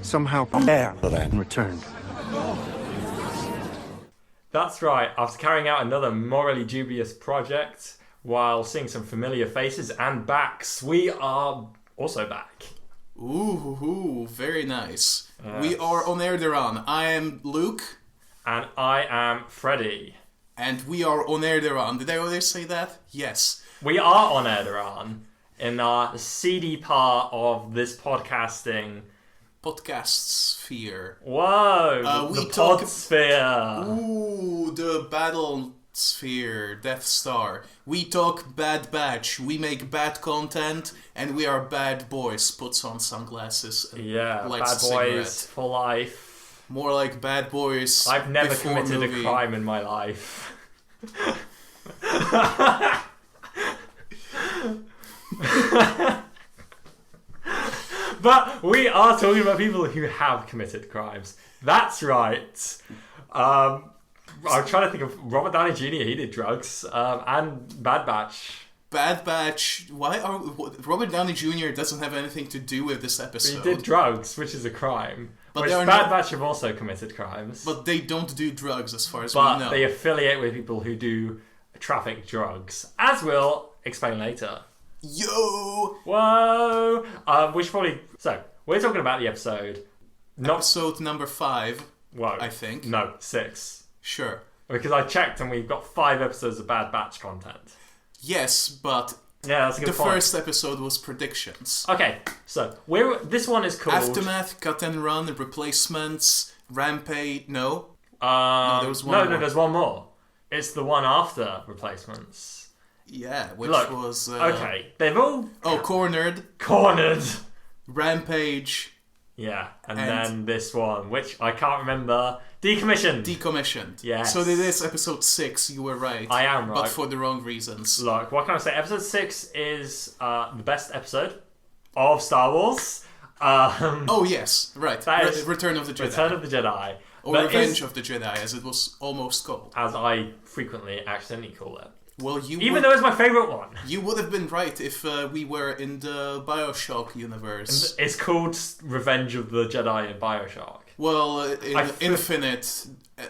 somehow Air-Deraan returned. That's right, after carrying out another morally dubious project, while seeing some familiar faces and backs, we are also back. Ooh, very nice. Yes. We are on Air-Deraan. I am Luke. And I am Freddy. And we are on Air-Deraan. Did I already say that? Yes. We are on Air-Deraan in our seedy part of this podcasting podcast sphere. Whoa! We the talk... pod sphere. Ooh, the battle sphere, Death Star. We talk Bad Batch. We make bad content, and we are bad boys. Puts on sunglasses. And lights bad boys cigarette. for life. More like bad boys. I've never committed a crime in my life. But we are talking about people who have committed crimes. That's right. I'm trying to think of Robert Downey Jr. He did drugs. And Bad Batch. Bad Batch. Robert Downey Jr. doesn't have anything to do with this episode. He did drugs, which is a crime. But Bad Batch have also committed crimes. But they don't do drugs, as far as we know. But they affiliate with people who do traffic drugs, as we'll explain later. Yo! Whoa! We should probably... So, we're talking about the episode... Episode number 5, Whoa. I think. No, 6. Sure. Because I checked and we've got 5 episodes of Bad Batch content. Yes, but... Yeah, that's a good point. The first episode was predictions. Okay, so this one is called... Aftermath, Cut and Run, Replacements, Rampage... No? No, there was one more. No, there's one more. It's the one after Replacements. Yeah, which was... okay, they've all... Oh, Cornered. Rampage. Yeah, and then this one, which I can't remember. Decommissioned. Yes. So it is episode 6, you were right. I am right. But for the wrong reasons. Look, what can I say? Episode 6 is the best episode of Star Wars. Oh, yes, right. That is Return of the Jedi. Return of the Jedi. Or Revenge of the Jedi, as it was almost called. As I frequently accidentally call it. Well, Even though it's my favourite one. You would have been right if we were in the Bioshock universe. It's called Revenge of the Jedi in Bioshock. Well, in Infinite,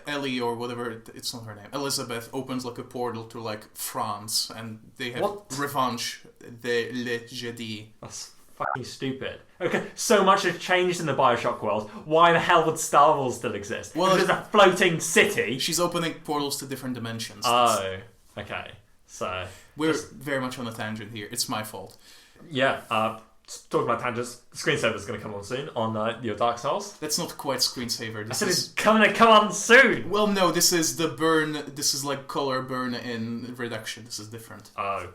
Ellie or whatever, it's not her name, Elizabeth opens like a portal to like France, and they have Revenge de le Jedi. That's fucking stupid. Okay, so much has changed in the Bioshock world. Why the hell would Star Wars still exist? Well, there's a floating city. She's opening portals to different dimensions. Oh. Okay, so... We're very much on a tangent here. It's my fault. Yeah, talking about tangents, the screensaver's going to come on soon on your Dark Souls. That's not quite screensaver. I said it's coming to come on soon! Well, no, this is the burn... This is like color burn in reduction. This is different. Oh,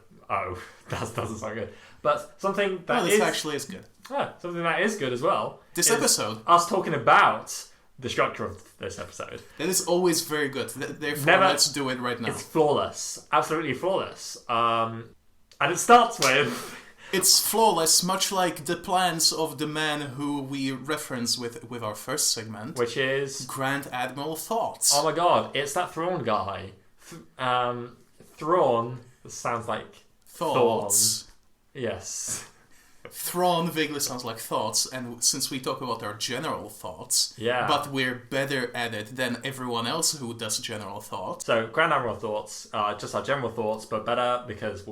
that doesn't sound good. But something that this actually is good. Something that is good as well. This episode. Us talking about... the structure of this episode. That is always very good. Therefore, let's do it right now. It's flawless. Absolutely flawless. And it starts with... It's flawless, much like the plans of the man who we reference with our first segment. Which is... Grand Admiral Thoughts. Oh my god, it's that Thrawn guy. Thrawn sounds like... Thoughts. Thorn. Yes. Thrawn vaguely sounds like thoughts, and since we talk about our general thoughts, but we're better at it than everyone else who does general thoughts. So, Grand Admiral thoughts, just our general thoughts, but better because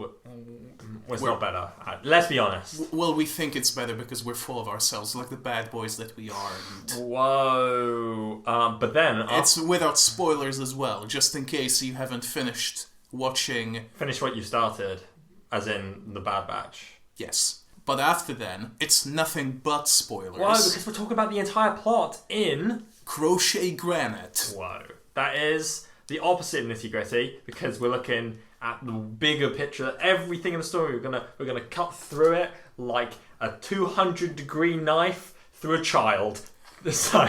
it's not better. Let's be honest. Well, we think it's better because we're full of ourselves, like the bad boys that we are. Whoa. But then... It's without spoilers as well, just in case you haven't finished watching... Finish what you started, as in the Bad Batch. Yes. But after then, it's nothing but spoilers. Why? Because we're talking about the entire plot in... Crochet Granite. Whoa. That is the opposite of nitty-gritty, because we're looking at the bigger picture, everything in the story. We're gonna cut through it like a 200-degree knife through a child. So...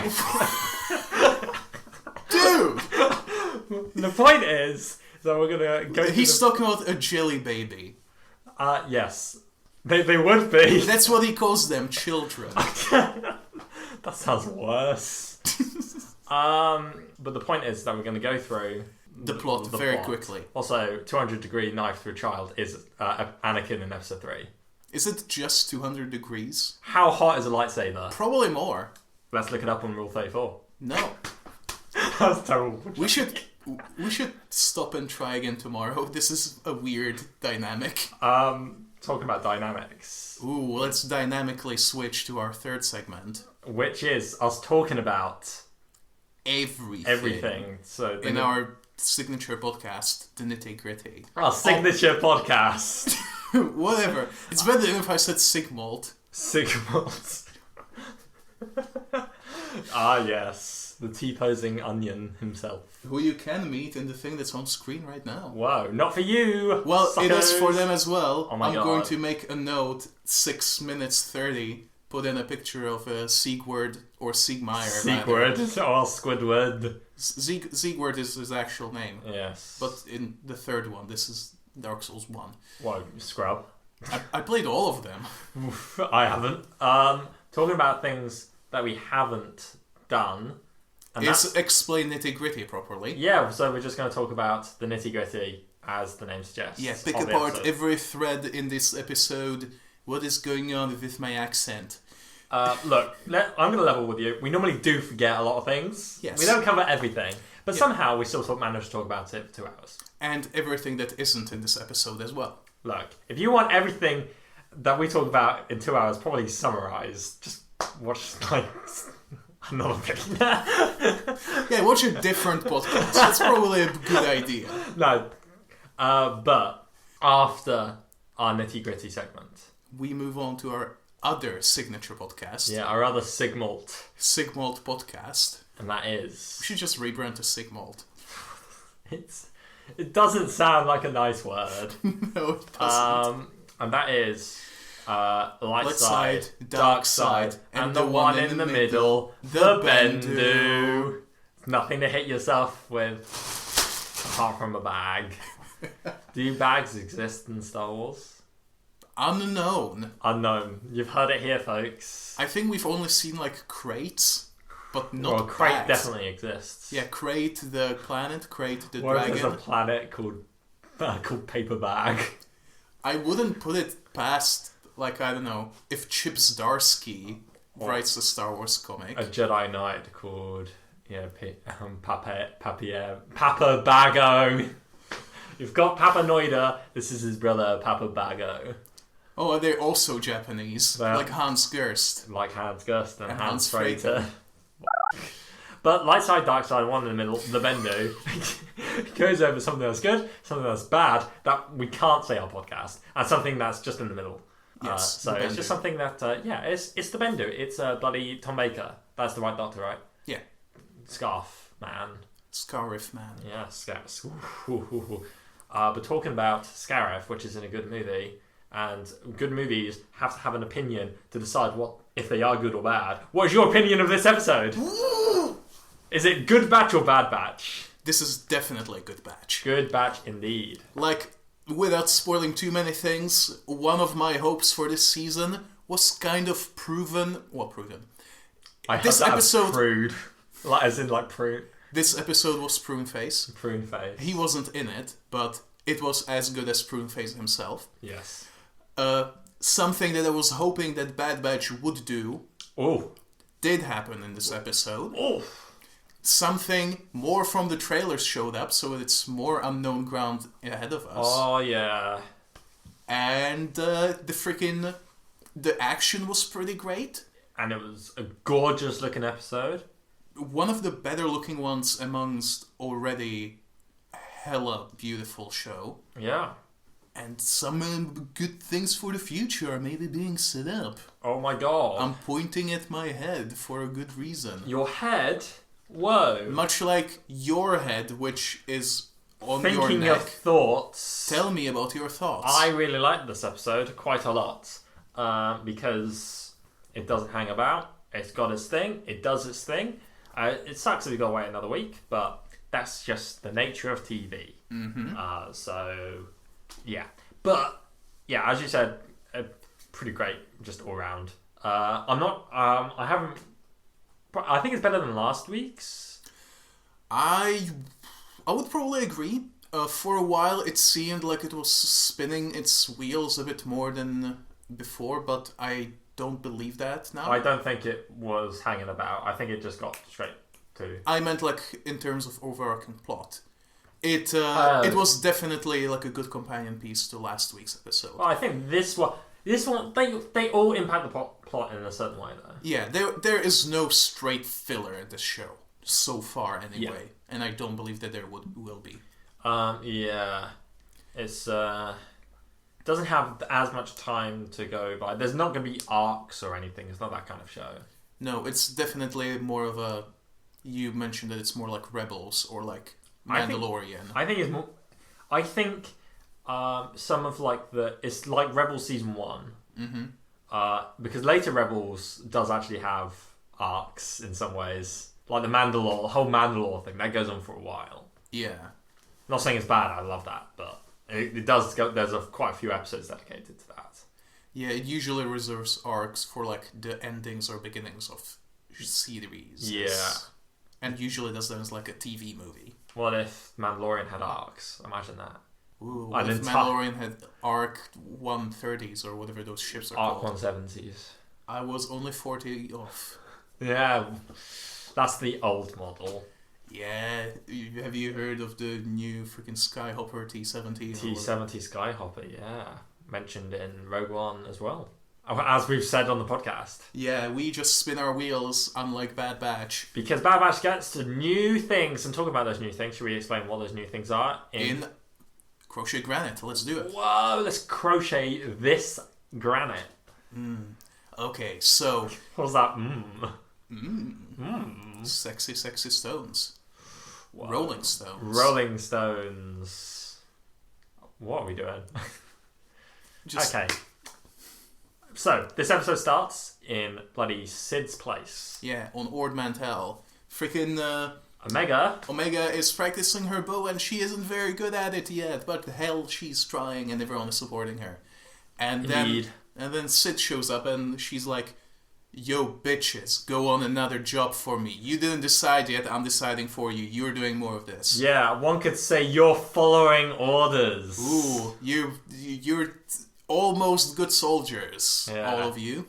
Dude! The point is that we're gonna go... He's talking about a jelly baby. Yes. They would be. That's what he calls them, children. That sounds worse. But the point is that we're going to go through the plot very quickly. Also, 200-degree knife through a child is Anakin in episode 3. Is it just 200 degrees? How hot is a lightsaber? Probably more. Let's look it up on Rule 34. No. That's terrible. We should stop and try again tomorrow. This is a weird dynamic. Talking about dynamics. Ooh, let's dynamically switch to our third segment. Which is us talking about everything. So in our signature podcast, The Nitty Gritty. Our signature podcast. Whatever. It's better than if I said Sigmalt. Sigmalt. Ah, yes. The T-posing onion himself. Who you can meet in the thing that's on screen right now. Whoa, not for you! Well, suckers. it is for them as well. Oh my I'm God. going to make a note, 6 minutes 30, put in a picture of a Siegward or Siegmeyer. Siegward or Squidward. Siegward is his actual name. Yes. But in the third one, this is Dark Souls 1. Whoa, scrub. I played all of them. I haven't. Talking about things that we haven't done. And Is explain nitty gritty properly. yeah, so we're just going to talk about the nitty gritty, as the name suggests. Yeah, pick of the apart episode. every thread in this episode. What is going on with my accent? Look, I'm going to level with you. We normally do forget a lot of things. Yes. We don't cover everything. But somehow we still manage to talk about it for 2 hours. And everything that isn't in this episode as well. Look, if you want everything that we talk about in 2 hours probably summarised, just watch, like, another thing. Yeah, watch a different podcast. That's probably a good idea. No. But after our nitty gritty segment. We move on to our other signature podcast. Yeah, our other Sigmalt. Sigmalt podcast. And that is... We should just rebrand to Sigmalt. It doesn't sound like a nice word. No, it doesn't. And that is... light side, side, dark side, and the one in the middle, the Bendu. Nothing to hit yourself with, apart from a bag. Do bags exist in Star Wars? Unknown. Unknown. You've heard it here, folks. I think we've only seen like crates, but not Well, Crate bags. definitely exists. Yeah, Crate the planet, Crate the What if dragon. there's a planet called Paper Bag? I wouldn't put it past, like, I don't know, if Chip Zdarsky writes a Star Wars comic. A Jedi Knight called Papa Bago. You've got Papa Noida. This is his brother Papa Bago. Oh, they're also Japanese, Well, like Hans Gerst. Like Hans Gust and Hans Hans Frater. But light side, dark side, one in the middle, the Bendu, goes over something that's good, something that's bad, that we can't say on podcast, and something that's just in the middle. Yes, So the it's Bendu. just something that, it's the Bendu. It's bloody Tom Baker. That's the right doctor, right? Yeah, Scarf Man. Scarif Man. Yeah, Scarf. But talking about Scarif, which is in a good movie, and good movies have to have an opinion to decide what if they are good or bad. What is your opinion of this episode? Is it good batch or bad batch? This is definitely a good batch. Good batch indeed. Like, without spoiling too many things, one of my hopes for this season was kind of proven. Well, proven. I This have that episode- as prude. Like, as in like prune. This episode was Prune Face. Prune face. He wasn't in it, but it was as good as Prune Face himself. Yes. Something that I was hoping that Bad Batch would do Oh. did happen in this episode. Oh. Something more from the trailers showed up, so it's more unknown ground ahead of us. Oh yeah. And the action was pretty great. And it was a gorgeous looking episode. One of the better looking ones amongst already hella beautiful show. Yeah. And some good things for the future are maybe being set up. Oh my god. I'm pointing at my head for a good reason. Your head? Whoa. Much like your head, which is on your Thinking neck. of thoughts. Tell me about your thoughts. I really like this episode quite a lot. Because it doesn't hang about. It's got its thing. It does its thing. It sucks if you got to wait another week, but that's just the nature of TV. Mm-hmm. So, yeah. But, yeah, as you said, pretty great just all round. I think it's better than last week's. I would probably agree. For a while, it seemed like it was spinning its wheels a bit more than before, but I don't believe that now. I don't think it was hanging about. I think it just got straight to... I meant like in terms of overarching plot. It was definitely like a good companion piece to last week's episode. Well, I think this one, they all impact the plot in a certain way, though. Yeah, there is no straight filler in this show so far, anyway, and I don't believe that there will be. Yeah, it's doesn't have as much time to go by. There's not going to be arcs or anything. It's not that kind of show. No, it's definitely more of a. You mentioned that it's more like Rebels or like Mandalorian. I think it's more. I think some of like it's like Rebels season 1. Mm-hmm. Because later Rebels does actually have arcs in some ways, like the whole Mandalore thing that goes on for a while. Yeah. Not saying it's bad. I love that, but it does go. There's quite a few episodes dedicated to that. Yeah, it usually reserves arcs for like the endings or beginnings of series. Yeah. And usually does them as like a TV movie. What if Mandalorian had arcs? Imagine that. Ooh, what if Mandalorian had Arc 130s or whatever those ships are Arc called? 170s. I was only 40 off. Yeah, that's the old model. Yeah, have you heard of the new freaking Skyhopper T-70? T-70 Skyhopper, yeah. Mentioned in Rogue One as well. As we've said on the podcast. Yeah, we just spin our wheels, unlike Bad Batch. Because Bad Batch gets to new things, and talk about those new things. Should we explain what those new things are? In Crochet Granite, let's do it. Whoa, let's crochet this granite. Okay, so... What's that? Sexy, sexy stones. Whoa. Rolling stones. Rolling stones. What are we doing? Okay. So, this episode starts in bloody Sid's place. Yeah, on Ord Mantell. Freaking, Omega is practicing her bow and she isn't very good at it yet, but hell, she's trying and everyone is supporting her. And then Sid shows up and she's like, yo, bitches, go on another job for me. You didn't decide yet, I'm deciding for you. You're doing more of this. Yeah, one could say you're following orders. Ooh, you're almost good soldiers, all of you.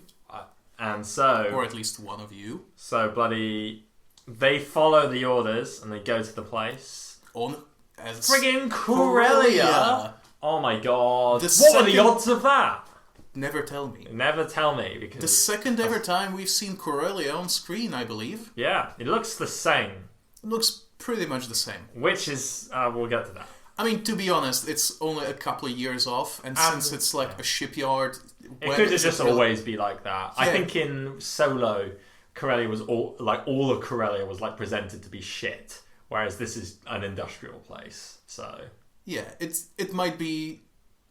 And so... Or at least one of you. So, bloody... They follow the orders and they go to the place. Friggin' Corellia! Oh my god. What were the odds of that? Never tell me. Never tell me, because... The second ever time we've seen Corellia on screen, I believe. Yeah, it looks the same. It looks pretty much the same. Which is... we'll get to that. I mean, to be honest, it's only a couple of years off, and since it's like a shipyard... It could just always be like that. Yeah. I think in Solo, Corellia was all of Corellia was like presented to be shit, whereas this is an industrial place, so... Yeah, it might be...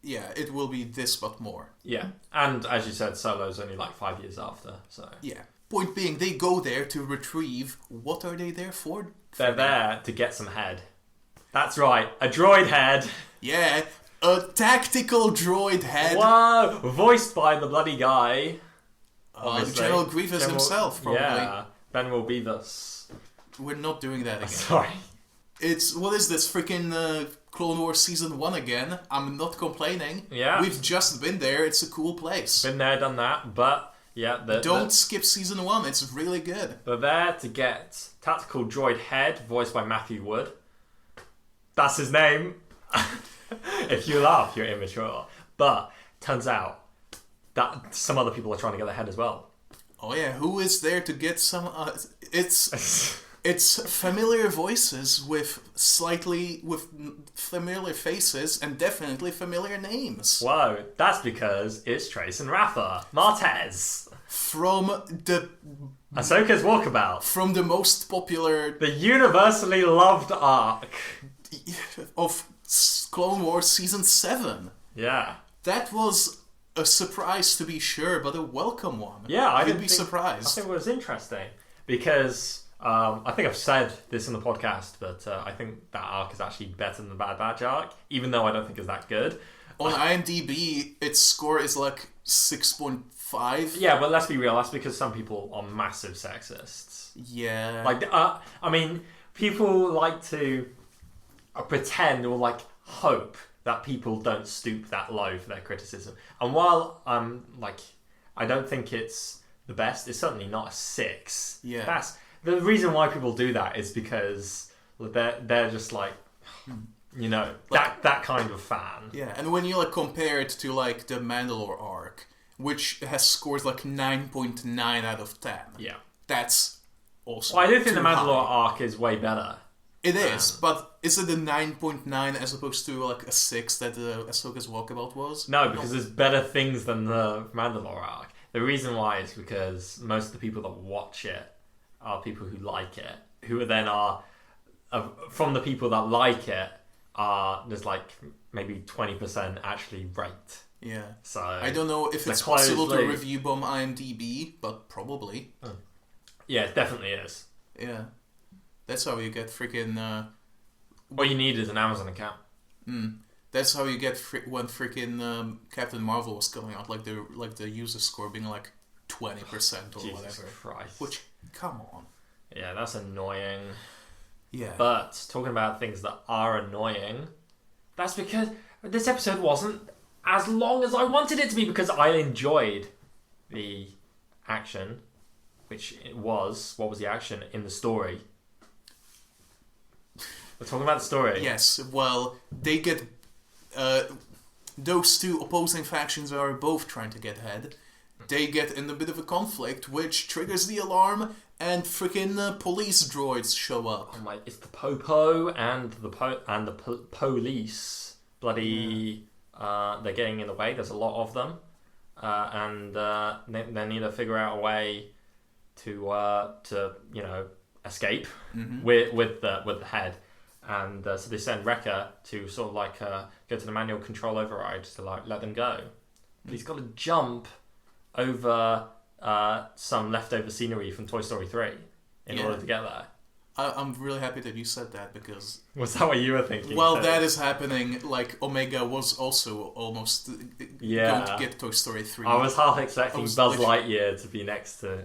Yeah, it will be this, but more. Yeah, and as you said, Solo's only like 5 years after, so... Yeah. Point being, they go there to retrieve... What are they there for? They're there to get some head. That's right, a droid head. Yeah, a tactical droid head. Whoa, voiced by the bloody guy. General Grievous himself, probably. Yeah, Ben will be this. We're not doing that again. Sorry. What is this, freaking Clone Wars Season 1 again? I'm not complaining. Yeah. We've just been there, it's a cool place. Been there, done that, but... Yeah, don't skip Season 1, it's really good. They're there to get tactical droid head, voiced by Matthew Wood. That's his name. If you laugh, you're immature. But turns out that some other people are trying to get their head as well. Oh yeah, who is there to get some... It's familiar voices with familiar faces and definitely familiar names. Whoa, that's because it's Trace and Rafa Martez. From the... Ahsoka's Walkabout. From the most popular... The universally loved arc. Of Clone Wars Season 7. Yeah. That was a surprise to be sure, but a welcome one. Yeah, I'd be surprised. I think it was interesting because I think I've said this in the podcast, but I think that arc is actually better than the Bad Batch arc, even though I don't think it's that good. On IMDb, its score is like 6.5. Yeah, but let's be real. That's because some people are massive sexists. Yeah. Like, I mean, people like to pretend or like hope that people don't stoop that low for their criticism. And while I'm I don't think it's the best. It's certainly not a 6. Yeah. That's the reason why people do that is because they're just like, that kind of fan. Yeah, and when you like compare it to like the Mandalore arc, which has scores like 9.9 out of 10. Yeah. That's also. Well, I do think the Mandalore arc is way better. It is, but is it a 9.9 as opposed to like a 6 that Ahsoka's Walkabout was? No, because there's better things than the Mandalore arc. The reason why is because most of the people that watch it are people who like it, who then are from the people that like it there's like maybe 20% actually rate. Yeah. So I don't know if it's possible to review bomb IMDb, but probably. Yeah, it definitely is. Yeah. That's how you get freaking... What you need is an Amazon account. That's how you get when freaking Captain Marvel was coming out, like the user score being like 20% or Jesus whatever. Christ. Which, come on. Yeah, that's annoying. Yeah. But talking about things that are annoying, that's because this episode wasn't as long as I wanted it to be, because I enjoyed the action, which it was. What was the action in the story? We're talking about the story. Yes, well, they get... those two opposing factions are both trying to get ahead. They get in a bit of a conflict, which triggers the alarm, and freaking police droids show up. Oh my! It's the Popo and the police. Bloody! They're getting in the way. There's a lot of them, and they need to figure out a way to escape with the head. And so they send Wrecker to sort of like go to the manual control override to like let them go. But he's got to jump over some leftover scenery from Toy Story 3 in order to get there. I'm really happy that you said that, because... Was that what you were thinking? While that is happening, like, Omega was also almost going to get Toy Story 3. I was half expecting Buzz Lightyear to be next to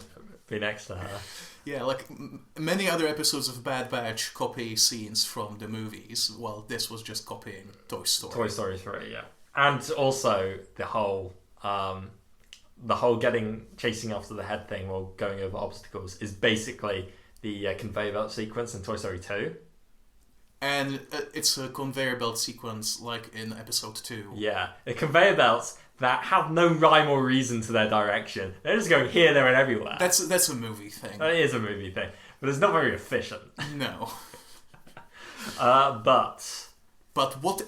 her. Yeah, like many other episodes of Bad Batch copy scenes from the movies. Well, this was just copying Toy Story. Toy Story 3, yeah. And also the whole chasing after the head thing while going over obstacles is basically the conveyor belt sequence in Toy Story 2. And it's a conveyor belt sequence like in episode 2. Yeah, the conveyor belts that have no rhyme or reason to their direction. They're just going here, there, and everywhere. That's a movie thing. It is a movie thing, but it's not very efficient. No. But what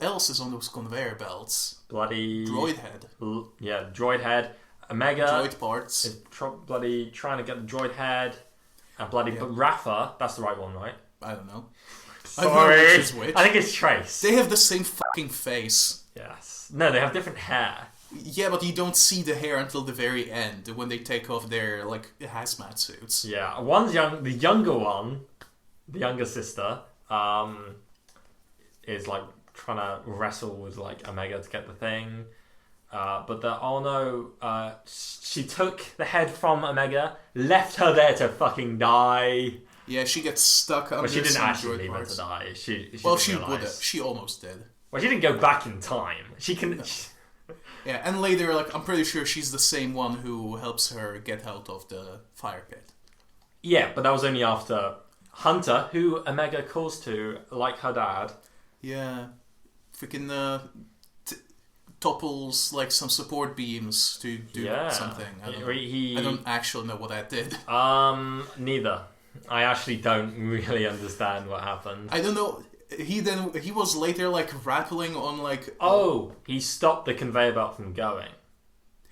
else is on those conveyor belts? Bloody droid head. Droid head. Omega droid parts. Is bloody trying to get the droid head. And bloody Rafa. That's the right one, right? I don't know. Sorry. I don't know which is which. I think it's Trace. They have the same fucking face. Yes. No, they have different hair. Yeah, but you don't see the hair until the very end when they take off their like hazmat suits. Yeah, one's young. The younger one, the younger sister, is like trying to wrestle with like Omega to get the thing. But she took the head from Omega, left her there to fucking die. Yeah, she gets stuck under. But she didn't actually leave parts. her to die. She would have. She almost did. Well, she didn't go back in time. She can. Yeah, and later, like I'm pretty sure she's the same one who helps her get out of the fire pit. Yeah, but that was only after Hunter, who Omega calls to, like her dad. Yeah, freaking topples like some support beams to do something. I don't actually know what that did. Neither. I actually don't really understand what happened. I don't know. He was later like rappelling on like. He stopped the conveyor belt from going.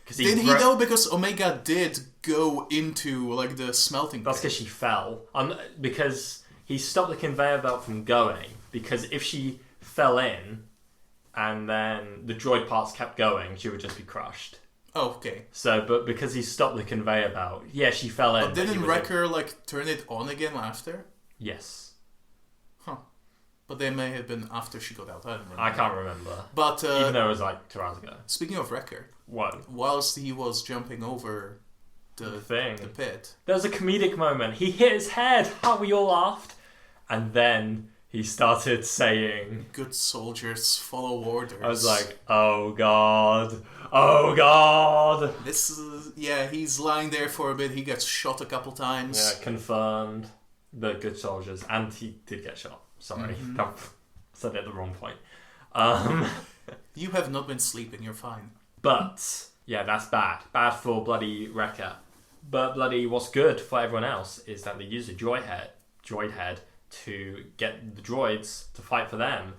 Did he though? Because Omega did go into like the smelting. That's because she fell. Because he stopped the conveyor belt from going. Because if she fell in, and then the droid parts kept going, she would just be crushed. Oh, okay. So, but because he stopped the conveyor belt, she fell in. But didn't Wrecker like turn it on again after? Yes. Huh. But they may have been after she got out. I don't remember. I can't remember. But even though it was like 2 hours ago. Speaking of Wrecker, what? Whilst he was jumping over the pit, there was a comedic moment. He hit his head. How we all laughed, and then he started saying, "Good soldiers follow orders." I was like, oh god. Oh god. This is, he's lying there for a bit. He gets shot a couple times. Yeah, confirmed. The good soldiers. And he did get shot. Sorry. Said it at the wrong point. You have not been sleeping, you're fine. But, yeah, that's bad. Bad for bloody Wrecker. But bloody what's good for everyone else is that they use a droid head to get the droids to fight for them.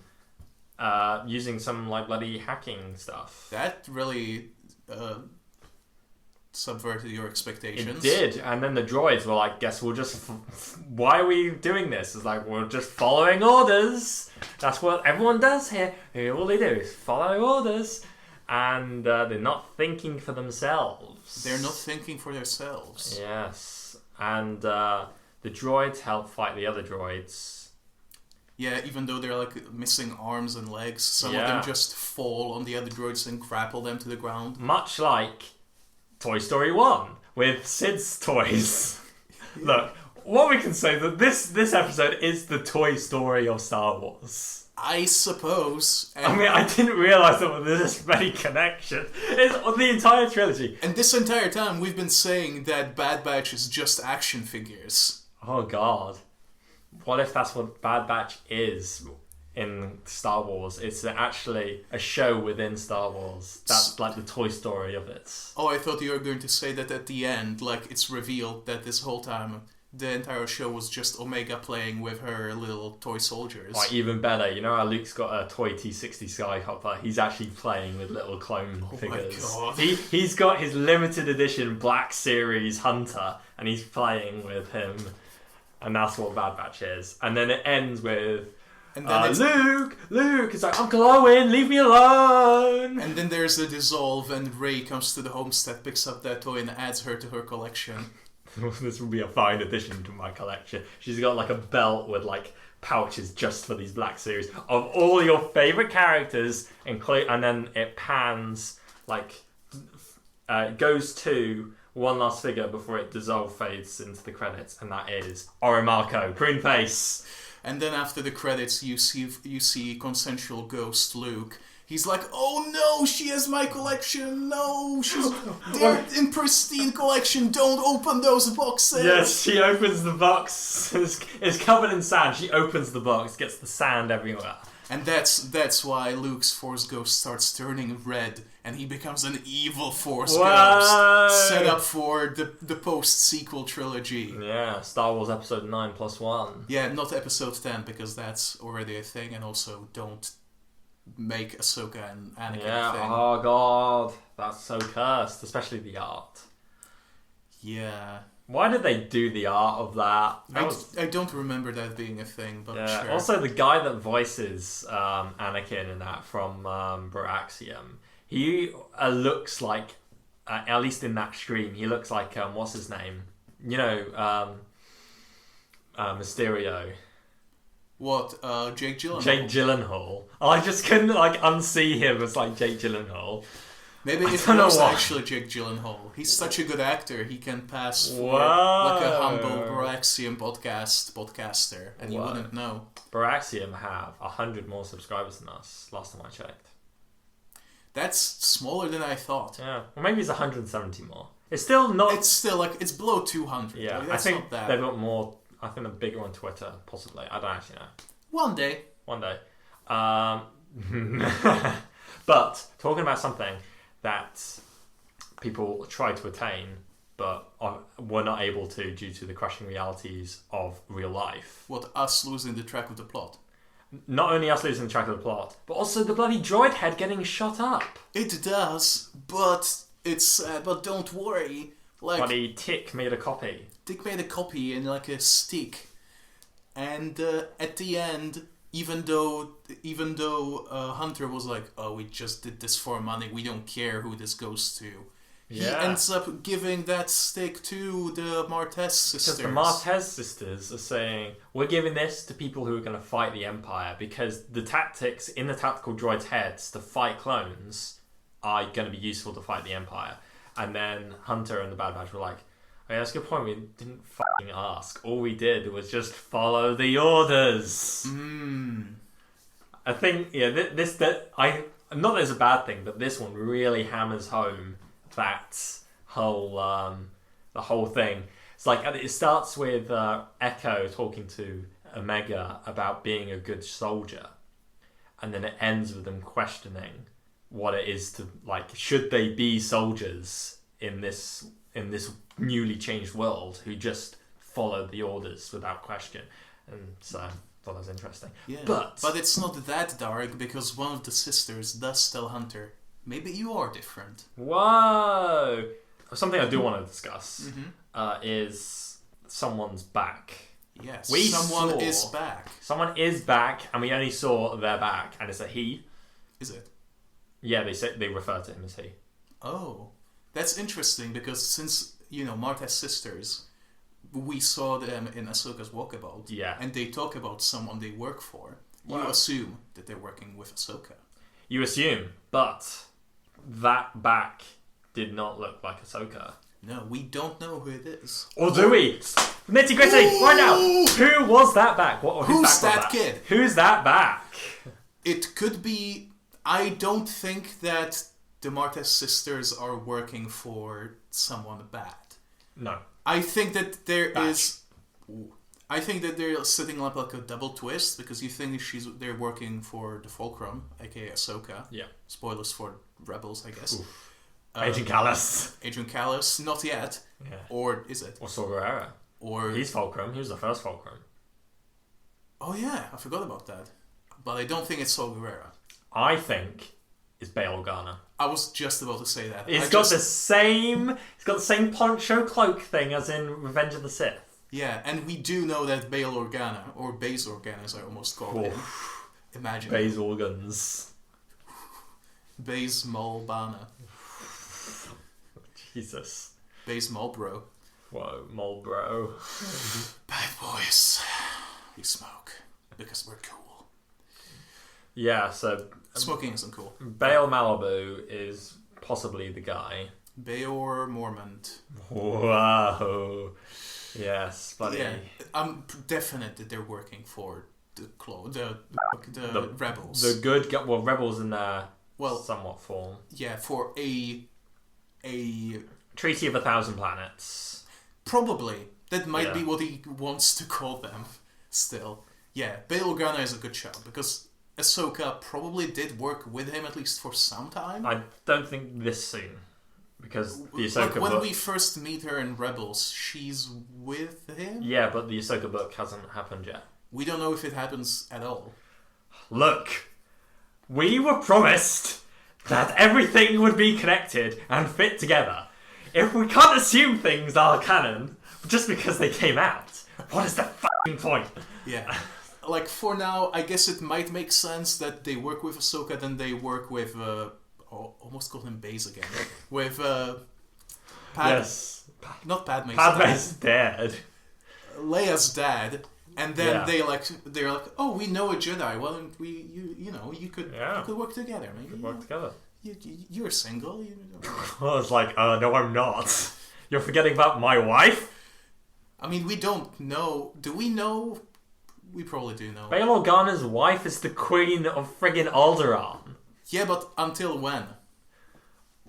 Using some like bloody hacking stuff. That really subverted your expectations. It did, and then the droids were like, "Guess we'll just. Why are we doing this?" It's like we're just following orders. That's what everyone does here. All they do is follow orders, and they're not thinking for themselves. They're not thinking for themselves. Yes, and the droids help fight the other droids. Yeah, even though they're like missing arms and legs, some of them just fall on the other droids and grapple them to the ground. Much like Toy Story 1 with Sid's toys. Look, what we can say that this episode is the Toy Story of Star Wars. I suppose. I mean, I didn't realise there was this many connections. It's on the entire trilogy. And this entire time we've been saying that Bad Batch is just action figures. Oh god. What if that's what Bad Batch is in Star Wars? It's actually a show within Star Wars. That's like the Toy Story of it. Oh, I thought you were going to say that at the end, like it's revealed that this whole time the entire show was just Omega playing with her little toy soldiers. Or even better, you know how Luke's got a toy T-60 Skyhopper? He's actually playing with little clone figures. My God. He's got his limited edition Black Series Hunter, and he's playing with him. And that's what Bad Batch is. And then it ends with, and then Luke, it's like, I'm glowing, leave me alone. And then there's a dissolve and Rey comes to the homestead, picks up that toy and adds her to her collection. This will be a fine addition to my collection. She's got like a belt with like pouches just for these Black Series of all your favourite characters, and then it pans, like, it goes to one last figure before it fades into the credits, and that is Oromarco, Prune Face. And then after the credits, you see consensual ghost Luke. He's like, "Oh no, she has my collection. No, they're in pristine collection. Don't open those boxes." Yes, she opens the box. It's covered in sand. She opens the box, gets the sand everywhere. And that's why Luke's Force Ghost starts turning red, and he becomes an evil Force Ghost, set up for the post-sequel trilogy. Yeah, Star Wars Episode 9+1. Yeah, not Episode 10, because that's already a thing, and also don't make Ahsoka and Anakin a thing. Oh god, that's so cursed, especially the art. Yeah. Why did they do the art of that? I don't remember that being a thing, but sure. Also, the guy that voices Anakin in that from Baraxium, he looks like, at least in that stream, he looks like, what's his name? You know, Mysterio. What, Jake Gyllenhaal? Jake Gyllenhaal. I just couldn't unsee him as like Jake Gyllenhaal. Maybe it was actually Jake Gyllenhaal. He's such a good actor, he can pass for like a humble Baraxium podcaster, and you wouldn't know. Baraxium have 100 more subscribers than us, last time I checked. That's smaller than I thought. Yeah, well maybe it's 170 more. It's still not... It's still like, it's below 200. Yeah, like, I think not bad. they've got more... I think they're bigger on Twitter, possibly. I don't actually know. One day. But, talking about something that people tried to attain, but were not able to due to the crushing realities of real life. What, us losing the track of the plot? Not only us losing the track of the plot, but also the bloody droid head getting shot up. It does, but but don't worry. Like, bloody Tick made a copy. Tick made a copy in like a stick, and at the end, even though Hunter was like, "Oh, we just did this for money. We don't care who this goes to." He ends up giving that stick to the Martez sisters. Because the Martez sisters are saying, we're giving this to people who are going to fight the Empire, because the tactics in the tactical droids' heads to fight clones are going to be useful to fight the Empire. And then Hunter and the Bad Batch were like, Yeah, that's a good point. We didn't fucking ask. All we did was just follow the orders. I think, not that it's a bad thing, but this one really hammers home that whole, the whole thing. It's like, it starts with Echo talking to Omega about being a good soldier. And then it ends with them questioning what it is to, like, should they be soldiers in this newly changed world who just followed the orders without question. And so I thought that was interesting. Yeah, but it's not that dark because one of the sisters does tell Hunter, maybe you are different. Whoa! Something I do want to discuss is someone's back. Yes, someone is back. Someone is back, and we only saw their back, and it's a he. Is it? Yeah, they refer to him as he. Oh. That's interesting because since, Martha's sisters, we saw them in Ahsoka's walkabout. Yeah. And they talk about someone they work for. Wow. You assume that they're working with Ahsoka. You assume, but that back did not look like Ahsoka. No, we don't know who it is. Or do we? Nitty gritty, right now. Who was that back? Who's that kid? Who's that back? It could be... I don't think that the Martez sisters are working for someone bad. No. I think that I think that they're setting up like a double twist because you think they're working for the Fulcrum, aka Ahsoka. Yeah. Spoilers for Rebels, I guess. Agent Kallus. Agent Kallus, not yet. Yeah. Or is it? Or Saw Gerrera. Or he's Fulcrum. He was the first Fulcrum. Oh yeah, I forgot about that. But I don't think it's Saw Gerrera. I think it's Bail Organa. I was just about to say that. It's got the same poncho cloak thing as in Revenge of the Sith. Yeah, and we do know that Bail Organa, or Baze Organa as I almost call him. Imagine. Baze Organs. Baze Mulbana. Jesus. Baze Mulbro. Whoa, Mulbro. Bad boys. We smoke because we're cool. Yeah, so... Smoking isn't cool. Bail Malibu is possibly the guy. Bayor Mormont. Wow. Yes, buddy. Yeah, I'm definite that they're working for the Rebels. The good... Rebels in their somewhat form. Yeah, for a... Treaty of 1,000 Planets. Probably. That might be what he wants to call them. Still. Yeah, Bail Organa is a good show because... Ahsoka probably did work with him at least for some time. I don't think this soon. Because the Ahsoka when book... we first meet her in Rebels, she's with him? Yeah, but the Ahsoka book hasn't happened yet. We don't know if it happens at all. Look, we were promised that everything would be connected and fit together. If we can't assume things are canon just because they came out, what is the fucking point? Yeah. Like, for now, I guess it might make sense that they work with Ahsoka, then they work with, almost call him Baze again, with, Yes. Not Padme's Padme's dad. Leia's dad, and then they're like, oh, we know a Jedi, why don't we, you could work together. Maybe, work together. You're single. I was like, no, I'm not. You're forgetting about my wife? I mean, we don't know. Do we know... We probably do know. Bail Organa's wife is the queen of friggin' Air-Deraan. Yeah, but until when?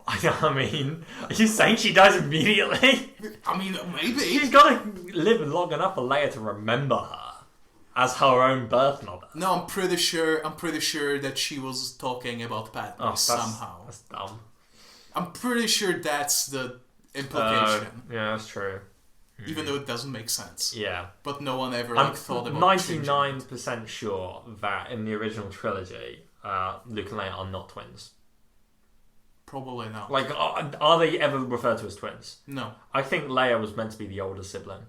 I mean, are you saying she dies immediately? I mean, maybe. She's got to live long enough for Leia to remember her as her own birth mother. No, I'm pretty sure that she was talking about Padme somehow. That's dumb. I'm pretty sure that's the implication. Yeah, that's true. Even though it doesn't make sense. Yeah. But no one ever thought about 99% sure that in the original trilogy, Luke and Leia are not twins. Probably not. Like, are they ever referred to as twins? No. I think Leia was meant to be the older sibling.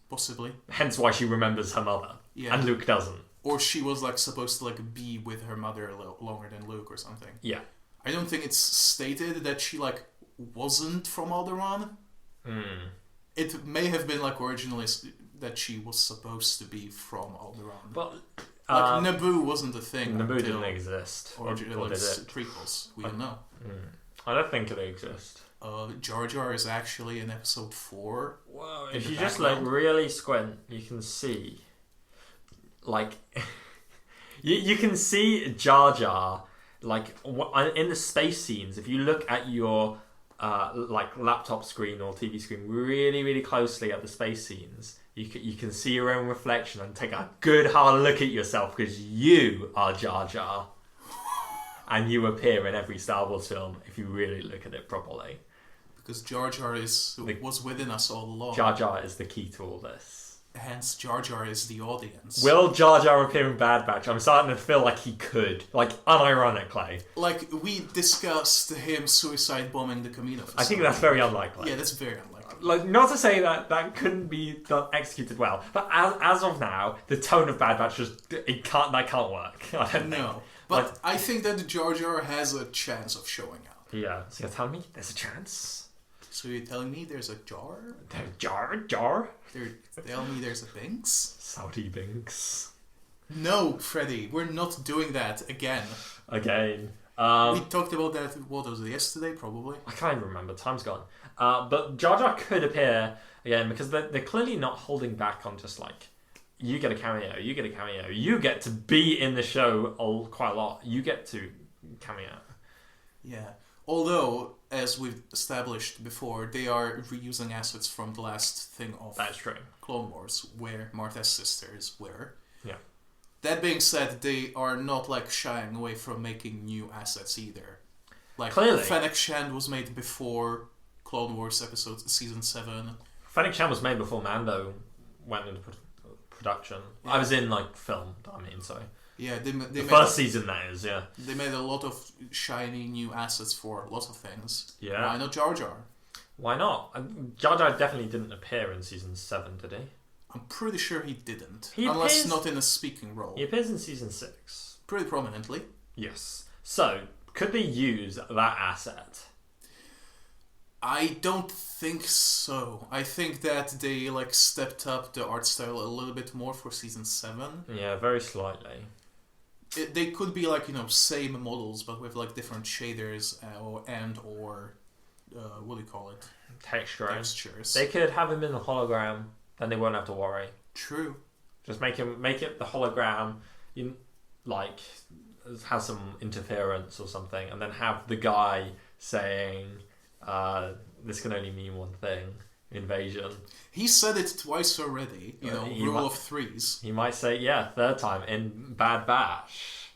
Possibly. Hence why she remembers her mother. Yeah. And Luke doesn't. Or she was like supposed to like be with her mother a little longer than Luke or something. Yeah. I don't think it's stated that she like wasn't from Alderaan. It may have been like originally that she was supposed to be from Alderaan. But like Naboo wasn't a thing. Naboo didn't exist. Or did it? Trequels. We don't know. I don't think it exists. Jar Jar is actually in episode 4. Wow, if you just like really squint, you can see, like, you can see Jar Jar, like, in the space scenes. If you look at your like laptop screen or TV screen really, really closely at the space scenes, you can see your own reflection and take a good hard look at yourself, because you are Jar Jar. And you appear in every Star Wars film if you really look at it properly. Because Jar Jar was within us all along. Jar Jar is the key to all this. Hence, Jar Jar is the audience. Will Jar Jar appear in Bad Batch? I'm starting to feel like he could. Like, unironically. Like, we discussed him suicide bombing the Camino facility. I think that's very unlikely. Yeah, that's very unlikely. Like, not to say that couldn't be executed well, but as of now, the tone of Bad Batch that can't work. I don't know. But I think that Jar Jar has a chance of showing up. Yeah, so you're telling me there's a chance? So you're telling me there's a Jar? Jar? They're telling me there's a Binks? Saudi Binks. No, Freddy, we're not doing that again. We talked about that, what was it, yesterday, probably? I can't even remember, time's gone. But Jar Jar could appear again, because they're clearly not holding back on just like, you get a cameo, you get to be in the show quite a lot, you get to cameo. Yeah. Although, as we've established before, they are reusing assets from the last thing of That's true. Clone Wars, where Martha's sisters were. Yeah. That being said, they are not like shying away from making new assets either. Like, clearly. Fennec Shand was made before Clone Wars season 7. Fennec Shand was made before Mando went into production. Yeah. I was in like film, so yeah, the first season, that is. Yeah, they made a lot of shiny new assets for lots of things. Yeah, why not Jar Jar? Why not? Jar Jar definitely didn't appear in season 7, did he? I'm pretty sure he didn't, unless not in a speaking role. He appears in season 6 pretty prominently. Yes. So could they use that asset? I don't think so. I think that they like stepped up the art style a little bit more for season 7. Yeah, very slightly. They could be like, same models but with like different shaders or what do you call it? Textures. They could have him in the hologram, then they won't have to worry. True. Just make it the hologram, has some interference or something, and then have the guy saying, this can only mean one thing: invasion. He said it twice already. Rule of threes. He might say, third time in Bad Batch.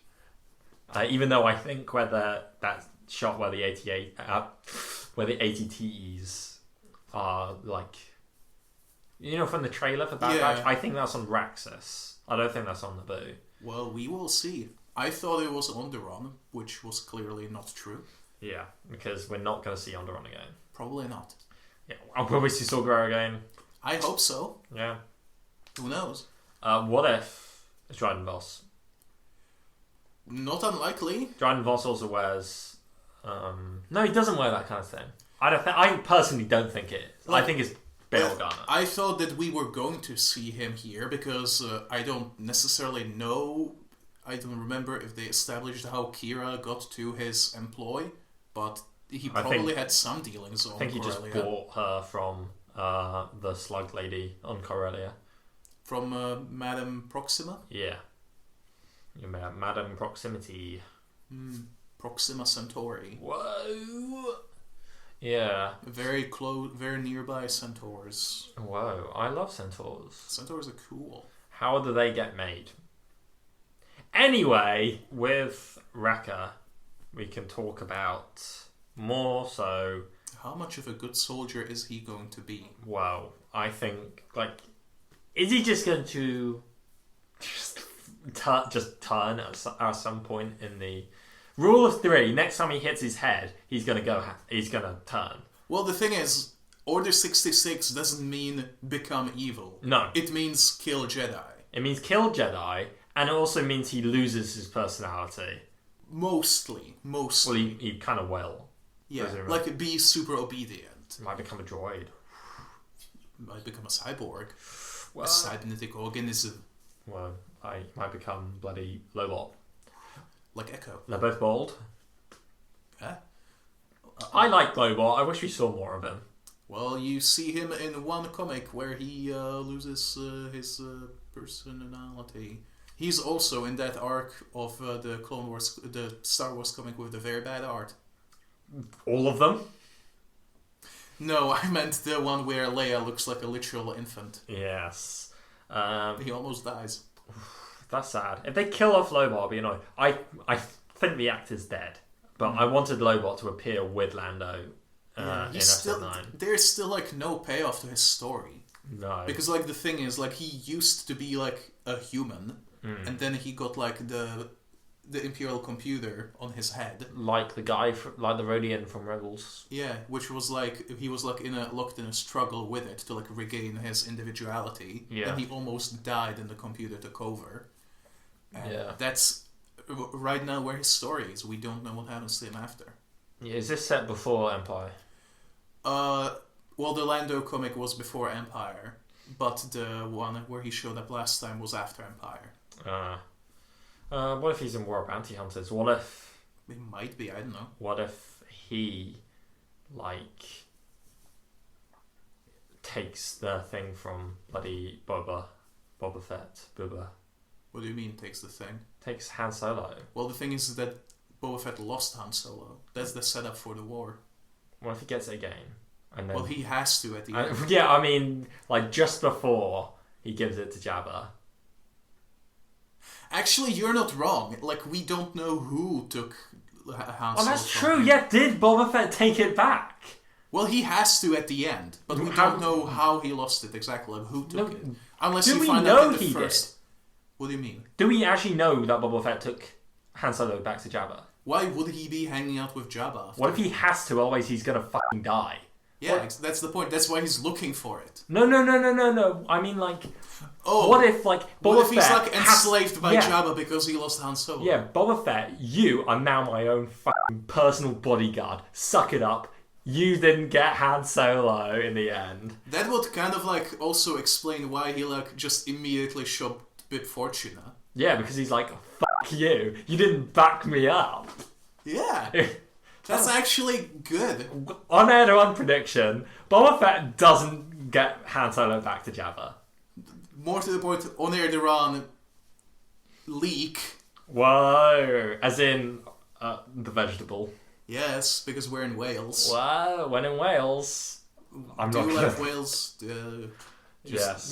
Even though I think whether that shot where the ATTs are like, from the trailer for Bad Batch, I think that's on Raxus. I don't think that's on Naboo. Well, we will see. I thought it was Onderon, which was clearly not true. Yeah, because we're not going to see Onderon again. Probably not. Yeah, will we see Saw Gerrera again? I hope so. Yeah. Who knows? What if it's Dryden Voss? Not unlikely. Dryden Voss also wears... no, he doesn't wear that kind of thing. I personally don't think it is. I think it's Bail Organa. I thought that we were going to see him here because I don't necessarily know... I don't remember if they established how Kira got to his employ, but he probably had some dealings on Corellia. I think he just bought her from the slug lady on Corellia. From Madame Proxima? Yeah. Madame Proximity. Proxima Centauri. Whoa! Yeah. Very close, very nearby centaurs. Whoa, I love centaurs. Centaurs are cool. How do they get made? Anyway, with Wrecker, we can talk about more so... How much of a good soldier is he going to be? Well, I think, is he just going to just turn at some point in the... Rule of 3, next time he hits his head, he's going to turn. Well, the thing is, Order 66 doesn't mean become evil. No. It means kill Jedi. It means kill Jedi... And it also means he loses his personality. Mostly. Well, he kind of will. Yeah, presumably. Be super obedient. Might become a droid. Might become a cyborg. Well, a cybernetic organism. Well, I might become bloody Lobot. Like Echo. They're both bald. Huh? I like Lobot. I wish we saw more of him. Well, you see him in one comic where he loses his personality. He's also in that arc of the Clone Wars, the Star Wars comic with the very bad art. All of them? No, I meant the one where Leia looks like a literal infant. Yes. He almost dies. That's sad. If they kill off Lobot, I'll be annoyed. I think the actor's dead, but I wanted Lobot to appear with Lando in episode 9. There's still like no payoff to his story. No. Because like the thing is, like he used to be like a human, and then he got like the Imperial computer on his head, like the guy, like the Rodian from Rebels. Yeah, which was like he was like locked in a struggle with it to like regain his individuality. Yeah. And he almost died, and the computer took over. And yeah. That's right now where his story is. We don't know what happens to him after. Yeah, is this set before Empire? Well, the Lando comic was before Empire, but the one where he showed up last time was after Empire. What if he's in War of Bounty Hunters? What if... It might be, I don't know. What if he, like, takes the thing from bloody Boba Fett? What do you mean, takes the thing? Takes Han Solo. Well, the thing is that Boba Fett lost Han Solo. That's the setup for the war. What if he gets it again? And then... Well, he has to at the end. Yeah, I mean, like, just before he gives it to Jabba. Actually, you're not wrong. Like, we don't know who took Han Solo. Oh, that's true. Yeah, did Boba Fett take it back? Well, he has to at the end, but we don't know how he lost it exactly. Like, who took it? Unless you find out in the first. What do you mean? Do we actually know that Boba Fett took Han Solo back to Jabba? Why would he be hanging out with Jabba? What if he has to? Otherwise, he's gonna fucking die. Yeah, that's the point. That's why he's looking for it. No. I mean, like, what if like Boba Fett he's like enslaved by Jabba because he lost Han Solo? Yeah, Boba Fett, you are now my own fucking personal bodyguard. Suck it up. You didn't get Han Solo in the end. That would kind of like also explain why he like just immediately shopped Bib Fortuna. Yeah, because he's like, fuck you. You didn't back me up. Yeah. That's actually good. On Air-Deraan prediction, Boba Fett doesn't get Han Solo back to Jabba. More to the point, on Air-Deraan leak. Whoa. As in the vegetable. Yes, because we're in Wales. Wow, when in Wales. I'm not like Wales. Yes.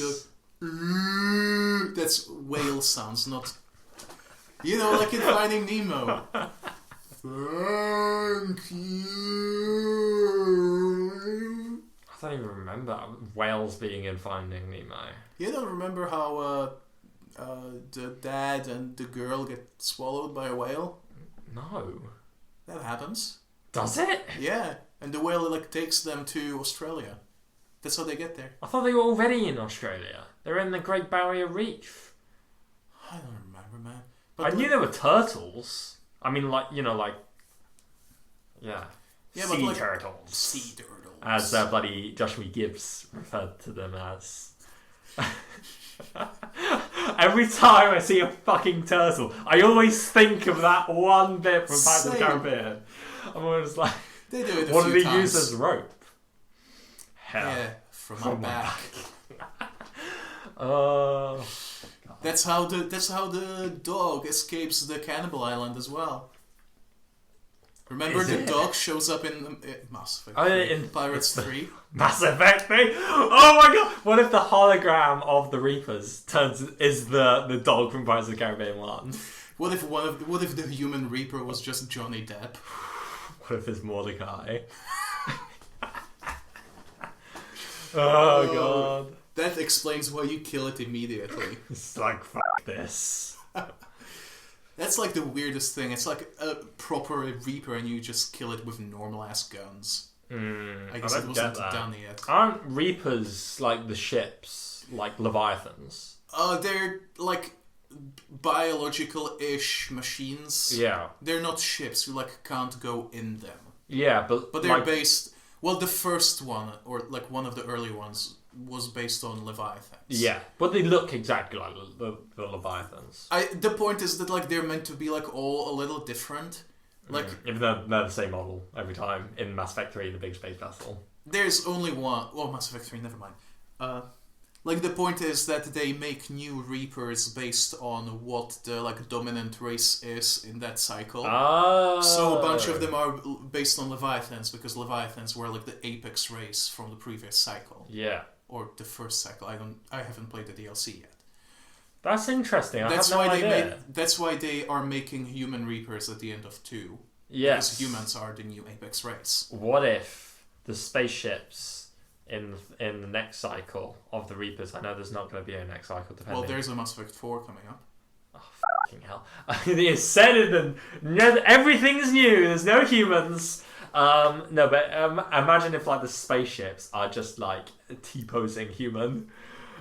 That's whale sounds, not... You know, like in Finding Nemo. Thank you. I don't even remember whales being in Finding Nemo. You don't remember how the dad and the girl get swallowed by a whale? No. That happens. Does it? Yeah, and the whale like takes them to Australia. That's how they get there. I thought they were already in Australia. They're in the Great Barrier Reef. I don't remember, man. But I knew there were turtles. I mean, like, you know, like... Yeah. Sea like, turtles. Sea turtles. As bloody Joshua Gibbs referred to them as. Every time I see a fucking turtle, I always think of that one bit from Pirates of the Caribbean. I'm always like... They do it what did he use as rope? Hell. Yeah, from my back. That's how the dog escapes the cannibal island as well. Remember the dog shows up in Mass Effect 3, in Pirates 3? Mass Effect 3? Oh my god! What if the hologram of the Reapers is the dog from Pirates of the Caribbean 1? What if the human Reaper was just Johnny Depp? What if it's Mordecai? Oh god. That explains why you kill it immediately. It's like, fuck this. That's like the weirdest thing. It's like a proper Reaper and you just kill it with normal ass guns. I guess it wasn't done yet. Aren't Reapers like the ships, like Leviathans? They're like biological-ish machines. Yeah. They're not ships. You like can't go in them. Yeah, but they're like, based... Well, the first one, or like one of the early ones, was based on Leviathans. Yeah, but they look exactly like the Leviathans. The point is that like they're meant to be like all a little different, Like, even though they're the same model every time in Mass Effect 3, the big space battle. There's only one. Well, Mass Effect 3, never mind. Like, the point is that they make new Reapers based on what the dominant race is in that cycle. Oh. So a bunch of them are based on Leviathans, because Leviathans were the apex race from the previous cycle. Yeah. Or the first cycle. I haven't played the DLC yet. That's interesting. That's why that's why they are making human Reapers at the end of 2. Yes. Because humans are the new apex race. What if the spaceships in the next cycle of the Reapers? I know there's not going to be a next cycle, depending. Well, there's a Mass Effect 4 coming up. Oh, fucking hell. They said it and everything's new. There's no humans. No, but imagine if the spaceships are just T-posing human.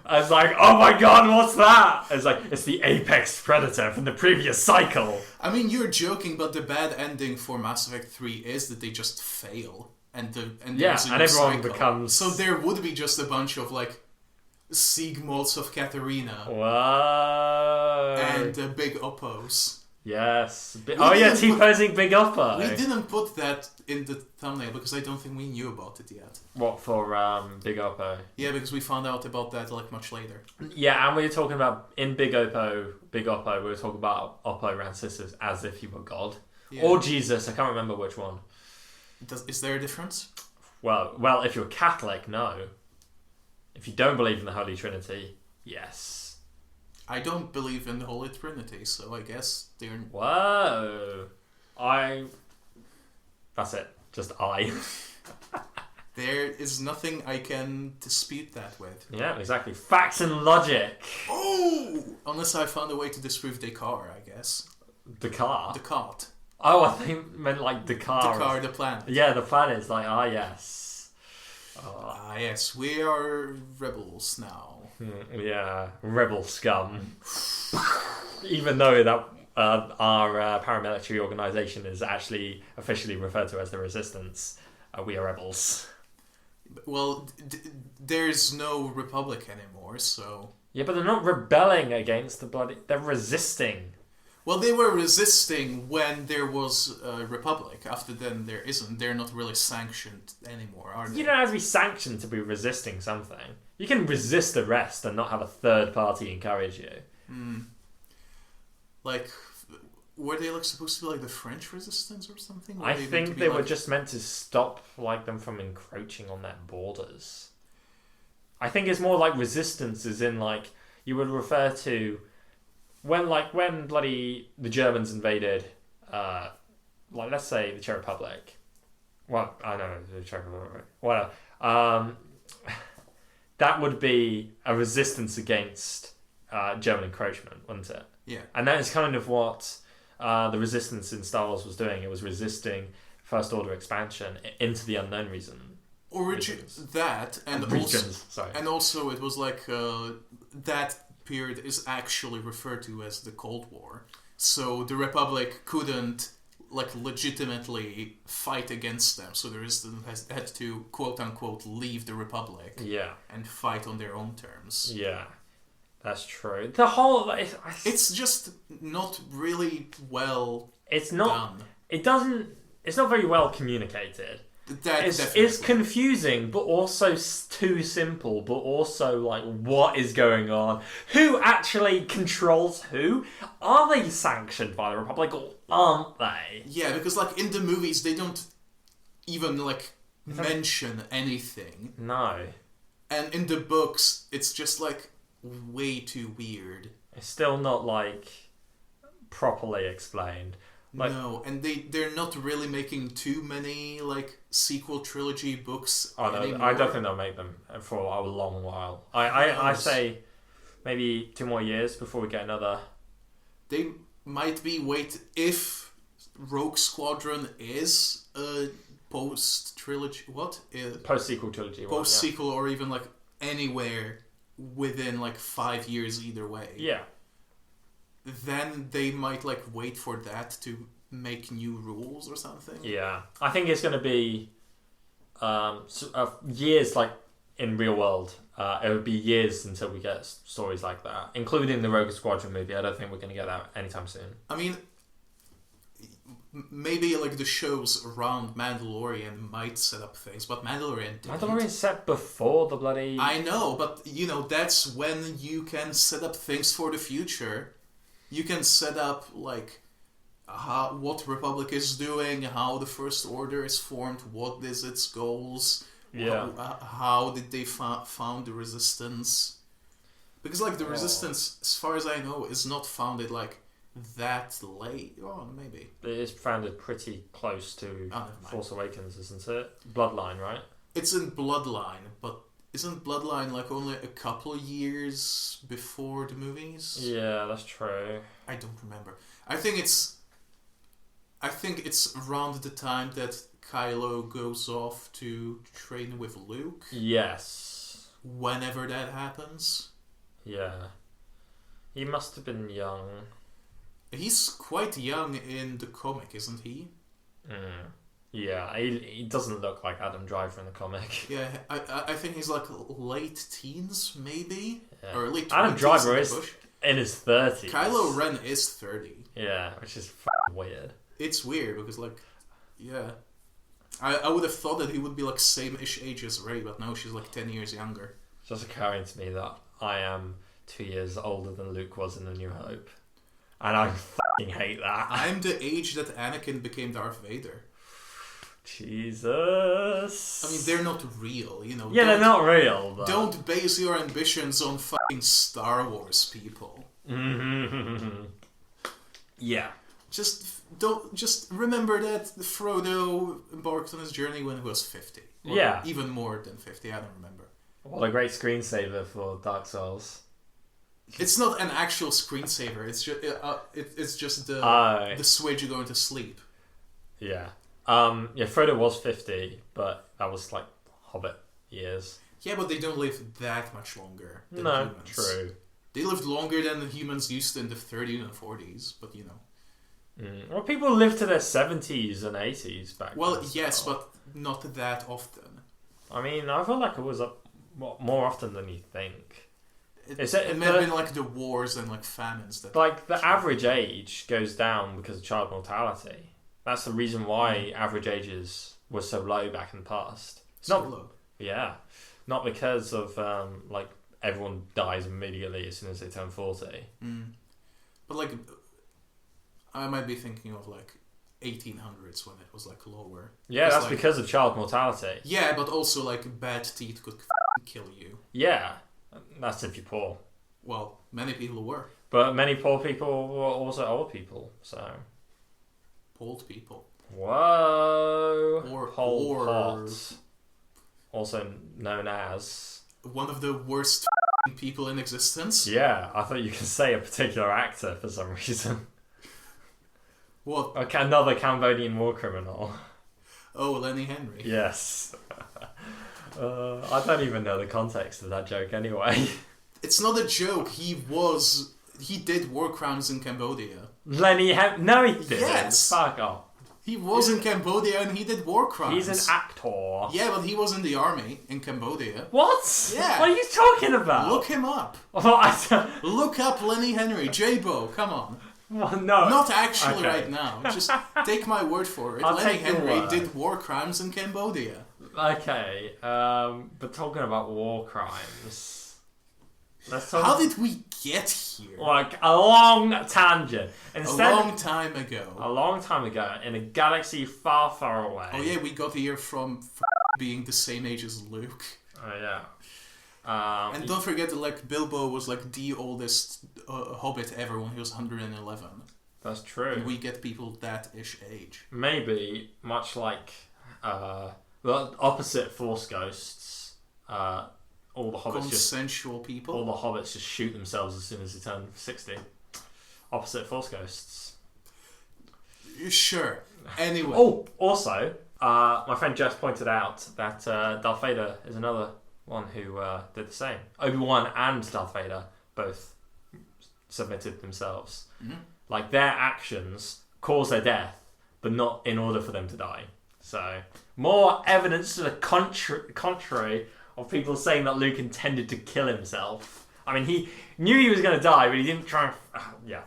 I was like, oh my god, what's that? It's the apex predator from the previous cycle. I mean, you're joking, but the bad ending for Mass Effect 3 is that they just fail. And everyone cycle. Becomes... So there would be just a bunch of Sieg mods of Katarina. Whoa. And Big Oppos. Yes. T-posing Big Oppo. We didn't put that in the thumbnail because I don't think we knew about it yet. What, for Big Oppo? Yeah, because we found out about that much later. Yeah, and we were talking about, in Big Oppo, we were talking about Oppo ran sisters as if he were God. Yeah. Or Jesus, I can't remember which one. Is there a difference? Well, if you're Catholic, no. If you don't believe in the Holy Trinity, yes. I don't believe in the Holy Trinity, so I guess they're... Whoa. That's it. Just I. There is nothing I can dispute that with. Yeah, exactly. Facts and logic. Oh! Unless I found a way to disprove Descartes, I guess. Descartes? Oh, I think it meant Descartes. Descartes, the planet. Yeah, the planet is yes. yes. Yes, we are rebels now. Yeah, rebel scum. Even though that our paramilitary organisation is actually officially referred to as the Resistance, we are rebels. Well, there's no republic anymore, so... Yeah, but they're not rebelling against the bloody... They're resisting. Well, they were resisting when there was a republic. After then, there isn't. They're not really sanctioned anymore, are they? You don't have to be sanctioned to be resisting something. You can resist arrest and not have a third party encourage you. Were they supposed to be the French resistance or something? I think they were just meant to stop them from encroaching on their borders. I think it's more resistance is in you would refer to when bloody the Germans invaded let's say the Czech Republic. Well, I don't know the Czech Republic. Well, that would be a resistance against German encroachment, wouldn't it? Yeah. And that is kind of what the resistance in Star Wars was doing. It was resisting First Order expansion into the unknown regions. That and regions, sorry. And also it was that period is actually referred to as the Cold War. So the Republic couldn't legitimately fight against them. So the Resistance had to quote unquote leave the Republic. Yeah. And fight on their own terms. Yeah. That's true. The whole... It's just not really well done. It's not very well communicated. It's confusing, but also too simple, but also what is going on? Who actually controls who? Are they sanctioned by the Republic or aren't they? Yeah, because in the movies they don't even mention anything. No. And in the books it's just way too weird. It's still not properly explained. No, and they're not really making too many sequel trilogy books anymore. I don't think they'll make them for a long while. I say maybe 2 more years before we get another. They might be if Rogue Squadron is a post trilogy. What? Post sequel trilogy. Post sequel, or even anywhere within 5 years either way. Yeah. Then they might wait for that to make new rules or something. Yeah, I think it's going to be years in real world. It would be years until we get stories like that, including the Rogue Squadron movie. I don't think we're going to get that anytime soon. I mean, maybe like the shows around Mandalorian might set up things, but Mandalorian didn't. Mandalorian set before the bloody... I know, but that's when you can set up things for the future. You can set up like what Republic is doing, how the First Order is formed, what is its goals, how did they found the Resistance. Because like the Resistance, as far as I know, is not founded like that late. Oh, maybe. It is founded pretty close to Force Awakens, isn't it? Bloodline, right? It's in Bloodline, but isn't Bloodline like only a couple years before the movies? Yeah, that's true. I don't remember. I think it's around the time that Kylo goes off to train with Luke. Yes. Whenever that happens. Yeah. He must have been young. He's quite young in the comic, isn't he? Yeah, he doesn't look like Adam Driver in the comic. Yeah, I think he's like late teens, maybe? Yeah. Or late 20s. Adam Driver is in his 30s. Kylo Ren is 30. Yeah, which is fucking weird. It's weird because, like, yeah. I would have thought that he would be like same-ish age as Rey, but no, she's like 10 years younger. It's just occurring to me that I am 2 years older than Luke was in A New Hope. And I fucking hate that. I'm the age that Anakin became Darth Vader. Jesus. I mean, they're not real, Yeah, they're not real. But... Don't base your ambitions on fucking Star Wars, people. Yeah. Just remember that Frodo embarked on his journey when he was 50. Or even more than 50, I don't remember. What a great screensaver for Dark Souls. It's not an actual screensaver. It's just the switch going to sleep. Yeah. Frodo was 50, but that was like Hobbit years. Yeah, but they don't live that much longer than no, humans. True. They lived longer than the humans used to in the 30s and 40s, but Well, people lived to their 70s and 80s back then. Well, yes, but not that often. I mean, I feel like it was more often than you think. It may have been like the wars and like famines that. Like the average age goes down because of child mortality. That's the reason why average ages were so low back in the past. So low. Yeah, not because of like everyone dies immediately as soon as they turn 40. But like, I might be thinking of like 1800s when it was like lower. Yeah, that's like, because of child mortality. Yeah, but also like bad teeth could kill you. Yeah. That's if you're poor. Well, many people were. But many poor people were also old people, so... Old people. Whoa! Or Pol Pot. Also known as... one of the worst people in existence. Yeah, I thought you could say a particular actor for some reason. What? Okay, another Cambodian war criminal. Oh, Lenny Henry. Yes. I don't even know the context of that joke anyway. It's not a joke. He did war crimes in Cambodia. Lenny Henry? No, he didn't. Yes. Fuck off. He was in Cambodia and he did war crimes. He's an actor. Yeah, but he was in the army in Cambodia. What? Yeah. What are you talking about? Look him up. Look up Lenny Henry. J-Bo, come on. Well, no. Not actually right now. Just take my word for it. Lenny Henry did war crimes in Cambodia. Okay, but talking about war crimes, let's talk. How did we get here? Like a long tangent. A long time ago. A long time ago, in a galaxy far, far away. Oh yeah, we got here from being the same age as Luke. Oh yeah. And don't forget that like Bilbo was like the oldest Hobbit ever when he was 111. That's true. And we get people that-ish age. Maybe much like the opposite Force ghosts. All the hobbits consensual people. All the hobbits just shoot themselves as soon as they turn 60. Opposite Force ghosts. Sure. Anyway. Oh, also, my friend Jess pointed out that Darth Vader is another one who did the same. Obi-Wan and Darth Vader both submitted themselves. Mm-hmm. Like their actions cause their death, but not in order for them to die. So, more evidence to the contrary of people saying that Luke intended to kill himself. I mean, he knew he was going to die, but he didn't try and...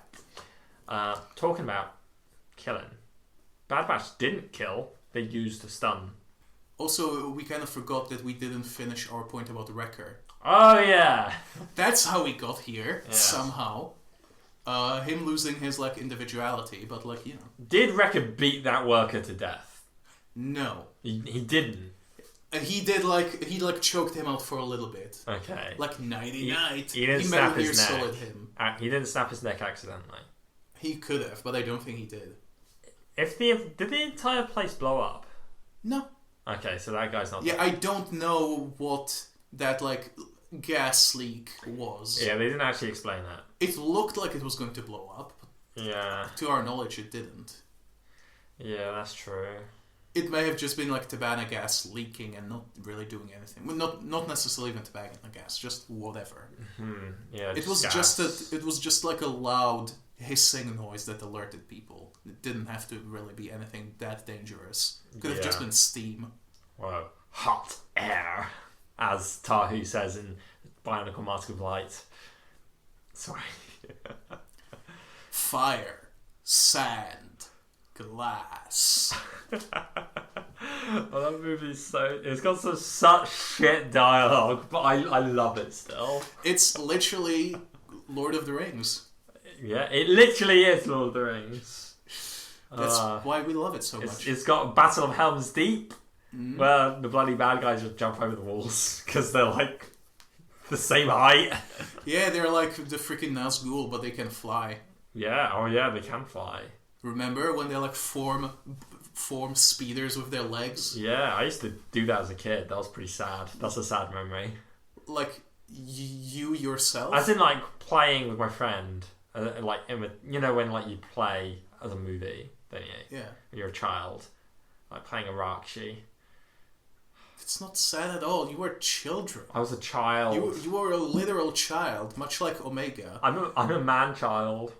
Talking about killing. Bad Batch didn't kill. They used a stun. Also, we kind of forgot that we didn't finish our point about Wrecker. Oh, yeah. That's how we got here, somehow. Him losing his, individuality, but, Did Wrecker beat that worker to death? No. He didn't. He did, he choked him out for a little bit. Okay. Nighty-night. He didn't snap his neck. Solid him. He didn't snap his neck accidentally. He could have, but I don't think he did. Did the entire place blow up? No. Okay, so that guy's not... Yeah, I don't know what that, gas leak was. Yeah, they didn't actually explain that. It looked like it was going to blow up. Yeah. To our knowledge, it didn't. Yeah, that's true. It may have just been Tabana gas leaking and not really doing anything. Well, not necessarily even Tabana gas, just whatever. Mm-hmm. Yeah, it was just a loud hissing noise that alerted people. It didn't have to really be anything that dangerous. It could have just been steam. Whoa. Hot air, as Tahu says in Bionicle Mask of Light. Sorry. Fire, sand, glass. Well, that movie's it's got such shit dialogue, but I love it still. It's literally Lord of the Rings. Yeah, it literally is Lord of the Rings. That's why we love it so much. It's got Battle of Helm's Deep, where the bloody bad guys just jump over the walls because they're the same height. Yeah, they're like the freaking Nazgul, but they can fly. Yeah, oh yeah, they can fly. Remember when they form speeders with their legs? Yeah, I used to do that as a kid. That was pretty sad. That's a sad memory. You yourself? As in playing with my friend. When you play as a movie, don't you? Yeah. When you're a child. Playing a Rakshi. It's not sad at all. You were children. I was a child. You were a literal child, much like Omega. I'm a man-child.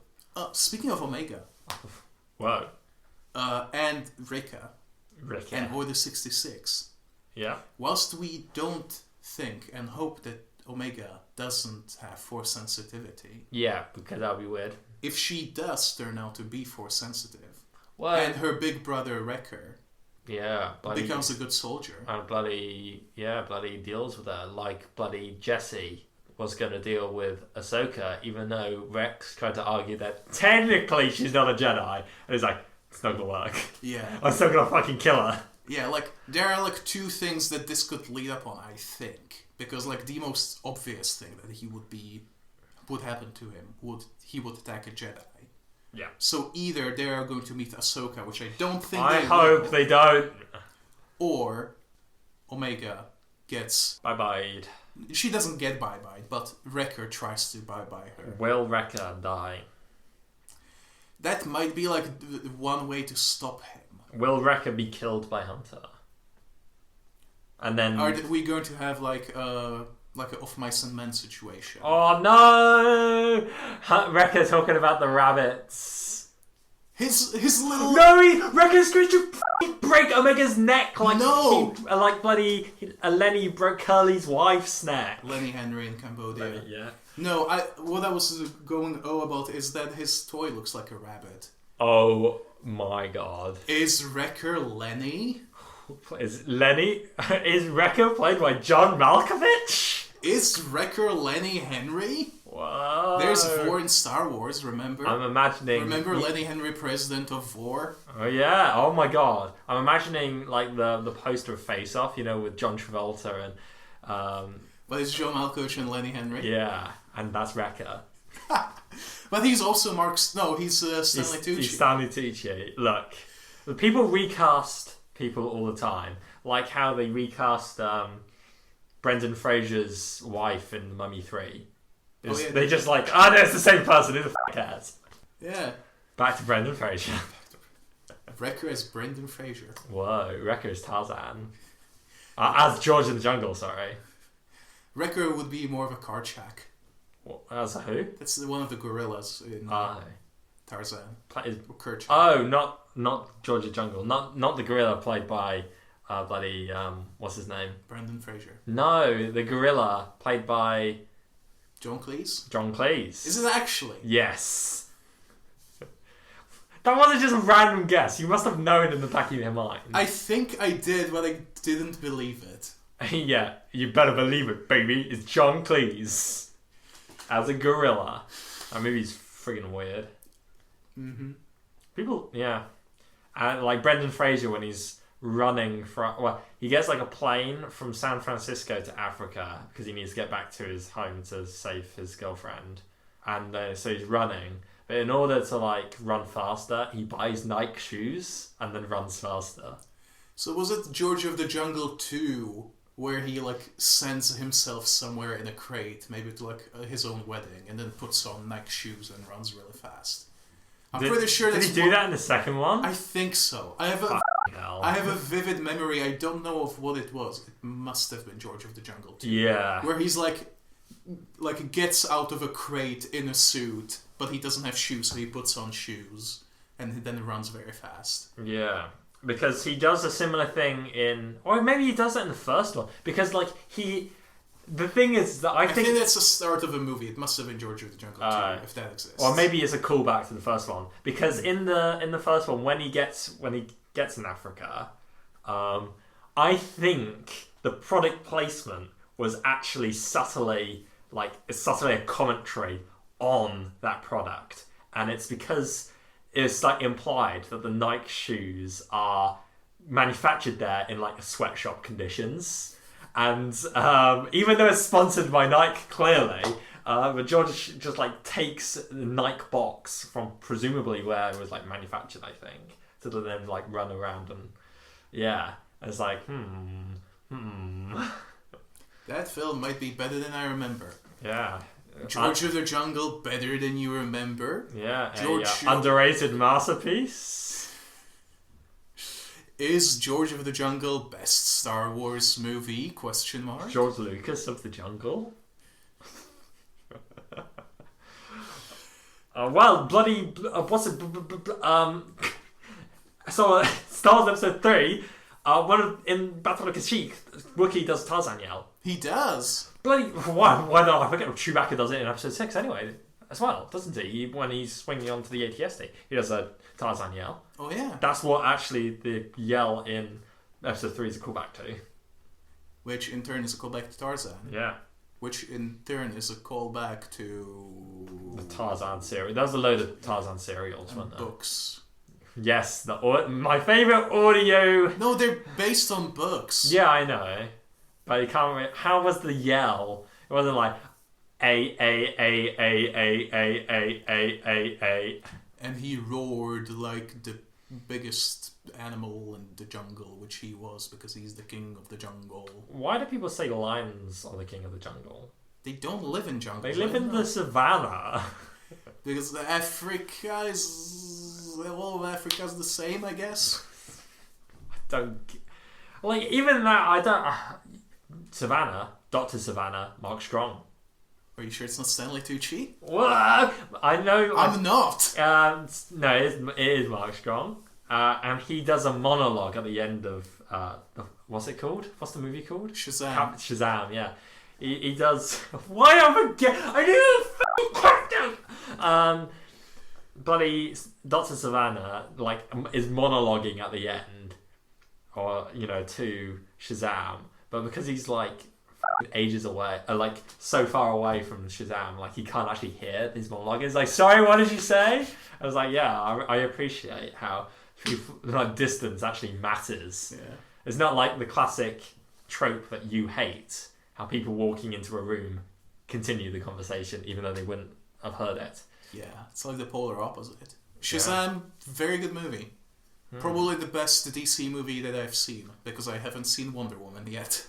Speaking of Omega. Whoa. And Rika. Rika. And Order 66. Yeah. Whilst we don't think and hope that Omega doesn't have force sensitivity. Yeah, because that would be weird. If she does turn out to be force sensitive. Well, and her big brother Wrecker. Yeah, becomes a good soldier. And bloody deals with her. Bloody Jesse was going to deal with Ahsoka, even though Rex tried to argue that technically she's not a Jedi. And he's like, it's not going to work. Yeah. I'm still going to fucking kill her. Yeah, there are two things that this could lead up on, I think. Because the most obvious thing that would happen to him he would attack a Jedi. Yeah. So either they are going to meet Ahsoka, which I don't think I hope they don't. Or Omega gets bye-bye. She doesn't get bye-bye, but Wrecker tries to bye-bye her. Will Wrecker die? That might be one way to stop him. Will Wrecker be killed by Hunter? And then are we going to have a Of Mice and Men situation? Oh no! Wrecker talking about the rabbits. His little Wrecker's going to break Omega's neck bloody Lenny broke Curly's wife's neck. Lenny Henry in Cambodia. Yeah. No, what I was going about is that his toy looks like a rabbit. Oh my god. Is Wrecker Lenny? Is Wrecker played by John Malkovich? Is Wrecker Lenny Henry? Whoa. There's Vor in Star Wars, remember? I'm imagining... Remember Lenny Henry, president of Vor? Oh yeah, oh my god. I'm imagining the poster of Face Off, with John Travolta and... But it's John Malkovich and Lenny Henry? Yeah, and that's Wrecker. But he's also he's Stanley Tucci. He's Stanley Tucci. Look, the people recast people all the time. Like how they recast Brendan Fraser's wife in The Mummy 3. They just no, it's the same person. Who the f*** cares? Yeah. Back to Brendan Fraser. Wrecker is Brendan Fraser. Whoa, Wrecker is Tarzan. As George in the Jungle, sorry. Wrecker would be more of a Karchak. As a who? That's one of the gorillas in Tarzan. Oh, not George the Jungle. Not the gorilla played by what's his name? Brendan Fraser. No, the gorilla played by John Cleese. John Cleese. Is it actually? Yes. That wasn't just a random guess. You must have known in the back of your mind. I think I did, but I didn't believe it. Yeah, you better believe it, baby. It's John Cleese as a gorilla. That movie's friggin' weird. Mm-hmm. People, yeah. And like Brendan Fraser when he's running from... Well, he gets like a plane from San Francisco to Africa because he needs to get back to his home to save his girlfriend. And so he's running. But in order to like run faster, he buys Nike shoes and then runs faster. So was it George of the Jungle 2... where he like sends himself somewhere in a crate, maybe to like his own wedding, and then puts on Nike shoes and runs really fast? I'm pretty sure that's... Did he do that in the second one? I think so. I have a vivid memory. I don't know of what it was. It must have been George of the Jungle 2. Yeah. Where he's like gets out of a crate in a suit, but he doesn't have shoes, so he puts on shoes, and then he runs very fast. Yeah. Because he does a similar thing in... Or maybe he does it in the first one. Because, like, the thing is that I think that's the start of a movie. It must have been George of the Jungle 2, if that exists. Or maybe it's a callback to the first one. Because in the first one, when he gets in Africa, I think the product placement was actually subtly a commentary on that product. And it's because... It's like implied that the Nike shoes are manufactured there in like sweatshop conditions, and even though it's sponsored by Nike, clearly, but George just like takes the Nike box from presumably where it was like manufactured, I think, to then like run around and it's like That film might be better than I remember. Yeah. George of the Jungle, better than you remember. Yeah, underrated masterpiece. Is George of the Jungle best Star Wars movie? ? George Lucas of the Jungle. Well, bloody what's it? So Star Wars Episode 3. In Battle of Kashyyyk, Wookiee does Tarzan yell. He does. Bloody why not? I forget Chewbacca does it in Episode 6 anyway, as well, doesn't he? When he's swinging onto the ATST, he does a Tarzan yell. Oh yeah. That's what actually the yell in Episode 3 is a callback to. Which in turn is a callback to Tarzan. Yeah. Which in turn is a callback to the Tarzan series. There was a load of Tarzan serials, weren't there? Books. Yes, my favourite audio. No, they're based on books. Yeah, I know. But you can't remember. How was the yell? It wasn't like a. And he roared like the biggest animal in the jungle, which he was because he's the king of the jungle. Why do people say lions are the king of the jungle? They don't live in jungles. They live in the savannah. Because Africa is... all of Africa's the same, I guess. I don't... Like, even that, I don't... Savannah, Dr. Savannah, Mark Strong. Are you sure it's not Stanley Tucci? What? I know... I'm not! No, it is Mark Strong. And he does a monologue at the end of... what's it called? What's the movie called? Shazam. Shazam, yeah. He does... Why am I forget? I didn't fucking character! Bloody Dr. Savannah, like, is monologuing at the end. Or, to Shazam. But because he's, like, ages away, like, so far away from Shazam, like, he can't actually hear his monologue. He's like, sorry, what did you say? I was like, yeah, I appreciate how like, distance actually matters. Yeah. It's not like the classic trope that you hate, how people walking into a room continue the conversation even though they wouldn't have heard it. Yeah, it's like the polar opposite. Shazam, very good movie. Probably the best DC movie that I've seen, because I haven't seen Wonder Woman yet.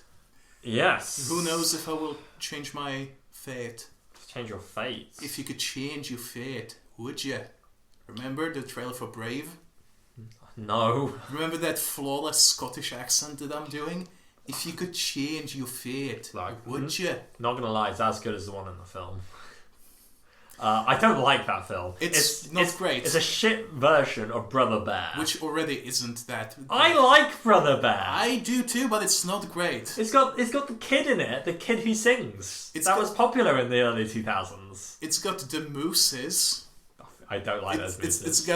Yes. Who knows if I will change my fate. Change your fate? If you could change your fate, would you? Remember the trailer for Brave? No. Remember that flawless Scottish accent that I'm doing? If you could change your fate, would you? Not gonna lie, it's as good as the one in the film. I don't like that film. It's not great. It's a shit version of Brother Bear. Which already isn't that great. I like Brother Bear. I do too, but it's not great. It's got the kid in it, the kid who sings. That was popular in the early 2000s. It's got the mooses. I don't like those mooses.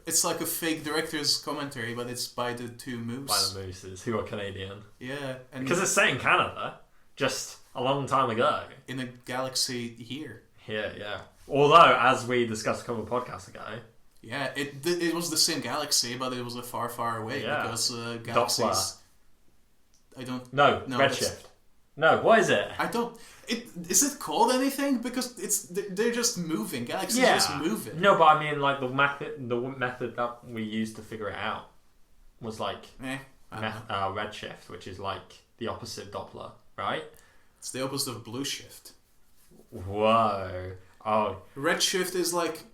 It's like a fake director's commentary, but it's by the two moose. By the mooses, who are Canadian. Yeah. Because it's set in Canada, just a long time ago. In a galaxy here. Here, yeah. Although, as we discussed a couple of podcasts ago... Yeah, it was the same galaxy, but it was a far, far away, because galaxies... Doppler. I don't... No, redshift. No, what is it? I don't... Is it called anything? Because they're just moving. Galaxies are just moving. No, but I mean, like, the method that we used to figure it out was, like, redshift, which is, like, the opposite Doppler, right? It's the opposite of blue shift. Whoa. Oh. Redshift is, like,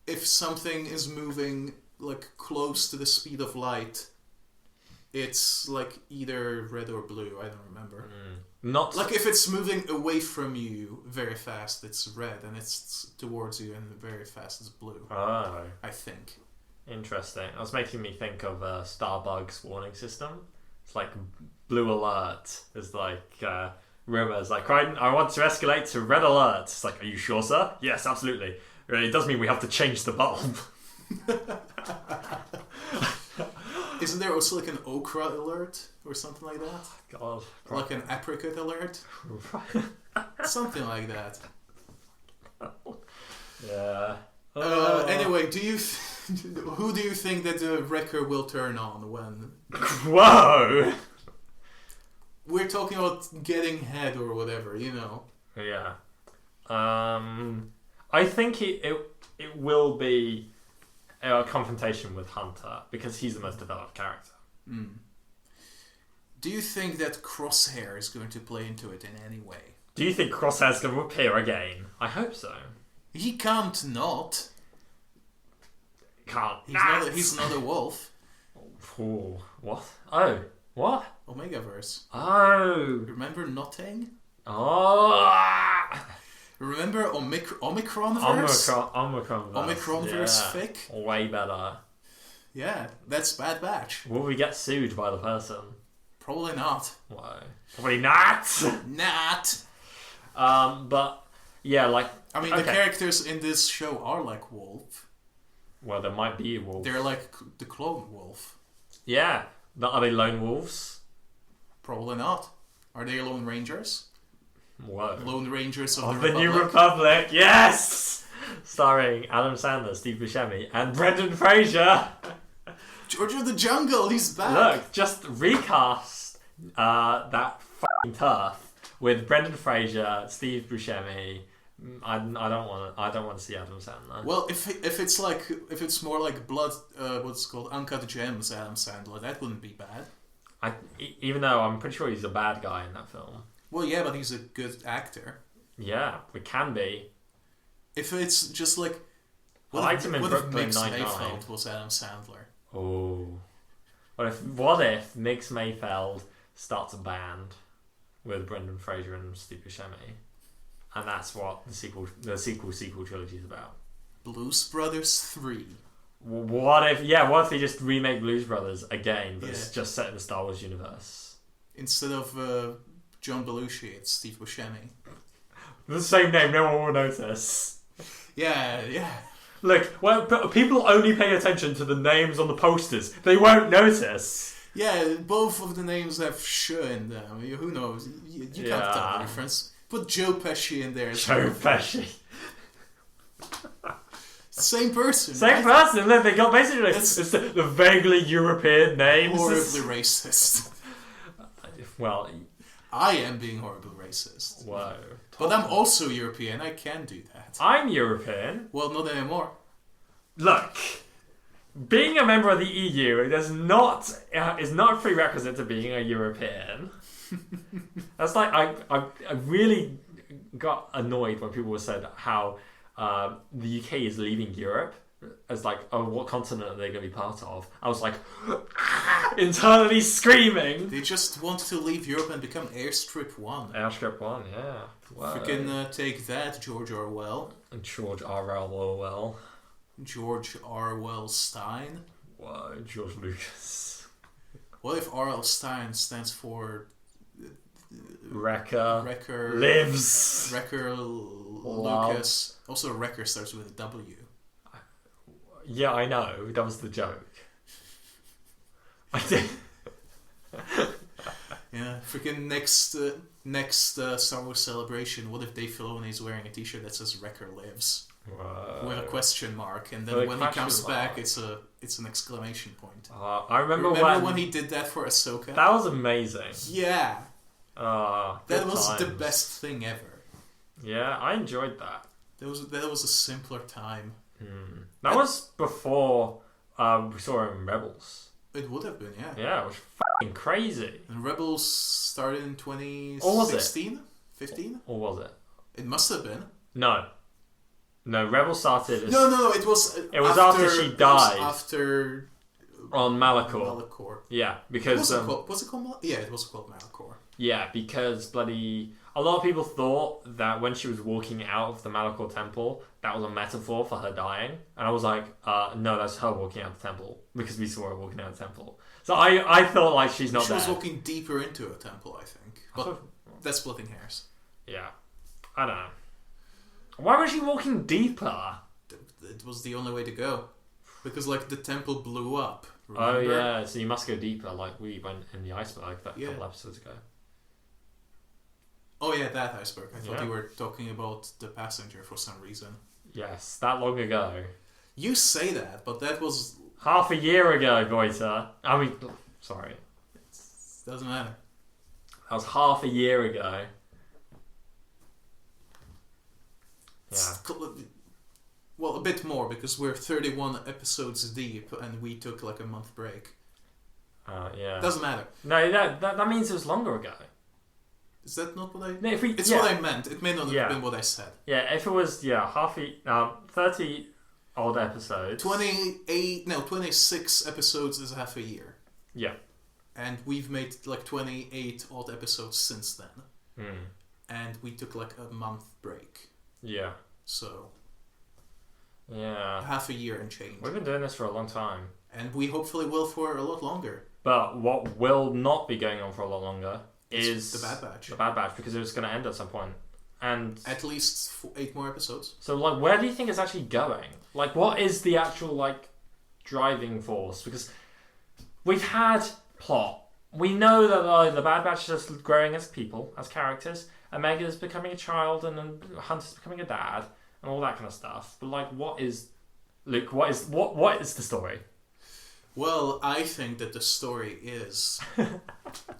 if something is moving, like, close to the speed of light, it's, like, either red or blue. I don't remember. Not like if it's moving away from you very fast, it's red, and it's towards you and very fast, it's blue. Oh, I think. Interesting. It was making me think of Starbucks warning system. It's like blue alert. It's like rumors like, Crichton, I want to escalate to red alert. It's like, are you sure, sir? Yes, absolutely. It does mean we have to change the bulb. Isn't there also like an okra alert or something like that? God. Or like an apricot alert? Something like that. Yeah. Anyway, who do you think that the wrecker will turn on when... Whoa! We're talking about getting head or whatever, you know. Yeah. I think it will be a confrontation with Hunter because he's the most developed character. Do you think that Crosshair is going to play into it in any way? Do you think Crosshair's going to appear again? I hope so. He can't not. Can't. He's not a wolf. Oh, what? Oh, what? Omegaverse. Oh. Remember Notting? Oh. Remember Omicronverse? Omicronverse. Omicronverse fic? Way better. Yeah, that's Bad Batch. Will we get sued by the person? Probably not. Why? Probably not. But yeah, like I mean, the characters in this show are like wolf. Well, there might be a wolf. They're like the clone wolf. Yeah, but are they lone wolves? Probably not. Are they Lone Rangers? Whoa. Lone Rangers of the New Republic. Yes, starring Adam Sandler, Steve Buscemi, and Brendan Fraser. George of the Jungle, he's back. Look, just recast that fucking turf with Brendan Fraser, Steve Buscemi. I don't want to see Adam Sandler. Well, if it's more like what's it called, Uncut Gems, Adam Sandler, that wouldn't be bad. Even though I'm pretty sure he's a bad guy in that film. Well, yeah, but he's a good actor. Yeah, we can be. If it's just like, I liked him in Brooklyn Nine-Nine. Nine-Nine. Mayfeld was Adam Sandler. Oh, what if Mix Mayfeld starts a band with Brendan Fraser and Steve Buscemi, and that's what the sequel trilogy is about? Blues Brothers 3. What if they just remake Blues Brothers again, but it's just set in the Star Wars universe? Instead of John Belushi, it's Steve Buscemi. The same name, no one will notice. Yeah. Look, well, people only pay attention to the names on the posters. They won't notice. Yeah, both of the names have sh in them. Who knows? You can't tell the difference. Put Joe Pesci in there. Pesci. Same person. Same person. Look, they got basically it's the vaguely European names. Horribly racist. Well, I am being horribly racist. Whoa. But I'm also European. I can do that. I'm European. Well, not anymore. Look, being a member of the EU is not a prerequisite to being a European. That's like I really got annoyed when people said how the UK is leaving Europe. As like, oh, what continent are they going to be part of? I was like, internally screaming. They just want to leave Europe and become Airstrip 1. Airstrip 1, yeah. Wow. Freaking take that, George Orwell. And George R.L. Orwell. George R.L. Stein. Wow, George Lucas. What if R.L. Stein stands for... Wrecker. Lives. Wrecker Lucas. Also, Wrecker starts with a W. Yeah, I know. That was the joke. I did. Yeah, freaking next Star Wars Celebration, what if Dave Filoni is wearing a t-shirt that says Wrecker lives? Whoa. With a question mark, and then when he comes back, it's an exclamation point. I remember when he did that for Ahsoka? That was amazing. Yeah. That was times. the best thing ever. Yeah, I enjoyed that. That was a simpler time. That was before we saw him in Rebels. It would have been, yeah. Yeah, it was fucking crazy. And Rebels started in 2016? Or was it? 15? Or was it? It must have been. No, Rebels started... No, it was... It was after she died. After... On Malachor. Malachor. Yeah, because... Was it called Yeah, it was called Malachor. Yeah, because bloody... A lot of people thought that when she was walking out of the Malachor temple, that was a metaphor for her dying. And I was like, no, that's her walking out of the temple. Because we saw her walking out of the temple. So I thought like she's not dead. She was walking deeper into a temple, I think. But that's splitting hairs. Yeah. I don't know. Why was she walking deeper? It was the only way to go. Because like the temple blew up. Remember? Oh yeah, so you must go deeper like we went in the iceberg that couple episodes ago. Oh yeah, that iceberg. I thought you were talking about the passenger for some reason. Yes, that long ago. You say that, but that was... Half a year ago, Goiter. I mean, sorry. Doesn't matter. That was half a year ago. Yeah. Well, a bit more, because we're 31 episodes deep, and we took like a month break. Yeah. Doesn't matter. No, that means it was longer ago. Is that not what I... No, it's what I meant. It may not have been what I said. Yeah, if it was, 30 odd episodes. 26 episodes is half a year. Yeah. And we've made like 28 odd episodes since then. And we took like a month break. Yeah. So... Yeah. Half a year and change. We've been doing this for a long time. And we hopefully will for a lot longer. But what will not be going on for a lot longer is... The Bad Batch. The Bad Batch, because it's going to end at some point. And at least 8 more episodes. So, like, where do you think it's actually going? Like, what is the actual, like, driving force? Because we've had plot. We know that the Bad Batch is just growing as people, as characters. Omega is becoming a child, and then Hunter's becoming a dad, and all that kind of stuff. But, like, what is... Luke, what is the story? Well, I think that the story is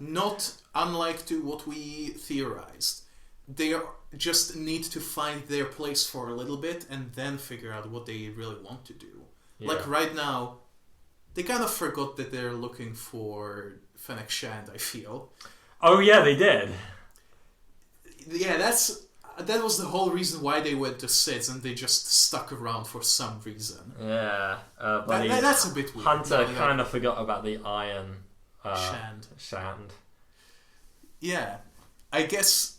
not unlike to what we theorized. They just need to find their place for a little bit and then figure out what they really want to do. Yeah. Like right now, they kind of forgot that they're looking for Fennec Shand, I feel. Oh yeah, they did. Yeah, that was the whole reason why they went to SIDS, and they just stuck around for some reason. Yeah, that's a bit weird. Hunter kind of forgot about the Iron Shand. Yeah, I guess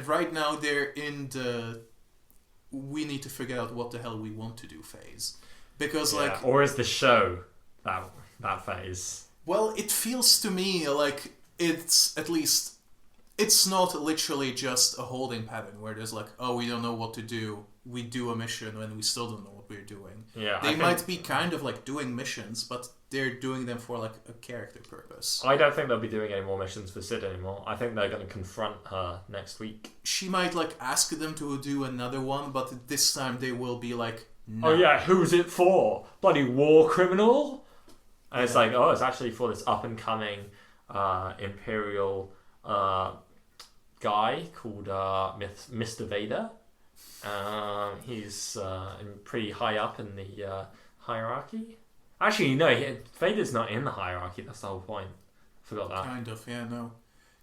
right now they're in the we need to figure out what the hell we want to do phase, because or is the show that phase? Well, it feels to me like it's at least. It's not literally just a holding pattern where there's like, oh, we don't know what to do. We do a mission and we still don't know what we're doing. Yeah, they might be kind of like doing missions, but they're doing them for like a character purpose. I don't think they'll be doing any more missions for Sid anymore. I think they're going to confront her next week. She might like ask them to do another one, but this time they will be like, no. Oh yeah, who's it for? Bloody war criminal? And it's like, oh, it's actually for this up and coming Imperial guy called Mr. Vader. He's pretty high up in the hierarchy. Actually, no, Vader's not in the hierarchy. That's the whole point. Forgot that. Kind of, yeah, no.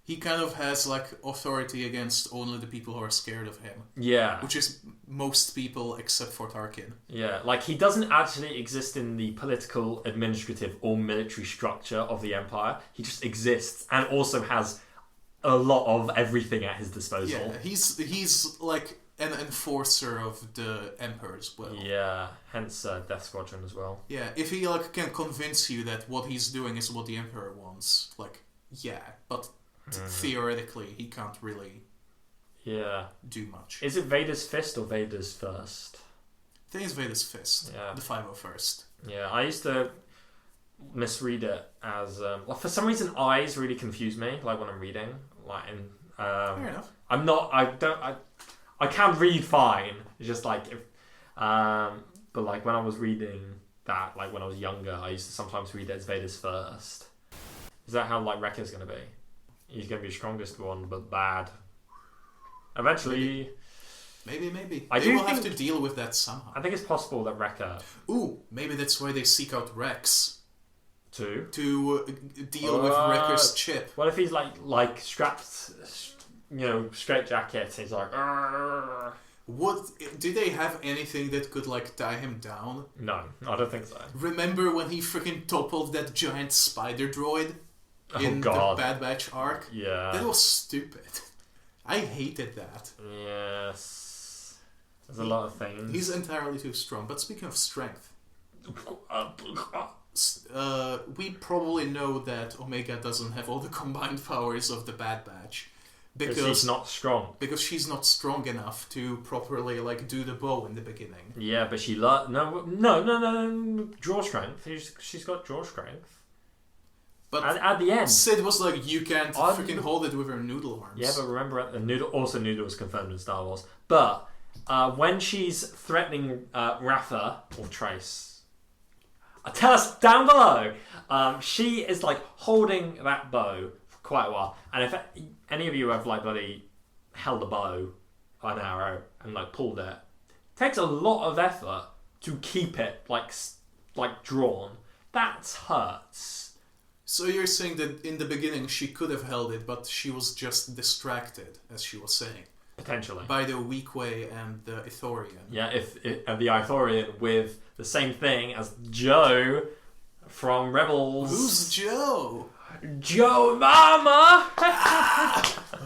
He kind of has like authority against only the people who are scared of him. Yeah. Which is most people except for Tarkin. Yeah, like he doesn't actually exist in the political, administrative, or military structure of the Empire. He just exists and also has a lot of everything at his disposal. Yeah, he's like an enforcer of the Emperor's will. Yeah, hence Death Squadron as well. Yeah, if he like can convince you that what he's doing is what the Emperor wants, like, yeah, but theoretically he can't really do much. Is it Vader's fist or Vader's first? I think it's Vader's fist. Yeah. The 501st. Yeah, I used to misread it as for some reason eyes really confuse me. Like when I'm reading, like in Fair enough. I can read fine. It's just like if but like when I was reading that, like when I was younger, I used to sometimes read it as Vader's first. Is that how like Wrecker's gonna be? He's gonna be the strongest one, but bad. Eventually. Maybe. They will have to deal with that somehow. I think it's possible that Wrecker. Ooh, maybe that's why they seek out Rex. To deal with Wrecker's chip. What if he's like strapped, straight jacket? He's like. Argh. What do they have anything that could like tie him down? No, I don't think so. Remember when he freaking toppled that giant spider droid in the Bad Batch arc? Yeah, that was stupid. I hated that. Yes, there's a lot of things. He's entirely too strong. But speaking of strength, we probably know that Omega doesn't have all the combined powers of the Bad Batch. Because she's not strong. Because she's not strong enough to properly like do the bow in the beginning. Yeah, but she no draw strength. She's got draw strength. But at the end, Sid was like, "You can't freaking hold it with her noodle arms." Yeah, but remember, Noodle was confirmed in Star Wars. But when she's threatening Rafa or Trace, tell us down below. She is like holding that bow for quite a while, and if any of you have like bloody held a bow, an arrow, and like pulled it, takes a lot of effort to keep it like drawn. That hurts. So you're saying that in the beginning she could have held it, but she was just distracted, as she was saying. Potentially. By the weak way and the Ithorian. Yeah, and the Ithorian with the same thing as Joe from Rebels. Who's Joe? Joe Mama!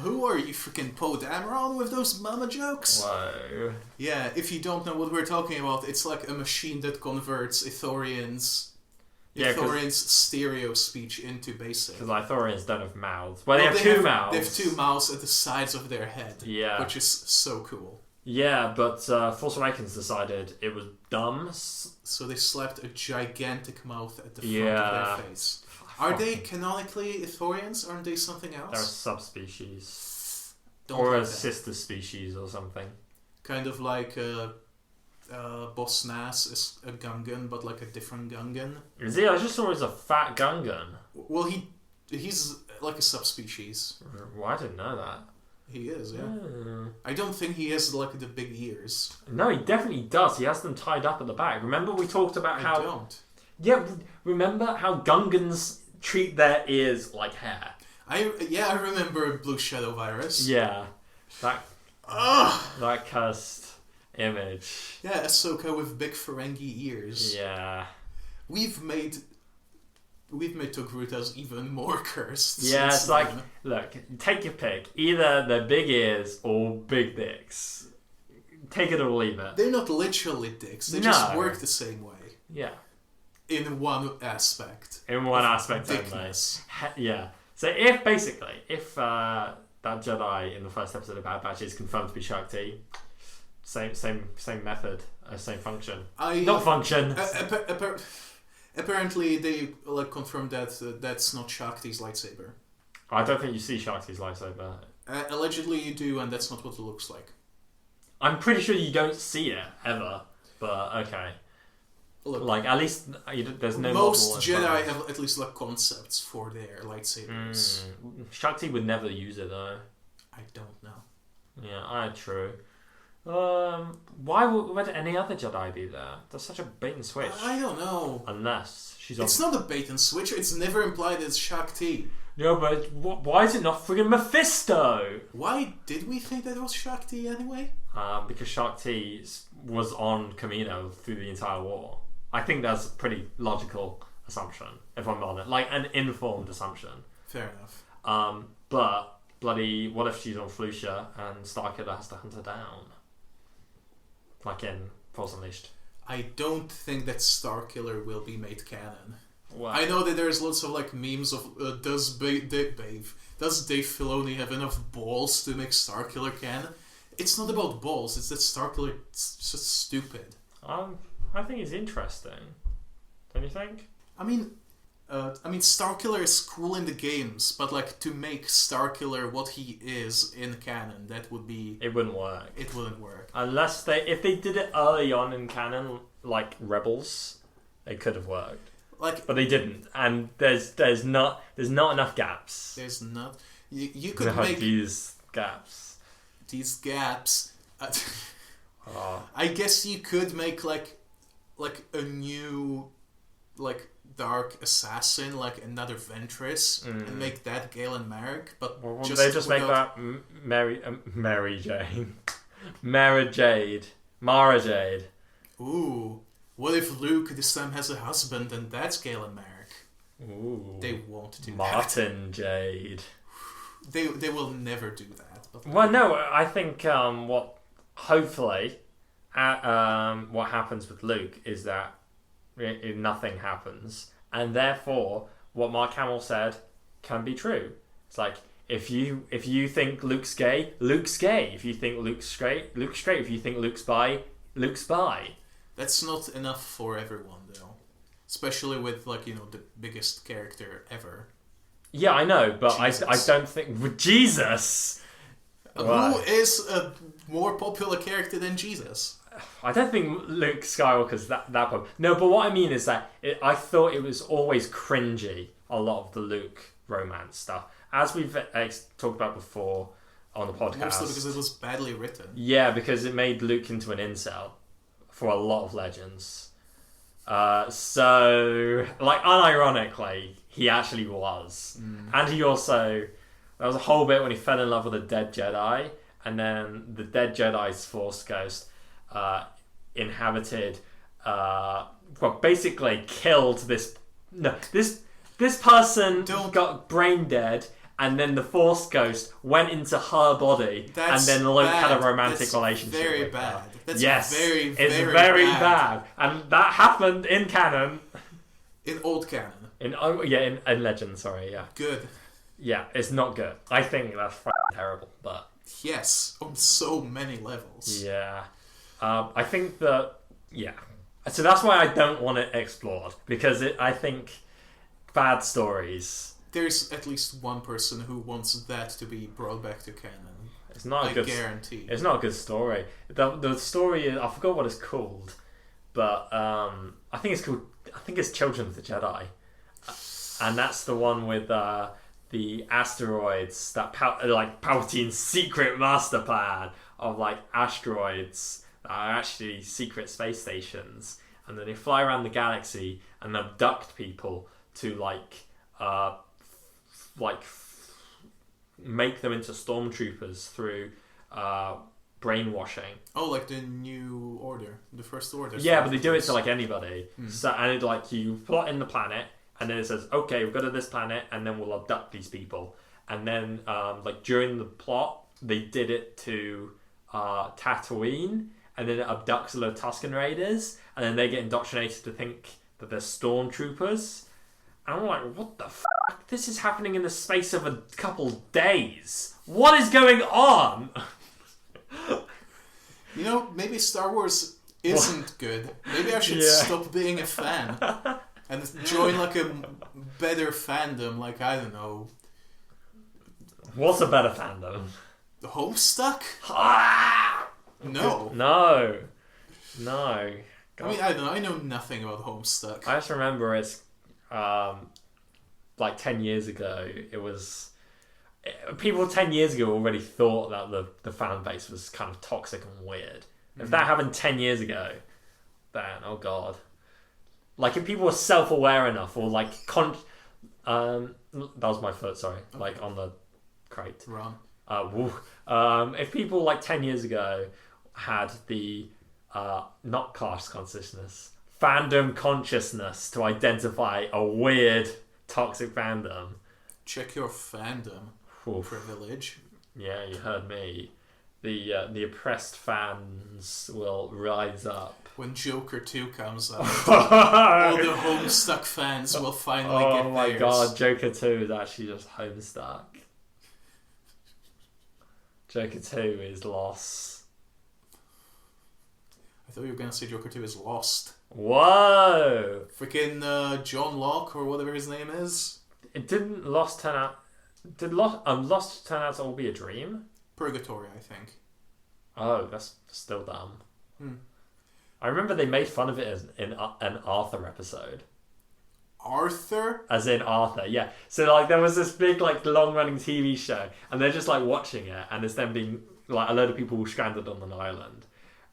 Who are you, freaking Poe Dameron, with those mama jokes? Whoa. Yeah, if you don't know what we're talking about, it's like a machine that converts Ithorian's stereo speech into basic. Because Ithorians don't have mouths. Well, they have two mouths. They have two mouths at the sides of their head. Yeah. Which is so cool. Yeah, but Force Awakens decided it was dumb. So they slapped a gigantic mouth at the front of their face. Are they canonically Ithorians? Aren't they something else? They're a subspecies. Or a sister species or something. Kind of like Boss Nass is a Gungan, but like a different Gungan. Is he? I just saw him as a fat Gungan. Well, he's like a subspecies. Well, I didn't know that. He is, yeah. I don't think he has like the big ears. No, he definitely does. He has them tied up at the back. Remember we talked about how... I don't. Yeah, remember how Gungans treat their ears like hair? I remember Blue Shadow Virus. Yeah. That cursed image. Yeah, Ahsoka with big Ferengi ears. Yeah. We've made Togrutas even more cursed. Yeah, it's like, look, take your pick. Either they're big ears or big dicks. Take it or leave it. They're not literally dicks. They just work the same way. Yeah. In one aspect. Only. Yeah. So if that Jedi in the first episode of Bad Batch is confirmed to be Shakti, same method, same function. Not function. Apparently, they like confirmed that that's not Shakti's lightsaber. I don't think you see Shakti's lightsaber. Allegedly, you do, and that's not what it looks like. I'm pretty sure you don't see it ever, but okay. Look, like at least there's no. Most Jedi have at least like concepts for their lightsabers. Shakti would never use it though. I don't know. Yeah, true. Why would any other Jedi be there? That's such a bait and switch. I don't know. Unless she's It's not a bait and switch. It's never implied as Shakti. No, but why is it not friggin' Mephisto? Why did we think that it was Shakti anyway? Because Shakti was on Kamino through the entire war. I think that's a pretty logical assumption, if I'm honest. Like, an informed assumption. Fair enough. But, bloody, what if she's on Felucia and Starkiller has to hunt her down? Like in Force Unleashed. I don't think that Starkiller will be made canon. Wow. I know that there's lots of like memes of does Dave Filoni have enough balls to make Starkiller canon? It's not about balls. It's that Starkiller is just stupid. I think he's interesting. Don't you think? I mean, Starkiller is cool in the games, but like to make Starkiller what he is in canon, that would be... It wouldn't work. It wouldn't work. Unless if they did it early on in canon, like Rebels, it could have worked. But they didn't, and there's not enough gaps. There's not. You could make these gaps. These gaps. I guess you could make like a new dark assassin, like another Ventress, and make that Galen Marek. But they just make that Mary Jane, Mara Jade. Ooh. What if Luke this time has a husband and that's Galen Marek? Ooh. They won't do Martin Jade. They will never do that. Well, no, I think what happens with Luke is that nothing happens, and therefore what Mark Hamill said can be true. It's like if you think Luke's gay, Luke's gay. If you think Luke's straight, Luke's straight. If you think Luke's bi, Luke's bi. That's not enough for everyone, though. Especially with, the biggest character ever. Yeah, I know, but I don't think... With Jesus! Who is a more popular character than Jesus? I don't think Luke Skywalker's that popular. No, but what I mean is that I thought it was always cringy, a lot of the Luke romance stuff. As we've talked about before on the podcast. Mostly because it was badly written. Yeah, because it made Luke into an incel. For a lot of Legends. So, unironically, he actually was. And he also... There was a whole bit when he fell in love with a dead Jedi, and then the dead Jedi's Force Ghost inhabited... basically killed this... No, this person got brain dead, and then the Force Ghost went into her body, and then Luke had a romantic relationship very with bad. her. That's very, very, it's very bad. And that happened in canon. In old canon. In Legend, sorry, yeah. Good. Yeah, it's not good. I think that's terrible, but... Yes, on so many levels. Yeah. I think that... Yeah. So that's why I don't want it explored, because I think bad stories... There's at least one person who wants that to be brought back to canon. It's not a guarantee. It's not a good story. The story is, I forgot what it's called, but I think it's called. I think it's Children of the Jedi, and that's the one with the asteroids that Palpatine's secret master plan of asteroids that are actually secret space stations, and then they fly around the galaxy and abduct people to make them into stormtroopers through brainwashing. Oh, like the New Order, the First Order. Yeah, but they do it to anybody. So and you plot in the planet, and then it says, okay, we'll go to this planet, and then we'll abduct these people. And then during the plot, they did it to Tatooine, and then it abducts a lot of Tusken Raiders, and then they get indoctrinated to think that they're stormtroopers. And I'm like, what the f***? This is happening in the space of a couple days. What is going on? Maybe Star Wars isn't good. Maybe I should stop being a fan and join a better fandom, I don't know. What's a better fandom? Homestuck? No. No. God. I mean, I don't know. I know nothing about Homestuck. I just remember it's 10 years ago, it was... People 10 years ago already thought that the fan base was kind of toxic and weird. If that happened 10 years ago, then, oh god. If people were self-aware enough, or that was my foot, sorry. Okay. On the crate. Wrong. If people 10 years ago had the not class consciousness, fandom consciousness to identify a weird toxic fandom. Check your fandom privilege. Yeah, you heard me. The oppressed fans will rise up. When Joker 2 comes out, all the Homestuck fans will finally get theirs. Oh my god, Joker 2 is actually just Homestuck. Joker 2 is loss. I thought you were gonna say Joker 2 is Lost. Whoa! Freaking John Locke or whatever his name is. It didn't Lost turn out... Did Lost turn out to all be a dream? Purgatory, I think. Oh, that's still dumb. I remember they made fun of it in an Arthur episode. Arthur? As in Arthur, yeah. So, like, there was this big, like, long-running TV show, and they're just, like, watching it, and it's them being, like, a load of people stranded on an island.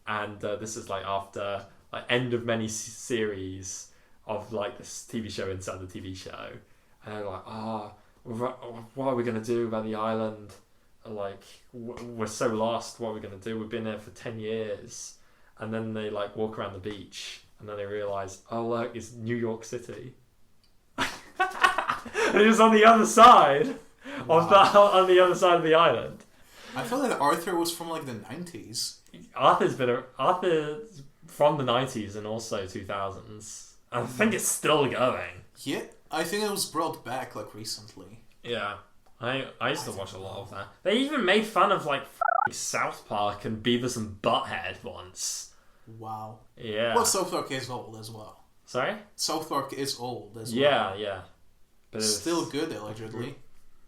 And this is, like, after, like, end of many series of, like, this TV show inside the TV show. And they're like, what are we going to do about the island? Like, we're so lost, what are we going to do? We've been there for 10 years. And then they, like, walk around the beach, and then they realise, oh, look, it's New York City. And it was on the other side of the other side of the island. I thought that Arthur was from like the 90s. Arthur's from the 90s and also 2000s. I think it's still going. Yeah, I think it was brought back like recently. Yeah, I used to watch a lot of that. They even made fun of like South Park and Beavis and Butthead once. Wow. Yeah. Well, South Park is old as well. Sorry? South Park is old as well. Yeah. But still good, allegedly.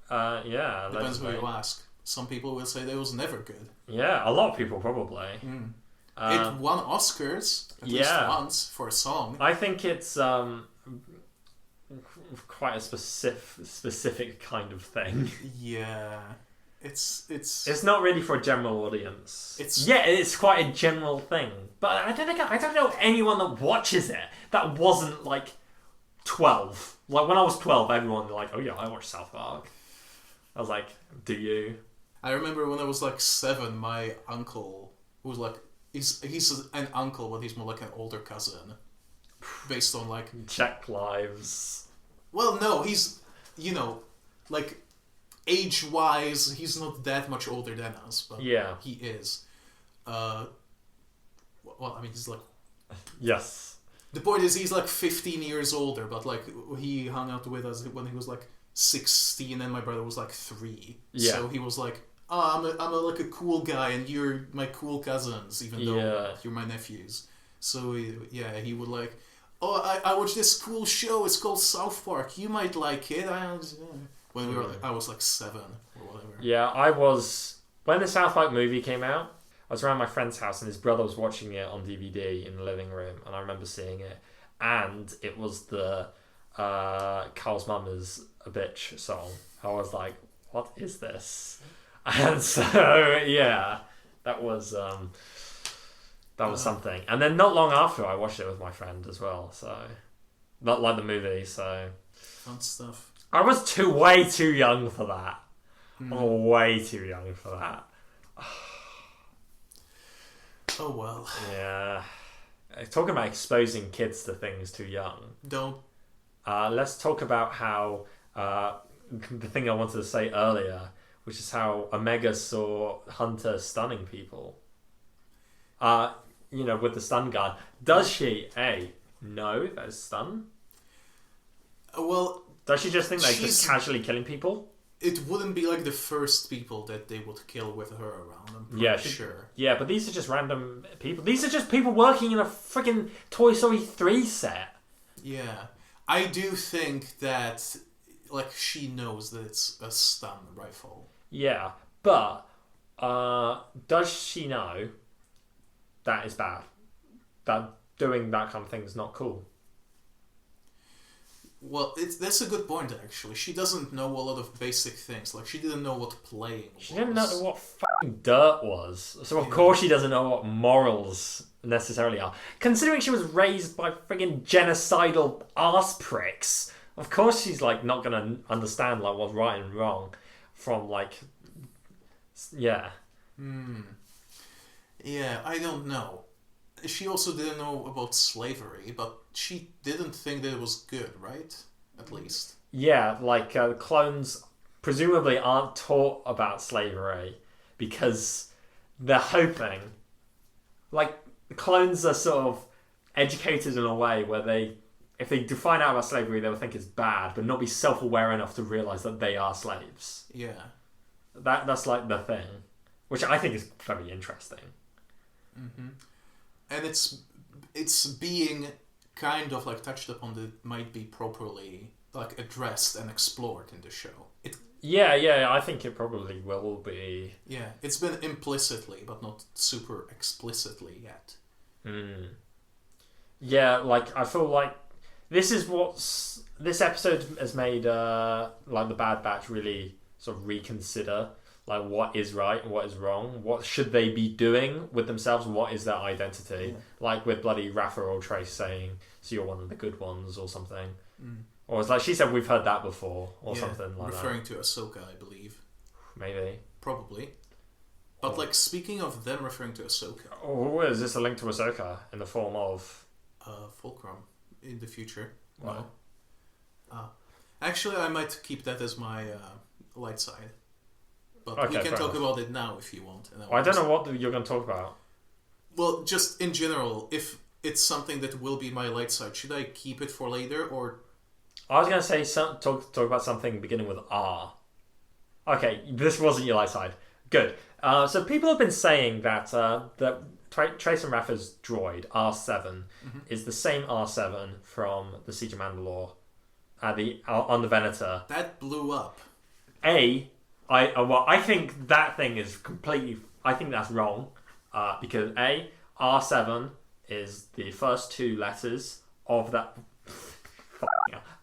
Yeah. Depends who you ask. Some people will say that it was never good. Yeah, a lot of people probably. It won Oscars at least once for a song. I think it's quite a specific kind kind of thing. Yeah. It's not really for a general audience. It's quite a general thing. But I don't know anyone that watches it that wasn't like 12. Like when I was 12, everyone was like, "Oh yeah, I watch South Park." I was like, "Do you?" I remember when I was like 7, my uncle, who was like, he's an uncle, but he's more like an older cousin, based on like Czech lives. Well, no, he's like age-wise, he's not that much older than us, but he is. Well, I mean, he's like... Yes. The point is, he's like 15 years older, but like he hung out with us when he was like 16, and my brother was like 3. Yeah. So he was like, "Oh, I'm like a cool guy, and you're my cool cousins, even though you're my nephews." So he would like, "Oh, I watched this cool show. It's called South Park. You might like it." When I was like 7 or whatever. Yeah, I was when the South Park movie came out. I was around my friend's house and his brother was watching it on DVD in the living room, and I remember seeing it. And it was the Carl's Mama's a Bitch song. I was like, what is this? And so, that was something. And then not long after, I watched it with my friend as well. So, not like the movie, so... Fun stuff. I was way too young for that. Way too young for that. Oh well. Yeah. Talking about exposing kids to things too young. Don't. Let's talk about how the thing I wanted to say earlier, which is how Omega saw Hunter stunning people. With the stun gun. Does she know that is stun? Well, does she just think they're just casually killing people? It wouldn't be like the first people that they would kill with her around. I'm pretty sure. Yeah, but these are just random people. These are just people working in a freaking Toy Story 3 set. Yeah. I do think that, like, she knows that it's a stun rifle. Yeah, but does she know that is bad? That doing that kind of thing is not cool? Well, that's a good point, actually. She doesn't know a lot of basic things. Like, she didn't know what playing was. She didn't know what fucking dirt was. So, of course, she doesn't know what morals necessarily are. Considering she was raised by friggin' genocidal arse pricks, of course she's, like, not gonna understand, like, what's right and wrong from, like... Yeah. Yeah, I don't know. She also didn't know about slavery, but she didn't think that it was good, right? At least. Yeah, like clones presumably aren't taught about slavery because they're hoping... Like, clones are sort of educated in a way where if they find out about slavery, they will think it's bad, but not be self-aware enough to realise that they are slaves. Yeah. That's like the thing, which I think is very interesting. Mm-hmm. and it's being kind of like touched upon that might be properly like addressed and explored in the show. Yeah, I think it probably will be. Yeah, it's been implicitly, but not super explicitly yet. Yeah, like I feel like this episode has made like the Bad Batch really sort of reconsider like what is right and what is wrong. What should they be doing with themselves? What is their identity? Yeah. Like with bloody Rafa or Trace saying, "So you're one of the good ones" or something. Or it's like she said, "We've heard that before" or something like referring that. To Ahsoka, I believe. Maybe. Probably. But like speaking of them referring to Ahsoka. Oh, is this a link to Ahsoka in the form of Fulcrum in the future? What? No. Actually, I might keep that as my light side. But okay, we can talk about it now if you want. I don't know what you're going to talk about. Well, just in general, if it's something that will be my light side, should I keep it for later or? I was going to say talk about something beginning with R. Okay, this wasn't your light side. Good. So people have been saying that that Trace and Rafa's droid R7 is the same R7 from the Siege of Mandalore on the Venator. That blew up. I think that thing is completely. I think that's wrong because R7 is the first two letters of that.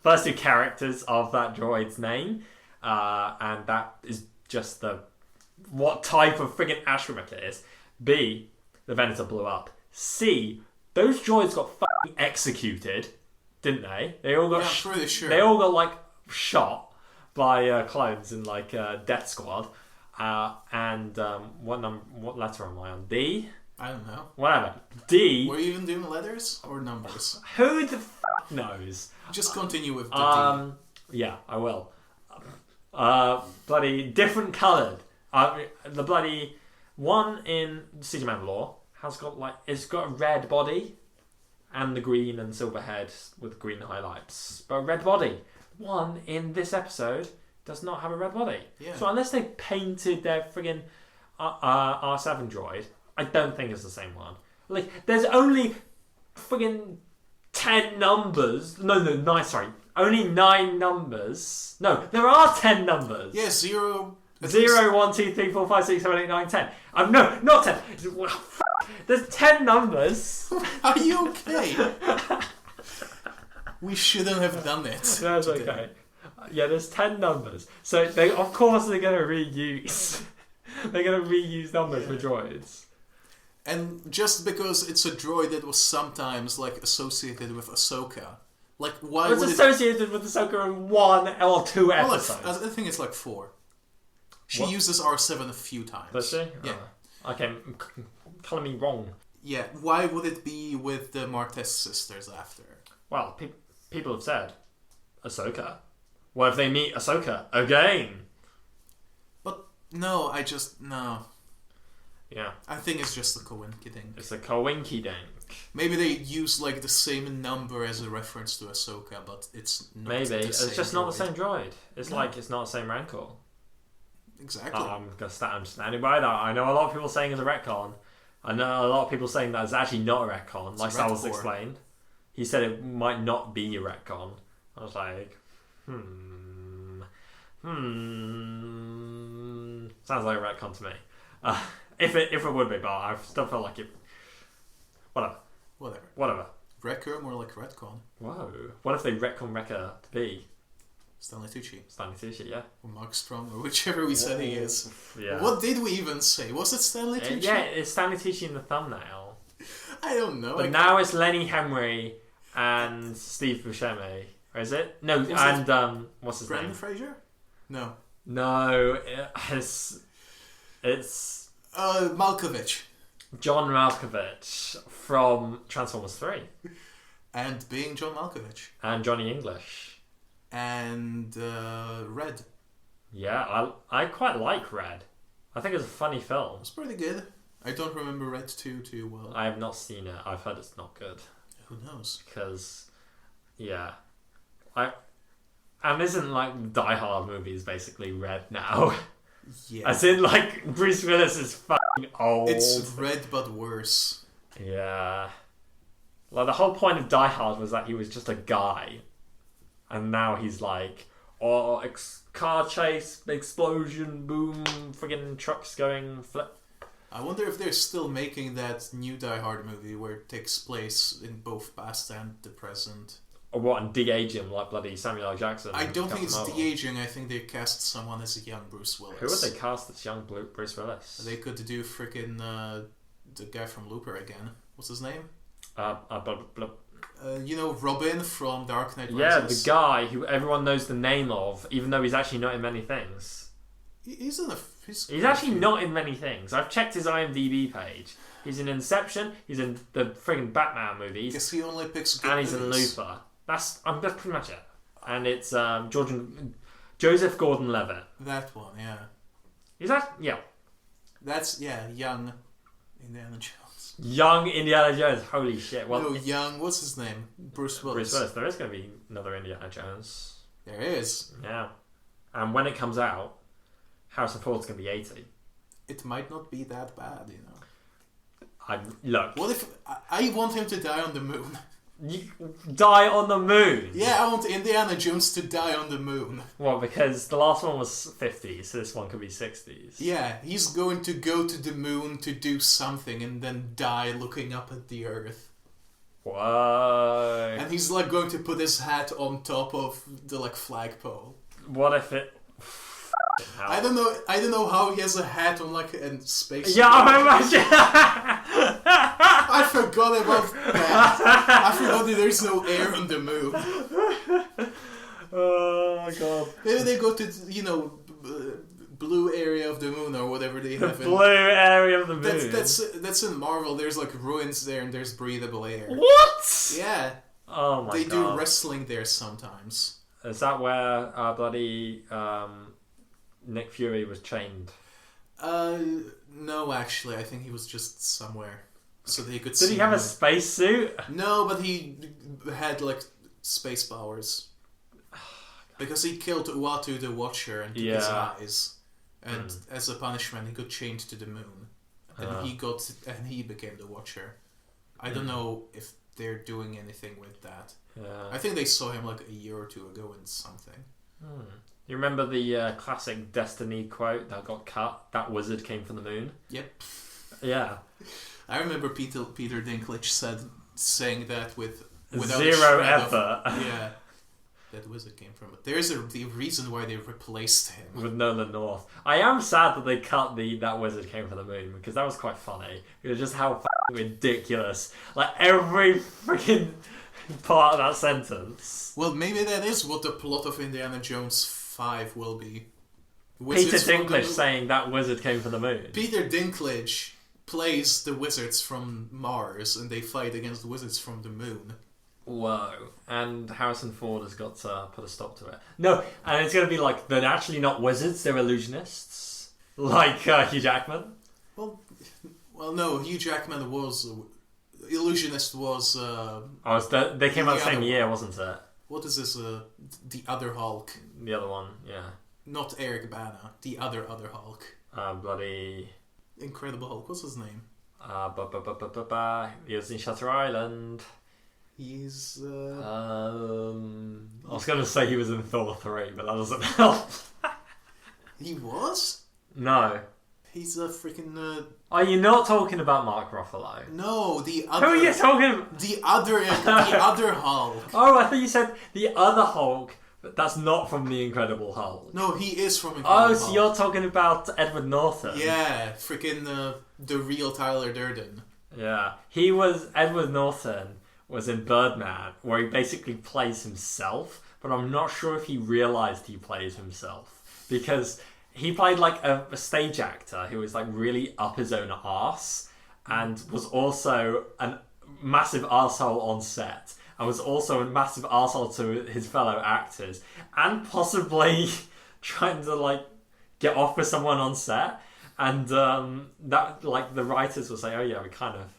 First two characters of that droid's name, and that is just what type of friggin' astromech it is. B, the Venator blew up. C, those droids got fucking executed, didn't they? They all got. Yeah, I'm pretty sure. They all got like shot by clones in like Death Squad. And what letter am I on? D? I don't know. Whatever. D. Were you even doing letters or numbers? Who the fuck knows? Just continue with the D. Yeah, I will. Bloody different coloured. The bloody one in Siege of Mandalore has got it's got a red body and the green and silver head with green highlights, but a red body. One in this episode does not have a red body. Yeah. So unless they painted their friggin' R7 droid, I don't think it's the same one. Like, there's only friggin' 10 numbers. No, 9, sorry. Only 9 numbers. No, there are 10 numbers. Yeah, 0... 0, 1, 2, 3, 4, 5, 6, 7, 8, 9, 10. No, not 10. There's 10 numbers. Are you okay? We shouldn't have done it. That's today. Okay. Yeah, there's 10 numbers. So, of course, they're going to reuse. They're going to reuse numbers for droids. And just because it's a droid that was sometimes like associated with Ahsoka, like why would it... It's associated with Ahsoka in 1 or 2 episodes. I think it's like 4. She uses R7 a few times. Does she? Yeah. Okay, telling me wrong. Yeah, why would it be with the Martez sisters after? Well, people have said Ahsoka. What if they meet Ahsoka again? But no, no. Yeah. I think it's just a coinky-dink. It's a coinky-dink. Maybe they use like the same number as a reference to Ahsoka, but it's not it's just not the same droid. It's like it's not the same rancor. Exactly. I'm standing by that. I know a lot of people saying it's a retcon. I know a lot of people saying that it's actually not a retcon, like Sal's explained. He said it might not be a retcon. I was like, sounds like a retcon to me. If it would be, but I still feel like it. Whatever. Wrecker, more like retcon. Whoa. What if they retcon Wrecker to be? Stanley Tucci, yeah. Or Mark Strong, or whichever we said he is. Yeah. What did we even say? Was it Stanley Tucci? Yeah, it's Stanley Tucci in the thumbnail. I don't know. But now it's Lenny Henry and Steve Buscemi. Or is it? No, what's his name? Brendan Fraser? No. No, it's Malkovich. John Malkovich from Transformers 3. And being John Malkovich. And Johnny English. And Red. Yeah, I quite like Red. I think it's a funny film. It's pretty good. I don't remember Red 2 too well. I have not seen it. I've heard it's not good. Who knows? Because, yeah. And isn't like Die Hard movies basically Red now? Yeah. As in like Bruce Willis is fucking old. It's Red but worse. Yeah. Like, the whole point of Die Hard was that he was just a guy. And now he's like, car chase, explosion, boom, friggin' trucks going flip. I wonder if they're still making that new Die Hard movie where it takes place in both past and the present. Or what, and de-age him like bloody Samuel L. Jackson? I don't think it's de-aging. I think they cast someone as a young Bruce Willis. Who would they cast as young Bruce Willis? They could do freaking the guy from Looper again. What's his name? You know, Robin from Dark Knight Rises. Yeah, the guy who everyone knows the name of, even though he's actually not in many things. He's in He's actually not in many things. I've checked his IMDb page. He's in Inception. He's in the friggin' Batman movies. Guess he only picks good and he's movies. in Looper. That's pretty much it. And it's Joseph Gordon-Levitt. That one, yeah. Is that That's young Indiana Jones. Young Indiana Jones. Holy shit! Well, no, young. What's his name? Bruce Willis. Bruce Willis. There is going to be another Indiana Jones. There is. Yeah, and when it comes out, Harrison Ford's going to be 80. It might not be that bad, you know. Look. What if I want him to die on the moon? You die on the moon? Yeah, I want Indiana Jones to die on the moon. Well, because the last one was 50s, so this one could be 60s. Yeah, he's going to go to the moon to do something and then die looking up at the Earth. Whoa. And he's like going to put his hat on top of the like flagpole. What if it... I don't know how he has a hat on like a space. Yeah, I imagine. I forgot about that. I forgot that there's no air on the moon. Oh my god. Maybe they go to blue area of the moon or whatever they have. The blue area of the moon. That's in Marvel. There's like ruins there and there's breathable air. What? Yeah. Oh my god. They do wrestling there sometimes. Is that where bloody Nick Fury was chained? No, actually, I think he was just somewhere so they could. Did he have a spacesuit? No, but he had like space powers because he killed Uatu the Watcher and took his eyes, and as a punishment, he got chained to the moon, and he became the Watcher. I don't know if they're doing anything with that. Yeah. I think they saw him like a year or two ago in something. You remember the classic Destiny quote that got cut? That wizard came from the moon. Yep. Yeah. I remember Peter Dinklage saying that without zero effort. Yeah. That wizard came from it. There's the reason why they replaced him with Nolan North. I am sad that they cut that wizard came from the moon because that was quite funny. It was just how ridiculous. Like every freaking part of that sentence. Well, maybe that is what the plot of Indiana Jones 5 will be. Peter Dinklage saying that wizard came from the moon. Peter Dinklage plays the wizards from Mars and they fight against the wizards from the moon. Whoa. And Harrison Ford has got to put a stop to it. No, and it's going to be like, they're actually not wizards, they're illusionists. Like Hugh Jackman. Well, no, Hugh Jackman was... Illusionist was... they came out the same year, wasn't it? What is this? The Other Hulk. The other one, yeah. Not Eric Bana. The other Hulk. Bloody... Incredible Hulk. What's his name? He was in Shutter Island. He's... I was going to say he was in Thor 3, but that doesn't help. He was? No. He's a freaking... Are you not talking about Mark Ruffalo? No, the other... Who are you talking about? The other Hulk. Oh, I thought you said the other Hulk, but that's not from The Incredible Hulk. No, he is from Incredible Hulk. Oh, so you're talking about Edward Norton. Yeah, freaking the real Tyler Durden. Yeah. Edward Norton was in Birdman, where he basically plays himself, but I'm not sure if he realised he plays himself. Because... he played like a stage actor who was like really up his own arse and was also a massive arsehole on set and was also a massive arsehole to his fellow actors and possibly trying to like get off with someone on set. And that like the writers will say, oh yeah, we kind of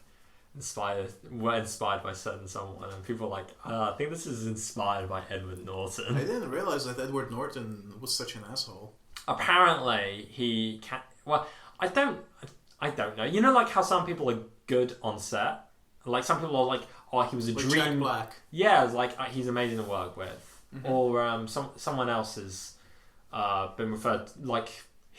were inspired by certain someone, and people were like, I think this is inspired by Edward Norton. I didn't realise that Edward Norton was such an asshole. Apparently, he can. Well, I I don't know. You know, like how some people are good on set? Like, some people are like, oh, he was a dream. Jack Black. Yeah, like, he's amazing to work with. Mm-hmm. Or someone else has been referred to, like,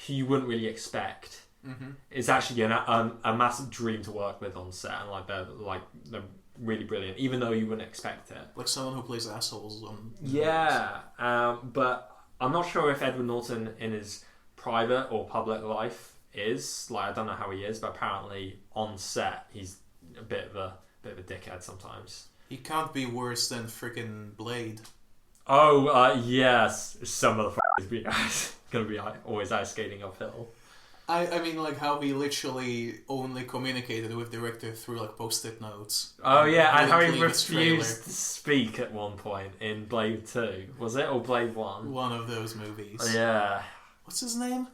who you wouldn't really expect. Mm-hmm. It's actually a massive dream to work with on set. And, they're really brilliant, even though you wouldn't expect it. Like someone who plays assholes on... Yeah, but I'm not sure if Edward Norton in his private or public life is. Like, I don't know how he is, but apparently on set he's a bit of a dickhead sometimes. He can't be worse than freaking Blade. Oh, yes. Some of the is going to be always ice skating uphill. I mean, like, how he literally only communicated with the director through, like, post-it notes. Oh, yeah, and how he refused to speak at one point in Blade 2. Was it? Or Blade 1? One of those movies. Yeah. What's his name?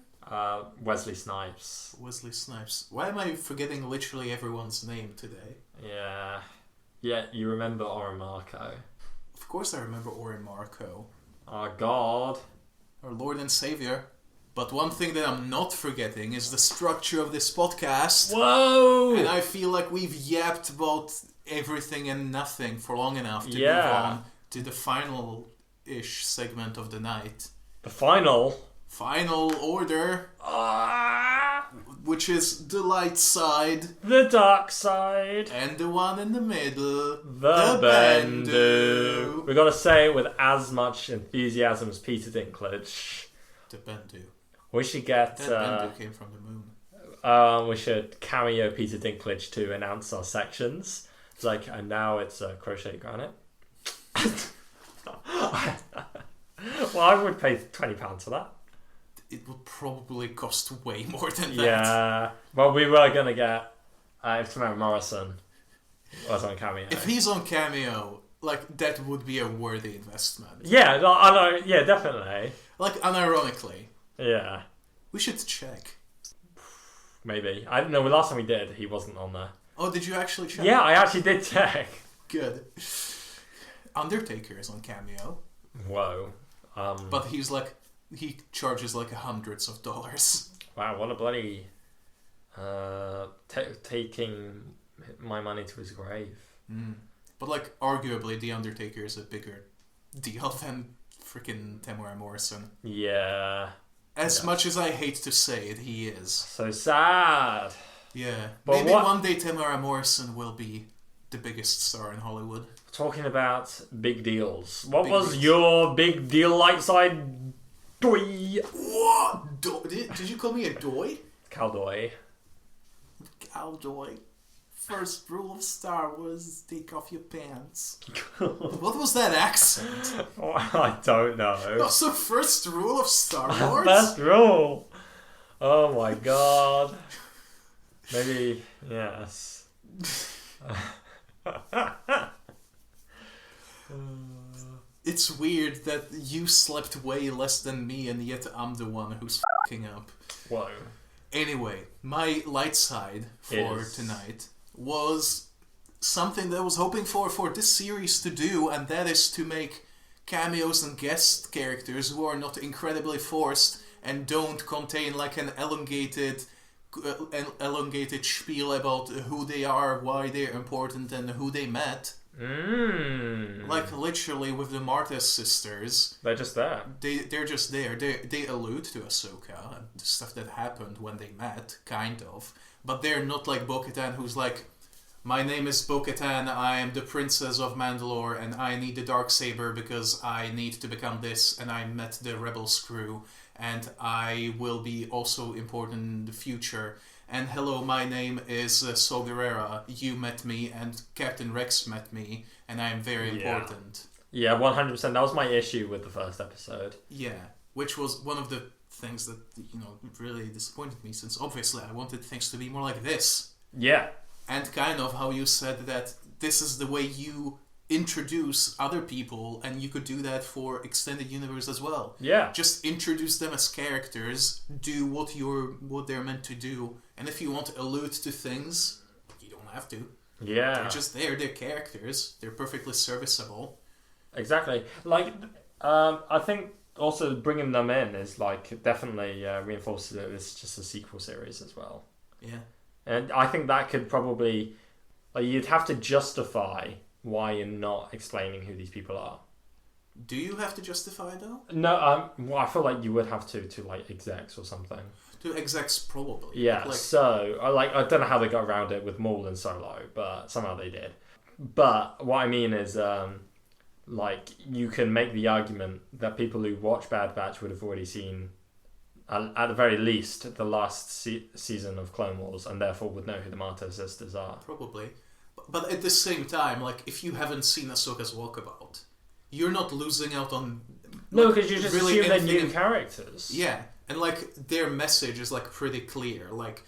Wesley Snipes. Wesley Snipes. Why am I forgetting literally everyone's name today? Yeah. Yeah, you remember Oren Marco. Of course I remember Oren Marco. Our God. Our Lord and Savior. But one thing that I'm not forgetting is the structure of this podcast. Whoa! And I feel like we've yapped about everything and nothing for long enough to move on to the final-ish segment of the night. The final order. Which is the light side. The dark side. And the one in the middle. The Bendu. We've got to say it with as much enthusiasm as Peter Dinklage. The Bendu. We should get... That Bendu came from the moon. We should cameo Peter Dinklage to announce our sections. It's like, and now it's crochet granite. Well, I would pay £20 for that. It would probably cost way more than that. Yeah. Well, we were going to get... if Tamara Morrison was on Cameo. If he's on Cameo, like, that would be a worthy investment. Yeah, I know. Yeah, definitely. Like, unironically. Yeah. We should check. Maybe. I don't know. The last time we did, he wasn't on there. Oh, did you actually check? Yeah, I actually did check. Good. Undertaker is on Cameo. Whoa. But he's like... He charges like hundreds of dollars. Wow, what a bloody... taking my money to his grave. Mm. But like, arguably, The Undertaker is a bigger deal than freaking Tamara Morrison. Yeah. As much as I hate to say it, he is. So sad. Yeah. But maybe one day Tamara Morrison will be the biggest star in Hollywood. Talking about big deals. What was your big deal light side doy? What? Did you call me a doy? Cowdoy. Cowdoy. First rule of Star Wars, take off your pants. What was that accent? Oh, I don't know. That's the first rule of Star Wars? First rule? Oh my god. Maybe, yes. It's weird that you slept way less than me and yet I'm the one who's f***ing up. Whoa. Anyway, my light side for tonight was something that I was hoping for this series to do, and that is to make cameos and guest characters who are not incredibly forced and don't contain like an elongated spiel about who they are, why they're important, and who they met. Like literally with the Martha sisters. They're just there. They're just there. They allude to Ahsoka and the stuff that happened when they met, kind of. But they're not like Bo-Katan, who's like, my name is Bo-Katan, I am the princess of Mandalore, and I need the Darksaber because I need to become this, and I met the Rebels crew, and I will be also important in the future. And hello, my name is Saw Gerrera. You met me, and Captain Rex met me, and I am very important. Yeah, 100%. That was my issue with the first episode. Yeah, which was one of the things that, really disappointed me, since obviously I wanted things to be more like this. Yeah. And kind of how you said that this is the way you introduce other people, and you could do that for Extended Universe as well. Yeah. Just introduce them as characters, do what they're meant to do, and if you want to allude to things, you don't have to. Yeah. They're just there, they're characters, they're perfectly serviceable. Exactly. Like, I think also bringing them in is like definitely reinforces that it's just a sequel series as well. Yeah. And I think that could probably... Like, you'd have to justify why you're not explaining who these people are. Do you have to justify, though? No, well, I feel like you would have to like execs or something. To execs, probably. Yeah, like... so, I don't know how they got around it with Maul and Solo, but somehow they did. But what I mean is, like, you can make the argument that people who watch Bad Batch would have already seen, at the very least, the last season of Clone Wars, and therefore would know who the Marteau sisters are. Probably. But at the same time, like, if you haven't seen Ahsoka's Walkabout, you're not losing out on... No, because you just really assume they're new characters. Yeah, and, like, their message is, like, pretty clear. Like,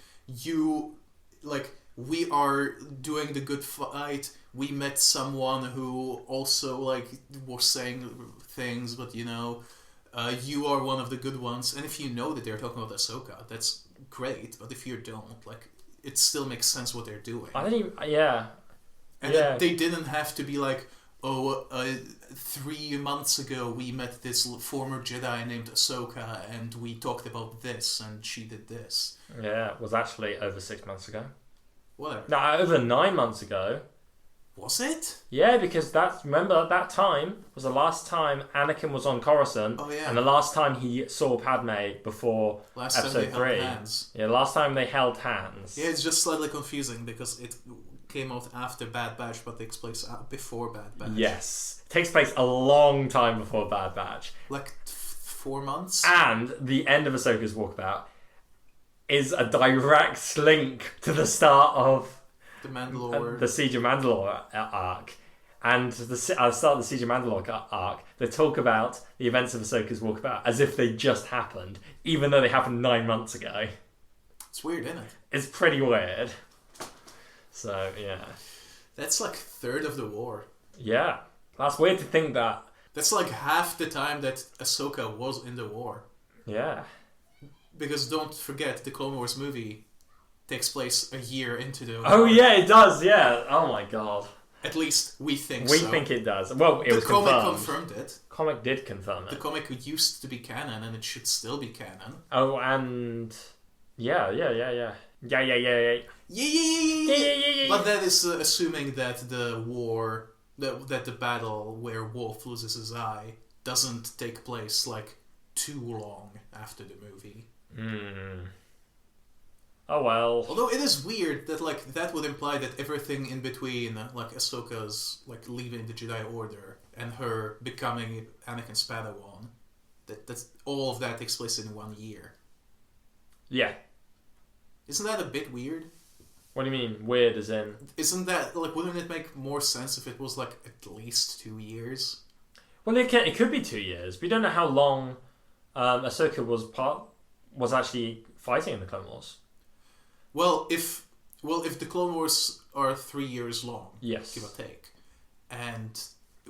we are doing the good fight. We met someone who also, like, was saying things, but, you know, you are one of the good ones. And if you know that they're talking about Ahsoka, that's great. But if you don't, like, it still makes sense what they're doing. I think, yeah. And they didn't have to be like, 3 months ago we met this former Jedi named Ahsoka and we talked about this and she did this. Yeah, it was actually over 6 months ago. What? No, over 9 months ago. Was it? Yeah, because remember, that time was the last time Anakin was on Coruscant. Oh, yeah. And the last time he saw Padme before episode 3. Hands. Yeah, last time they held hands. Yeah, it's just slightly confusing because it came out after Bad Batch, but takes place before Bad Batch. Yes. It takes place a long time before Bad Batch. Like 4 months? And the end of Ahsoka's Walkabout is a direct link to the start of the Siege of Mandalore arc. And the start of the Siege of Mandalore arc, they talk about the events of Ahsoka's Walkabout as if they just happened, even though they happened 9 months ago. It's weird, isn't it? It's pretty weird. So, yeah. That's like a third of the war. Yeah. That's weird to think that. That's like half the time that Ahsoka was in the war. Yeah. Because don't forget, the Clone Wars movie takes place a year into the war. Oh, yeah, it does, yeah. Oh, my God. At least we think We so. think it does. Well, it was confirmed. The comic confirmed it. Comic did confirm it. The comic used to be canon, and it should still be canon. Oh, and... Yeah. Yeah. But that is assuming that the war, that the battle where Wolf loses his eye doesn't take place, like, too long after the movie. Oh well. Although it is weird that, like, that would imply that everything in between, like Ahsoka's, like, leaving the Jedi Order and her becoming Anakin's Padawan, that's all of that takes place in 1 year. Yeah. Isn't that a bit weird? What do you mean, weird as in? Isn't that, like, wouldn't it make more sense if it was, like, at least 2 years? Well, it could be 2 years. We don't know how long Ahsoka was actually fighting in the Clone Wars. Well, if the Clone Wars are 3 years long, yes, give or take, and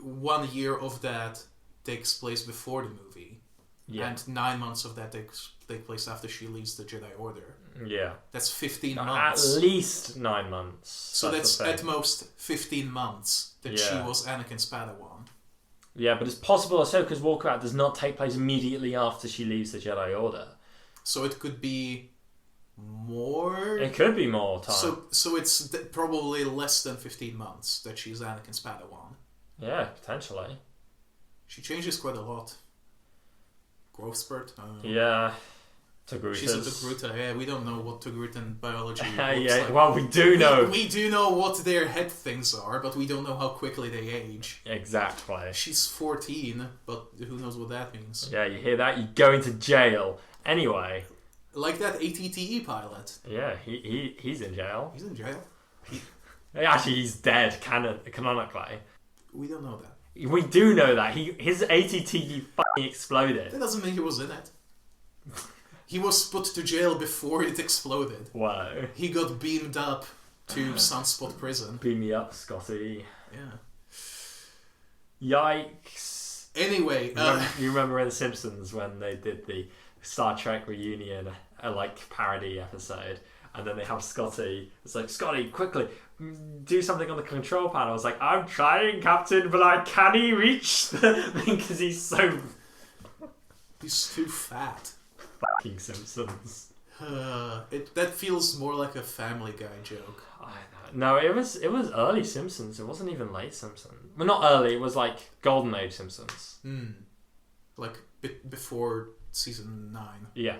1 year of that takes place before the movie, and 9 months of that take place after she leaves the Jedi Order. Yeah, that's 15 months. At least 9 months. So that's at most 15 months that she was Anakin's Padawan. Yeah, but it's possible Ahsoka's Walkabout does not take place immediately after she leaves the Jedi Order. So it could be more? It could be more time. So it's probably less than 15 months that she's Anakin's Padawan. Yeah, potentially. She changes quite a lot. Growth spurt? Yeah. Togrutas. She's a Togruta, yeah. We don't know what Togrutan biology looks like. Well, we do know. We do know what their head things are, but we don't know how quickly they age. Exactly. She's 14, but who knows what that means. Yeah, you hear that? You go into jail. Anyway. Like that ATTE pilot. Yeah, he's in jail. He's in jail? Actually, he's dead, canonically. We don't know that. We do know that. His ATTE fucking exploded. That doesn't mean he was in it. He was put to jail before it exploded. Wow. He got beamed up to Sunspot Prison. Beam me up, Scotty. Yeah. Yikes. Anyway, you remember in The Simpsons when they did the Star Trek reunion, like parody episode, and then they have Scotty. It's like, Scotty, quickly do something on the control panel. It's like, I'm trying, Captain, but I can't reach the thing because he's too fat. Fucking Simpsons. That feels more like a Family Guy joke. I know. No, it was early Simpsons. It wasn't even late Simpsons. Well, not early. It was like Golden Age Simpsons. Like before season 9. Yeah.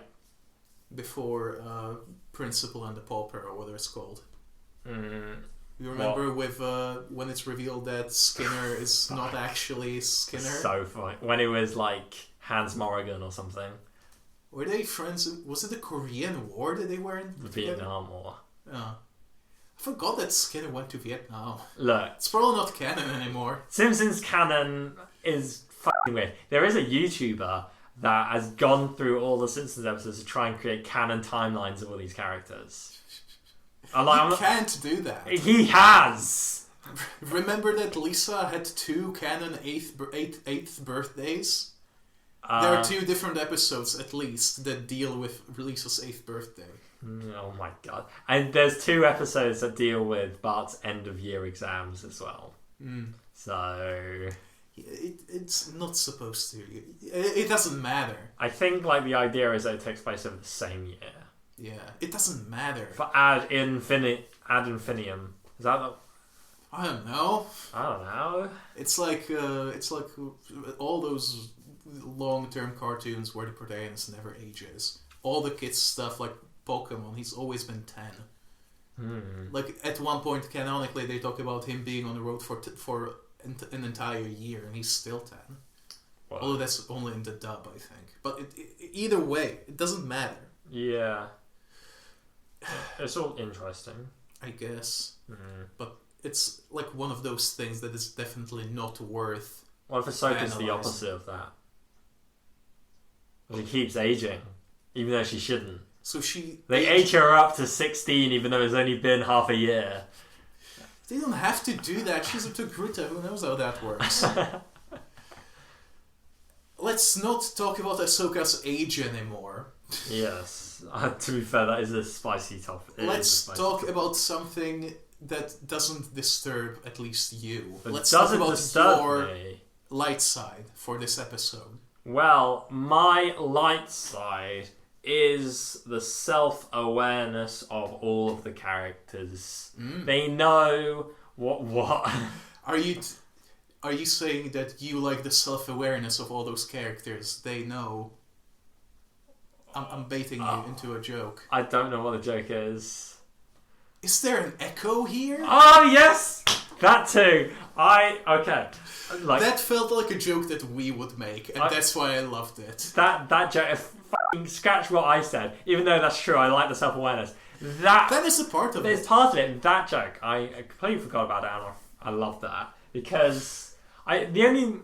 Before Principal and the Pauper, or whatever it's called. You remember with when it's revealed that Skinner is not actually Skinner? So funny. When it was like Hans Morrigan or something. Were they friends? Was it the Korean War that they were in? The Vietnam War. I forgot that Skinner went to Vietnam. Look. It's probably not canon anymore. Simpsons canon is fucking weird. There is a YouTuber that has gone through all the Simpsons episodes to try and create canon timelines of all these characters. You can't do that. He has! Remember that Lisa had 2 canon 8th birthdays? There are 2 different episodes, at least, that deal with Lisa's 8th birthday. Oh my god. And there's 2 episodes that deal with Bart's end-of-year exams as well. So... It's not supposed to. It doesn't matter. I think like the idea is that it takes place over the same year. Yeah, it doesn't matter. For ad infinitum. Is that the... I don't know. It's like all those long-term cartoons where the protagonist never ages. All the kids stuff like Pokemon, he's always been 10. Like at one point, canonically, they talk about him being on the road for an entire year, and he's still 10. Wow. Although that's only in the dub, I think. But either way, it doesn't matter. Yeah. It's all interesting. I guess. But it's like one of those things that is definitely not worth... What if Ahsoka's the opposite of that? Well, she keeps aging, even though she shouldn't. So They age her up to 16, even though it's only been half a year. They don't have to do that. She's a Togruta. Who knows how that works? Let's not talk about Ahsoka's age anymore. Yes. To be fair, that is a spicy topic. Let's talk about something that doesn't disturb at least you. Let's talk about your light side for this episode. Well, my light side is the self-awareness of all of the characters. They know what... Are you saying that you like the self-awareness of all those characters? They know... I'm baiting you into a joke. I don't know what the joke is. Is there an echo here? Oh, yes! That too. Okay. That felt like a joke that we would make, and that's why I loved it. That joke... Fucking scratch what I said. Even though that's true, I like the self-awareness. That is a part of it. It's part of it. That joke, I completely forgot about it, and I love that. Because my only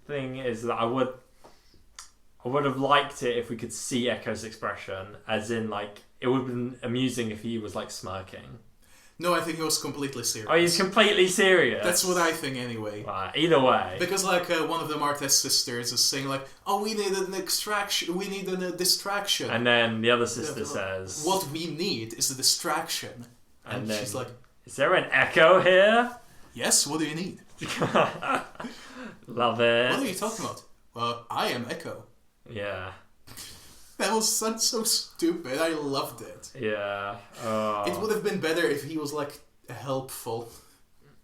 thing is that I would have liked it if we could see Echo's expression, as in, like, it would have been amusing if he was, like, smirking. No, I think he was completely serious. Oh, he's completely serious? That's what I think, anyway. Either way. Because, like, one of the Martez sisters is saying, like, oh, we need an extraction, we need a distraction. And then the other sister says... What we need is a distraction. And then, she's like... Is there an echo here? Yes, what do you need? Love it. What are you talking about? Well, I am Echo. Yeah. That was so stupid. I loved it. Yeah. It would have been better if he was, like, helpful.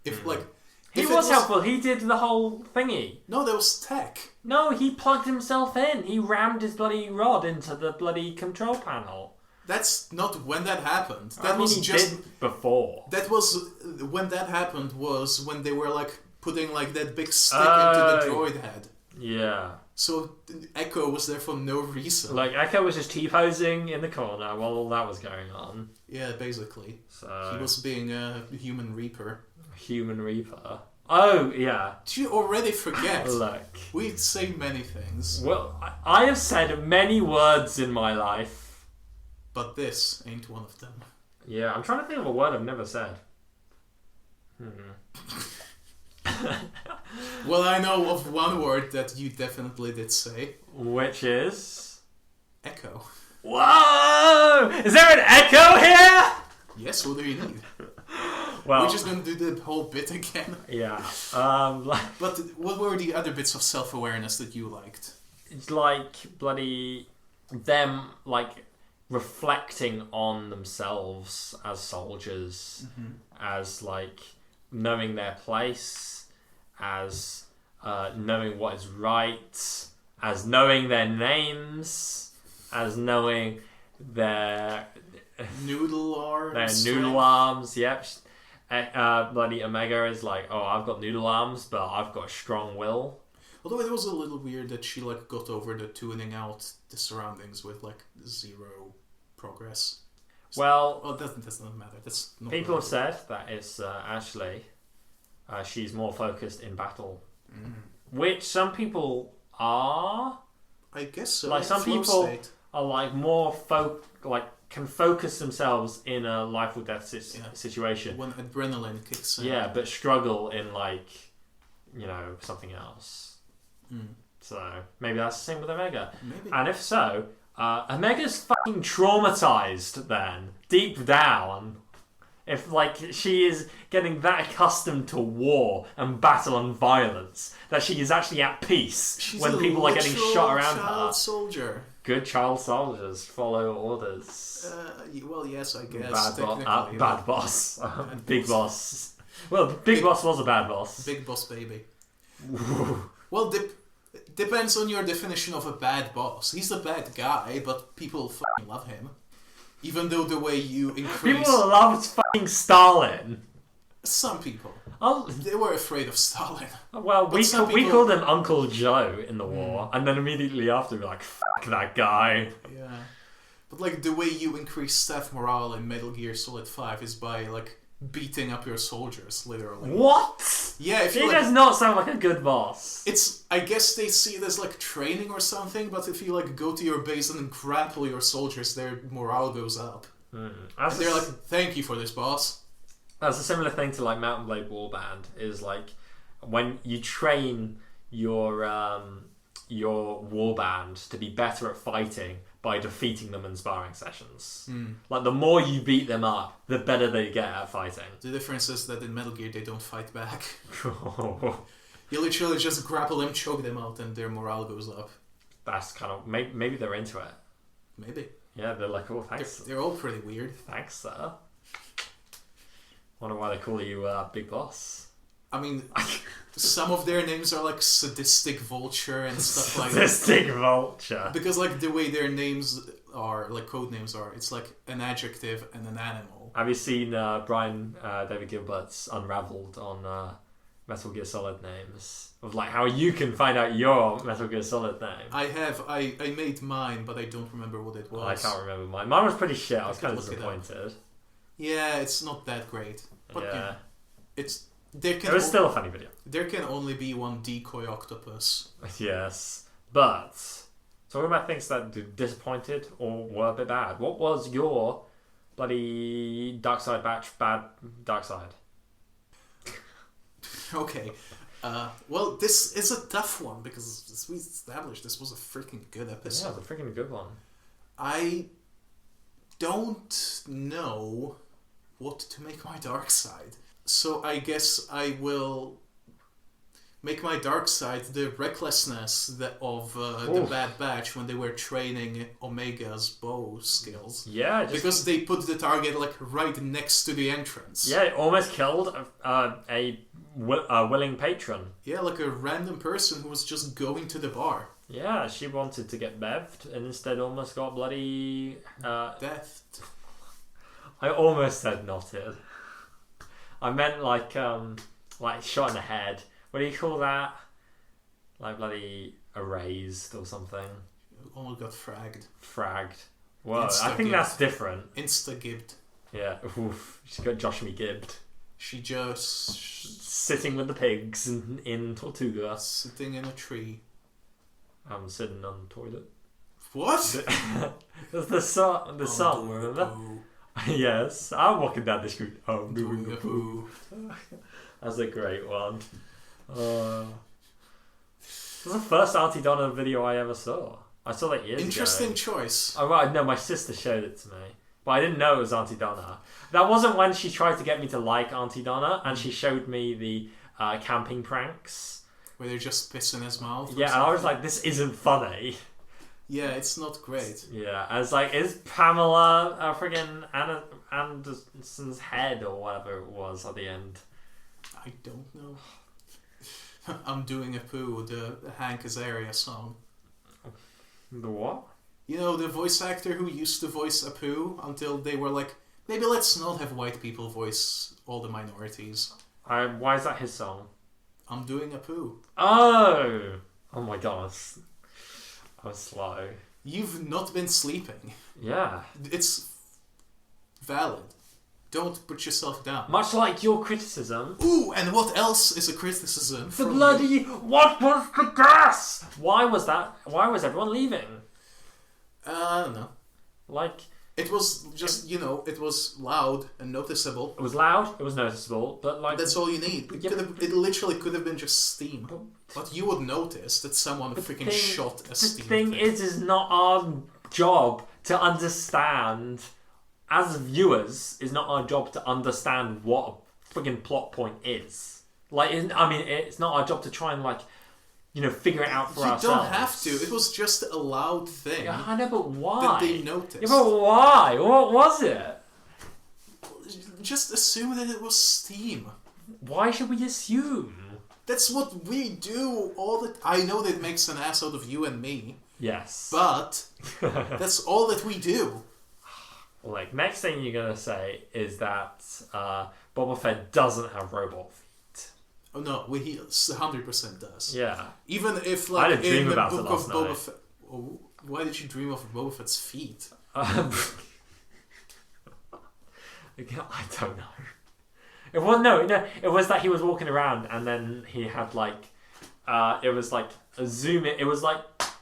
If, like... He was helpful. He did the whole thingy. No, that was tech. No, he plugged himself in. He rammed his bloody rod into the bloody control panel. That's not when that happened. That he did before. That was... When that happened was when they were, like, putting, like, that big stick into the droid head. Yeah. So Echo was there for no reason. Like, Echo was just T-posing in the corner while all that was going on. Yeah, basically. So he was being a human reaper. Human reaper. Oh, yeah. Did you already forget? Look. We say many things. Well, I have said many words in my life. But this ain't one of them. Yeah, I'm trying to think of a word I've never said. Well, I know of one word that you definitely did say. Which is? Echo. Whoa! Is there an echo here? Yes, what do you need? Well, we're just going to do the whole bit again. Yeah. But what were the other bits of self-awareness that you liked? It's like bloody them, like, reflecting on themselves as soldiers, as like knowing their place, as knowing what is right, as knowing their names, as knowing their noodle arms. Their noodle arms, yep. Bloody Omega is like, oh, I've got noodle arms, but I've got strong will. Although it was a little weird that she like got over the tuning out the surroundings with like 0 progress. Well, that doesn't matter. That's not people have said that it's actually she's more focused in battle, which some people are. I guess so. Like some people are like more can focus themselves in a life or death situation when adrenaline kicks in. Yeah, but struggle in something else. So maybe that's the same with Omega. Maybe. And if so, Omega's fucking traumatized then, deep down. If she is getting that accustomed to war and battle and violence that she is actually at peace when people are getting shot around her. Soldier. Good child soldiers follow orders. Well, yes, I guess. Bad boss. Big boss. Well, Big Boss was a bad boss. Big boss baby. Well, depends on your definition of a bad boss. He's a bad guy, but people fucking love him. Even though the way you increase... People loved fucking Stalin. Some people. They were afraid of Stalin. Well, we called him Uncle Joe in the war, and then immediately after we were like, fuck that guy. Yeah. But the way you increase staff morale in Metal Gear Solid 5 is by beating up your soldiers, literally. What? Yeah, if he does not sound like a good boss. I guess they see it as training or something, but if you go to your base and grapple your soldiers, their morale goes up. And they're like, thank you for this, boss. That's a similar thing to Mountain Blade Warband, is when you train your warband to be better at fighting by defeating them in sparring sessions. The more you beat them up, the better they get at fighting. The difference is that in Metal Gear they don't fight back. You literally just grapple them, choke them out, and their morale goes up. That's kind of... Maybe they're into it. Maybe. Yeah, they're like, oh, thanks. They're all pretty weird. Thanks, sir. Wonder why they call you Big Boss. I mean, some of their names are Sadistic Vulture and stuff like that. Sadistic Vulture. Because the way their names are, code names are, it's an adjective and an animal. Have you seen Brian David Gilbert's Unraveled on Metal Gear Solid names? Of how you can find out your Metal Gear Solid name. I have. I made mine, but I don't remember what it was. I can't remember mine. Mine was pretty shit. I was kind of disappointed. Yeah, it's not that great. But yeah. It was still a funny video. There can only be one decoy octopus. Yes. But talking about things that disappointed or were a bit bad, what was your bloody Dark Side batch bad Dark Side? Okay. Well, this is a tough one because as we established, this was a freaking good episode. Yeah, it was a freaking good one. I don't know what to make my Dark Side. So I guess I will make my Dark Side the recklessness of the Bad Batch when they were training Omega's bow skills. Yeah. Because they put the target right next to the entrance. Yeah, it almost killed a willing patron. Yeah, a random person who was just going to the bar. Yeah, she wanted to get bevved and instead almost got bloody... death. I almost said knotted. I meant shot in the head. What do you call that? Bloody erased or something. Almost got fragged. Fragged. Whoa, I think that's different. Insta-gibbed. Yeah, oof. She got Josh me gibbed. She just... Sitting with the pigs in Tortuga. Sitting in a tree. I'm sitting on the toilet. What? That's the song, remember? Yes, I'm walking down the street. I'm doing a poo. That's a great one. This was the first Auntie Donna video I ever saw. I saw that years ago. Interesting choice. Oh, right, no, my sister showed it to me. But I didn't know it was Auntie Donna. That wasn't when she tried to get me to like Auntie Donna, and she showed me the camping pranks. Where they just piss in his mouth? Yeah, and I was like, this isn't funny. Yeah, it's not great. Yeah, it's like, is Pamela friggin' Anderson's head or whatever it was at the end? I don't know. I'm doing a poo, the Hank Azaria song. The what? You know, the voice actor who used to voice Apu until they were like, maybe let's not have white people voice all the minorities. Why is that his song? I'm doing Apu. Oh! Oh my god. I was slow. You've not been sleeping. Yeah. It's valid. Don't put yourself down. Much like your criticism. Ooh, and what else is a criticism? The bloody... What was the gas? Why was that? Why was everyone leaving? I don't know. Like... It was just, it was loud and noticeable. It was loud, it was noticeable, but like... That's all you need. It literally could have been just steam. But you would notice that someone freaking shot a steam thing. The thing is not our job to understand... As viewers, it's not our job to understand what a friggin' plot point is. Like, it's not our job to try and, like, figure it out for ourselves. You don't have to. It was just a loud thing. Yeah, I know, but why? That they noticed. Yeah, but why? What was it? Just assume that it was steam. Why should we assume? That's what we do all the time. I know that makes an ass out of you and me. Yes. But that's all that we do. Like, next thing you're going to say is that Boba Fett doesn't have robot feet. Oh no, he 100% does. Yeah. Even if, I had a dream in the about book it of last Boba night. Fett... Oh, why did you dream of Boba Fett's feet? I don't know. It was that he was walking around and then he had like... it was like a zoom in... It was like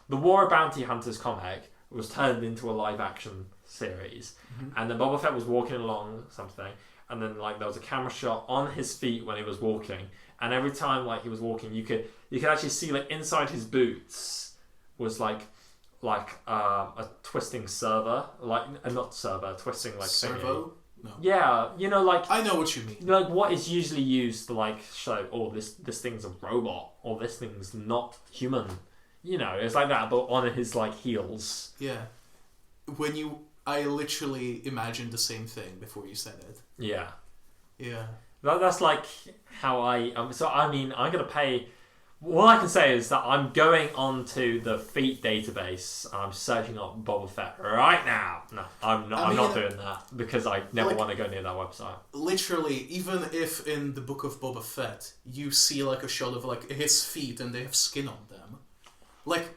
the War of Bounty Hunters comic was turned into a live action series, and then Boba Fett was walking along something, and then like there was a camera shot on his feet when he was walking, and every time like he was walking, you could actually see like inside his boots was like a twisting server, twisting like servo. Thingy. No. Yeah, like I know what you mean. Like what is usually used to like show, oh, this thing's a robot, or this thing's not human. It's like that, but on his like heels. Yeah. I literally imagined the same thing before you said it. Yeah. Yeah. That's like how I... I'm going to pay... All I can say is that I'm going onto the feet database and I'm searching up Boba Fett right now. No, I'm not doing that because I never want to go near that website. Literally, even if in the book of Boba Fett you see like a shot of like his feet and they have skin on them. Like,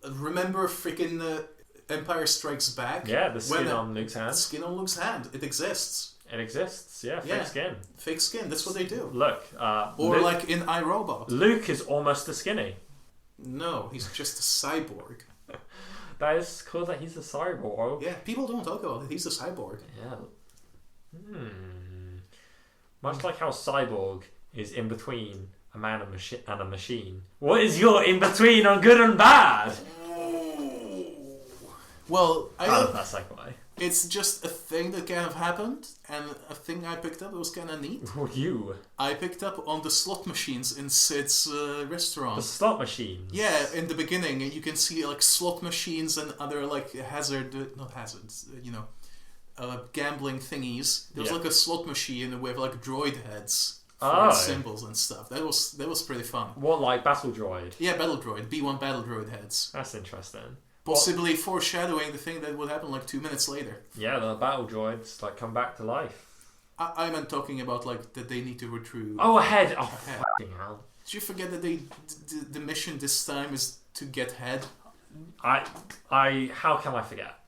remember freaking... Empire Strikes Back. Yeah, the skin on Luke's hand. The skin on Luke's hand. It exists. It exists, yeah. Fake skin. Fake skin. That's what they do. Look. Or Luke, like in iRobot. Luke is almost a skinny. No, he's just a cyborg. That is cool that he's a cyborg. Yeah, people don't talk about it. He's a cyborg. Yeah. Much like how Cyborg is in between a man and a machine. What is your in between on good and bad? Well, I love that segue. It's just a thing that kind of happened, and a thing I picked up that was kind of neat. You? I picked up on the slot machines in Sid's restaurant. The slot machines? Yeah, in the beginning, you can see like slot machines and other like gambling thingies. There was like a slot machine with like droid heads for symbols and stuff. That was pretty fun. What, like Battle Droid? Yeah, Battle Droid. B1 Battle Droid heads. That's interesting. Possibly foreshadowing the thing that would happen like 2 minutes later. Yeah, the battle droids like come back to life. I meant talking about like that they need to retrieve. Oh, ahead! Oh, fucking hell! Did you forget that the mission this time is to get head? How can I forget?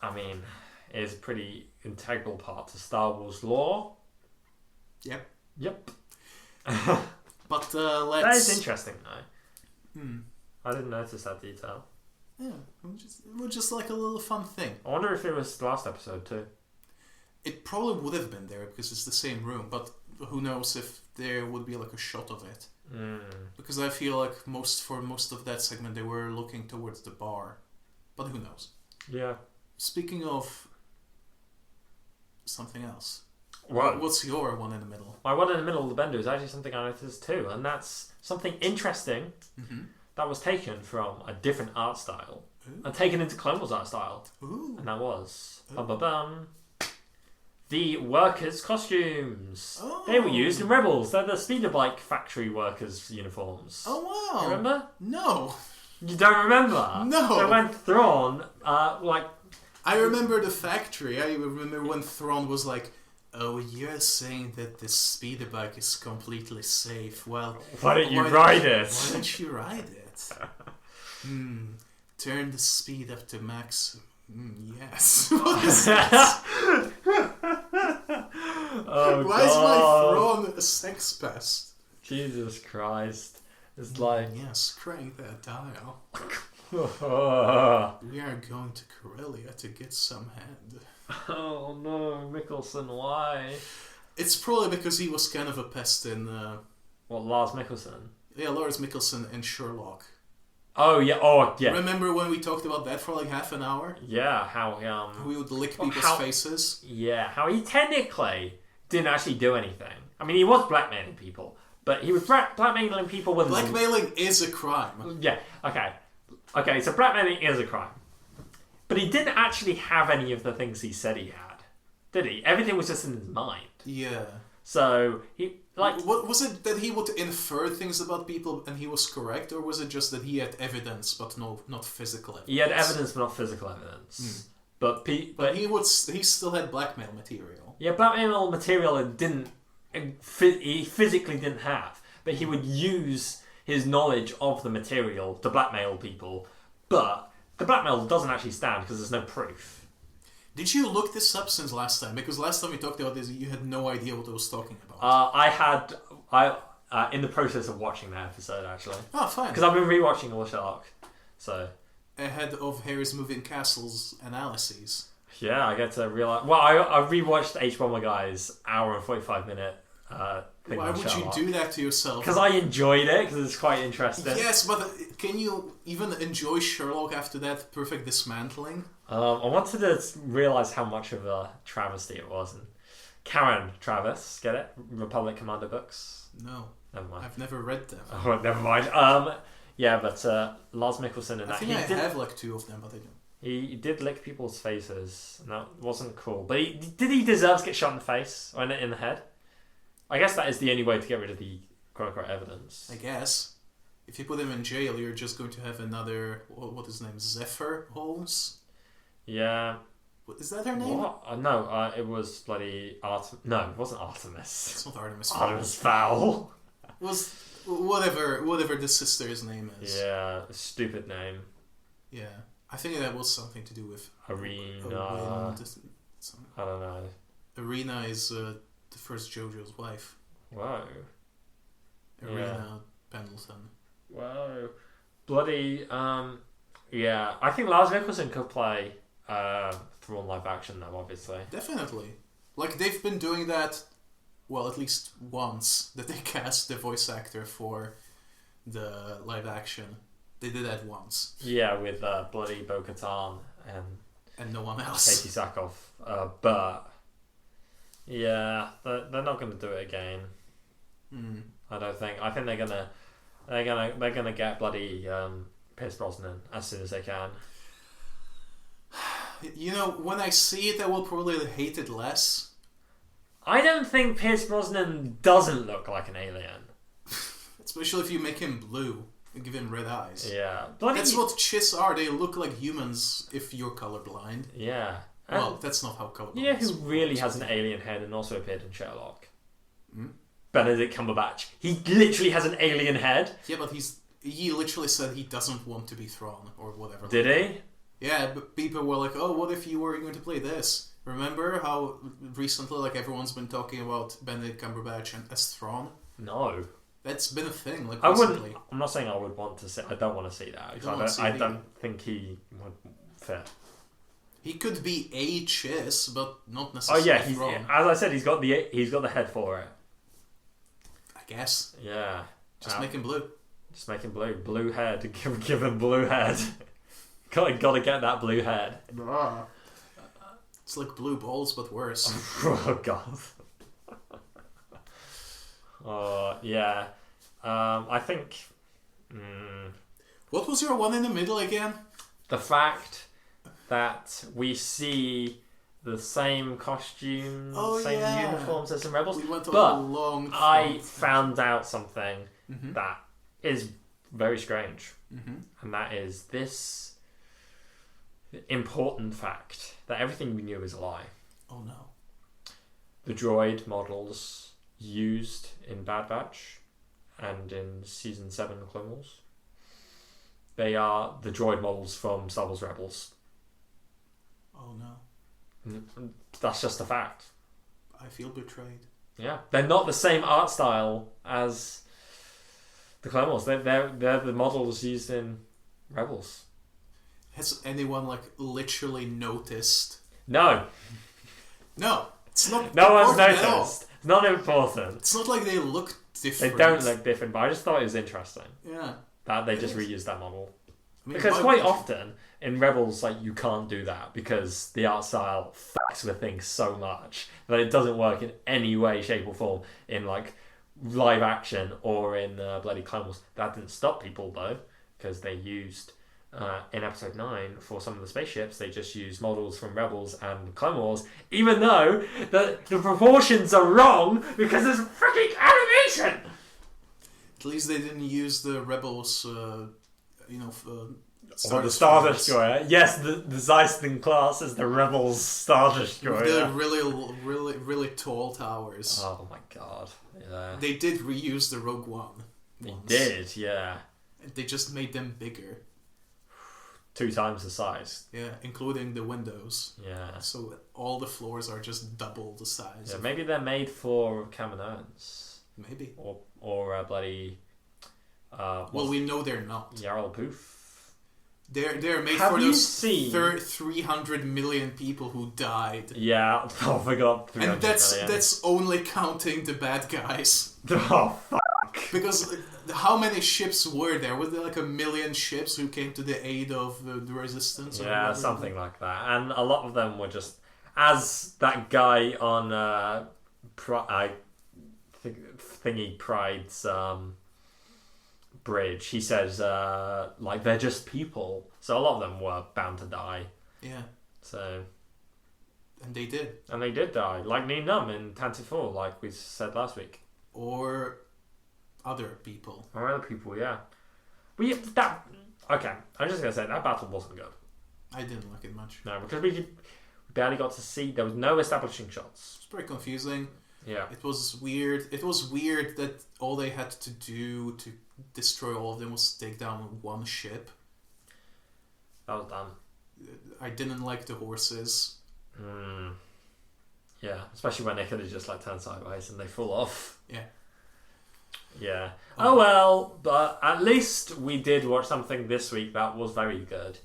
I mean, it's a pretty integral part to Star Wars lore. Yep. But let's. That is interesting, though. I didn't notice that detail. Yeah, it was just like a little fun thing. I wonder if it was the last episode too. It probably would have been there because it's the same room, but who knows if there would be like a shot of it. Because I feel like for most of that segment they were looking towards the bar. But who knows? Yeah. Speaking of something else. Right. What's your one in the middle? My one in the middle of the bender is actually something I noticed too, and that's something interesting that was taken from a different art style. and taken into Clone Wars art style. Ooh. And that was the workers' costumes. Oh. They were used in Rebels. They're the speeder bike factory workers' uniforms. Oh wow! You remember? No. You don't remember? No. So when Thrawn, I remember the factory. I remember when Thrawn was like, "Oh, you're saying that this speeder bike is completely safe. Well, why don't you ride it? Why don't you ride it? Turn the speed up to max. Yes. What is this? Why is my Thrawn a sex pest? Jesus Christ. It's like... Yes, crank that dial. We are going to Corellia to get some head. Oh no, Mikkelsen, why? It's probably because he was kind of a pest in... What, Lars Mikkelsen? Yeah, Lars Mikkelsen and Sherlock. Oh yeah, yeah. Remember when we talked about that for like half an hour? Yeah, how we would lick people's faces? Yeah, how he technically didn't actually do anything. I mean, he was blackmailing people, but he was blackmailing people with... Blackmailing is a crime. Yeah, okay. Okay, so blackmailing is a crime. But he didn't actually have any of the things he said he had, did he? Everything was just in his mind. Yeah. So, he... What was it that he would infer things about people and he was correct, or was it just that he had evidence but not physical evidence? He had evidence but not physical evidence. But he still had blackmail material. Yeah, blackmail material he physically didn't have, but he would use his knowledge of the material to blackmail people. But the blackmail doesn't actually stand because there's no proof. Did you look this up since last time? Because last time we talked about this, you had no idea what I was talking about. In the process of watching that episode, actually. Oh, fine. Because I've been rewatching all Sherlock, so... Ahead of Harry's Moving Castle's analyses. Yeah, I get to realize... Well, I rewatched H. Bomber Guy's hour and 45 minute thing. Why would Sherlock. you do that to yourself? Because I enjoyed it, because it's quite interesting. Yes, but can you even enjoy Sherlock after that perfect dismantling? I wanted to realise how much of a travesty it was. And Karen Travis, get it? Republic Commander books? No. Never mind. I've never read them. Oh, never mind. Yeah, but Lars Mikkelsen in that... I think I have like 2 of them, but I don't. He did lick people's faces, and that wasn't cool. But did he deserve to get shot in the face? Or in the head? I guess that is the only way to get rid of the quote-unquote evidence. I guess. If you put him in jail, you're just going to have another... What is his name? Zephyr Holmes? Yeah. Is that her name? What? No, it was bloody No, it wasn't Artemis. It's not Artemis Fowl. Artemis Fowl. It was whatever the sister's name is. Yeah, a stupid name. Yeah. I think that was something to do with... Arena. I don't know. Arena is the first JoJo's wife. Whoa. Arena Pendleton. Whoa. Bloody... Yeah, I think Lars Mikkelsen could play Thrawn live action though, obviously. Definitely. Like, they've been doing that, well, at least once, that they cast the voice actor for the live action. They did that once. Yeah, with bloody Bo-Katan and no one else. Katie Sackhoff. But yeah, they're not going to do it again. I don't think. I think they're gonna get bloody Pierce Brosnan as soon as they can. You know, when I see it, I will probably hate it less. I don't think Pierce Brosnan doesn't look like an alien. Especially if you make him blue and give him red eyes. Yeah. That's what Chiss are. They look like humans if you're colorblind. Yeah. Well, that's not how colorblind. You know who really has an alien head and also appeared in Sherlock? Benedict Cumberbatch. He literally has an alien head. Yeah, but he literally said he doesn't want to be Thrawn or whatever. Did he? Yeah, but people were like, oh, what if you were going to play this? Remember how recently like everyone's been talking about Benedict Cumberbatch as Thrawn? No. That's been a thing. Like, recently. I'm not saying I would want to see... I don't want to see that. I don't think he would fit. He could be a Chiss, but not necessarily Thrawn. As I said, he's got the head for it. I guess. Yeah. Just make him blue. Just make him blue. Blue head. Give him blue head. Gotta get that blue head. It's like blue balls, but worse. Oh, God. Yeah. I think... What was your one in the middle again? The fact that we see the same costumes, same uniforms as the rebels. We went on but a long I found out something that is very strange. And that is this important fact that everything we knew is a lie. Oh no. The droid models used in Bad Batch and in Season 7 Clone Wars, they are the droid models from Star Wars Rebels. Oh no. That's just a fact. I feel betrayed. Yeah. They're not the same art style as the Clone Wars. They're the models used in Rebels. Has anyone literally noticed? No. No. It's not. No one's important at all. noticed. It's not important. It's not like they look different. They don't look different, but I just thought it was interesting. Yeah. That they just reused that model. I mean, Because quite often in Rebels, you can't do that because the art style fucks with things so much that it doesn't work in any way, shape, or form in live action or in bloody Clone Wars. That didn't stop people though, because they used in Episode 9 for some of the spaceships, they just used models from Rebels and Clone Wars, even though the proportions are wrong because there's freaking animation. At least they didn't use the Rebels. Or the Star Destroyer. Yes, the Zeiston class is the Rebels Star Destroyer. The really tall towers. Oh my god. Yeah. They did reuse the Rogue One. They did, yeah. They just made them bigger. 2 times the size. Yeah, including the windows. Yeah. So all the floors are just double the size. Yeah, maybe they're made for Kaminoans. Maybe. Or bloody... well, we know they're not. Yarl Poof. They're made Have for you those seen... 300 million people who died. Yeah, I forgot 300 and million. that's only counting the bad guys. Oh, fuck. Because how many ships were there? Was there 1 million ships who came to the aid of the Resistance? Yeah, something like that. And a lot of them were just... As that guy on... Thingy Pride's... bridge, he says they're just people, so a lot of them were bound to die. Yeah. So and they did die, like Nien Nunb in Tantive 4, like we said last week, or other people, yeah. Okay, I'm just gonna say that battle wasn't good. I didn't like it much. No, because we barely got to see, there was no establishing shots. It's very confusing. Yeah. It was weird that all they had to do to destroy all of them was take down one ship. That was dumb. I didn't like the horses. Yeah, especially when they could have just turned sideways and they fall off. Yeah. Yeah. Oh well, but at least we did watch something this week that was very good.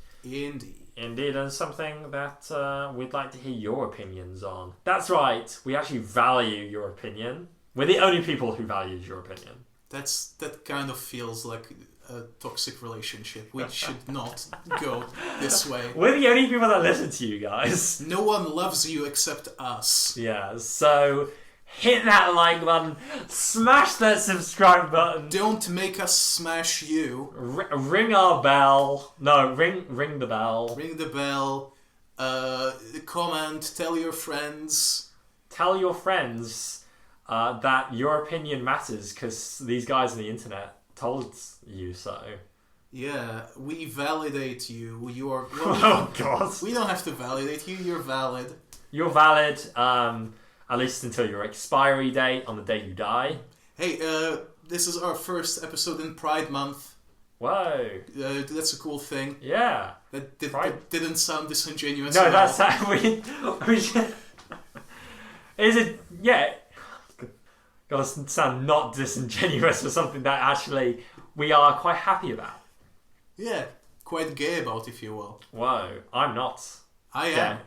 Indeed, and something that we'd like to hear your opinions on. That's right, we actually value your opinion. We're the only people who values your opinion. That kind of feels like a toxic relationship. We should not go this way. We're the only people that listen to you guys. No one loves you except us. Yeah, so hit that like button, smash that subscribe button. Don't make us smash you. Ring our bell. No, ring the bell. Ring the bell. Comment. Tell your friends. Tell your friends that your opinion matters because these guys on the internet told you so. Yeah, we validate you. You are. Well, oh God. We don't have to validate you. You're valid. You're valid. At least until your expiry date on the day you die. Hey, this is our first episode in Pride Month. Whoa. That's a cool thing. Yeah. That didn't sound disingenuous. No, that's how we should... Is it... Yeah. Gotta sound not disingenuous for something that actually we are quite happy about. Yeah. Quite gay about, if you will. Whoa. I'm not. I am.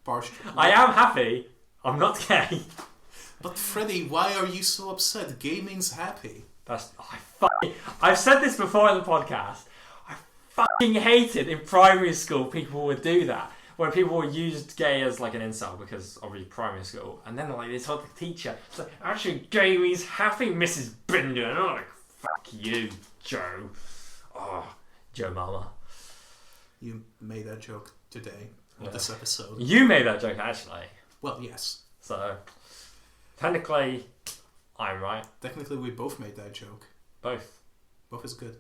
Partially. I am happy. I'm not gay. But Freddy, why are you so upset? Gay means happy. I've said this before in the podcast. I fucking hated in primary school people would do that. When people were used gay as an insult because obviously primary school. And then they told the teacher, it's actually gay means happy, Mrs. Binder. And I'm like, fuck you, Joe. Oh, Joe Mama. you made that joke today on this episode. You made that joke, actually. Well, yes. So, technically, I'm right. Technically, we both made that joke. Both. Both is good.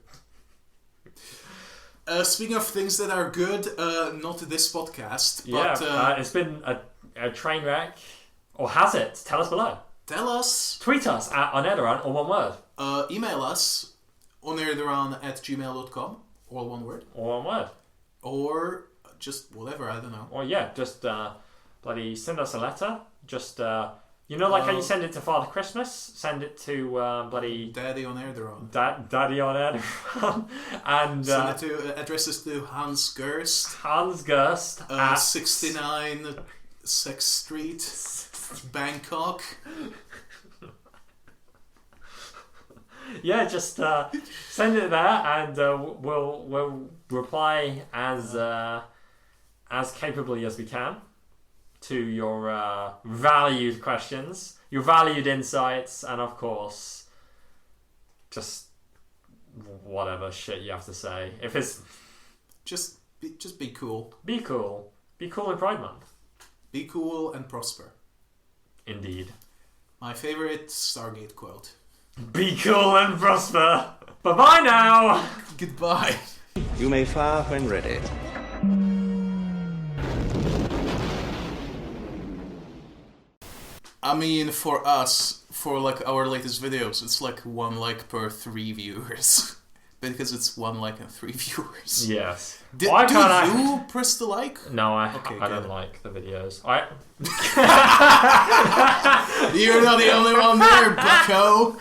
Speaking of things that are good, not this podcast, but... it's been a train wreck. Or has it? Tell us below. Tell us. Tweet us on Air-Deraan, or one word. Email us on Air-Deraan@gmail.com, all one word. Or one word. Or just whatever, I don't know. Or just bloody send us a letter. Just, like how you send it to Father Christmas? Send it to bloody... Daddy on Air-Deraan. Daddy on Air-Deraan. And... send it to addresses to Hans Gerst. Hans Gerst. At 69 6th Street, Bangkok. Just send it there, and we'll reply as capably as we can to your valued questions, your valued insights, and of course, just whatever shit you have to say. If it's just be cool. Be cool. Be cool in Pride Month. Be cool and prosper. Indeed. My favorite Stargate quote. Be cool and prosper. Bye-bye now. Goodbye. You may fire when ready. I mean, for us, for like our latest videos, it's like 1 like per 3 viewers. Because it's 1 like and 3 viewers. Yes. Do you press the like? No, I don't like the videos. You're not the only one there, bucko.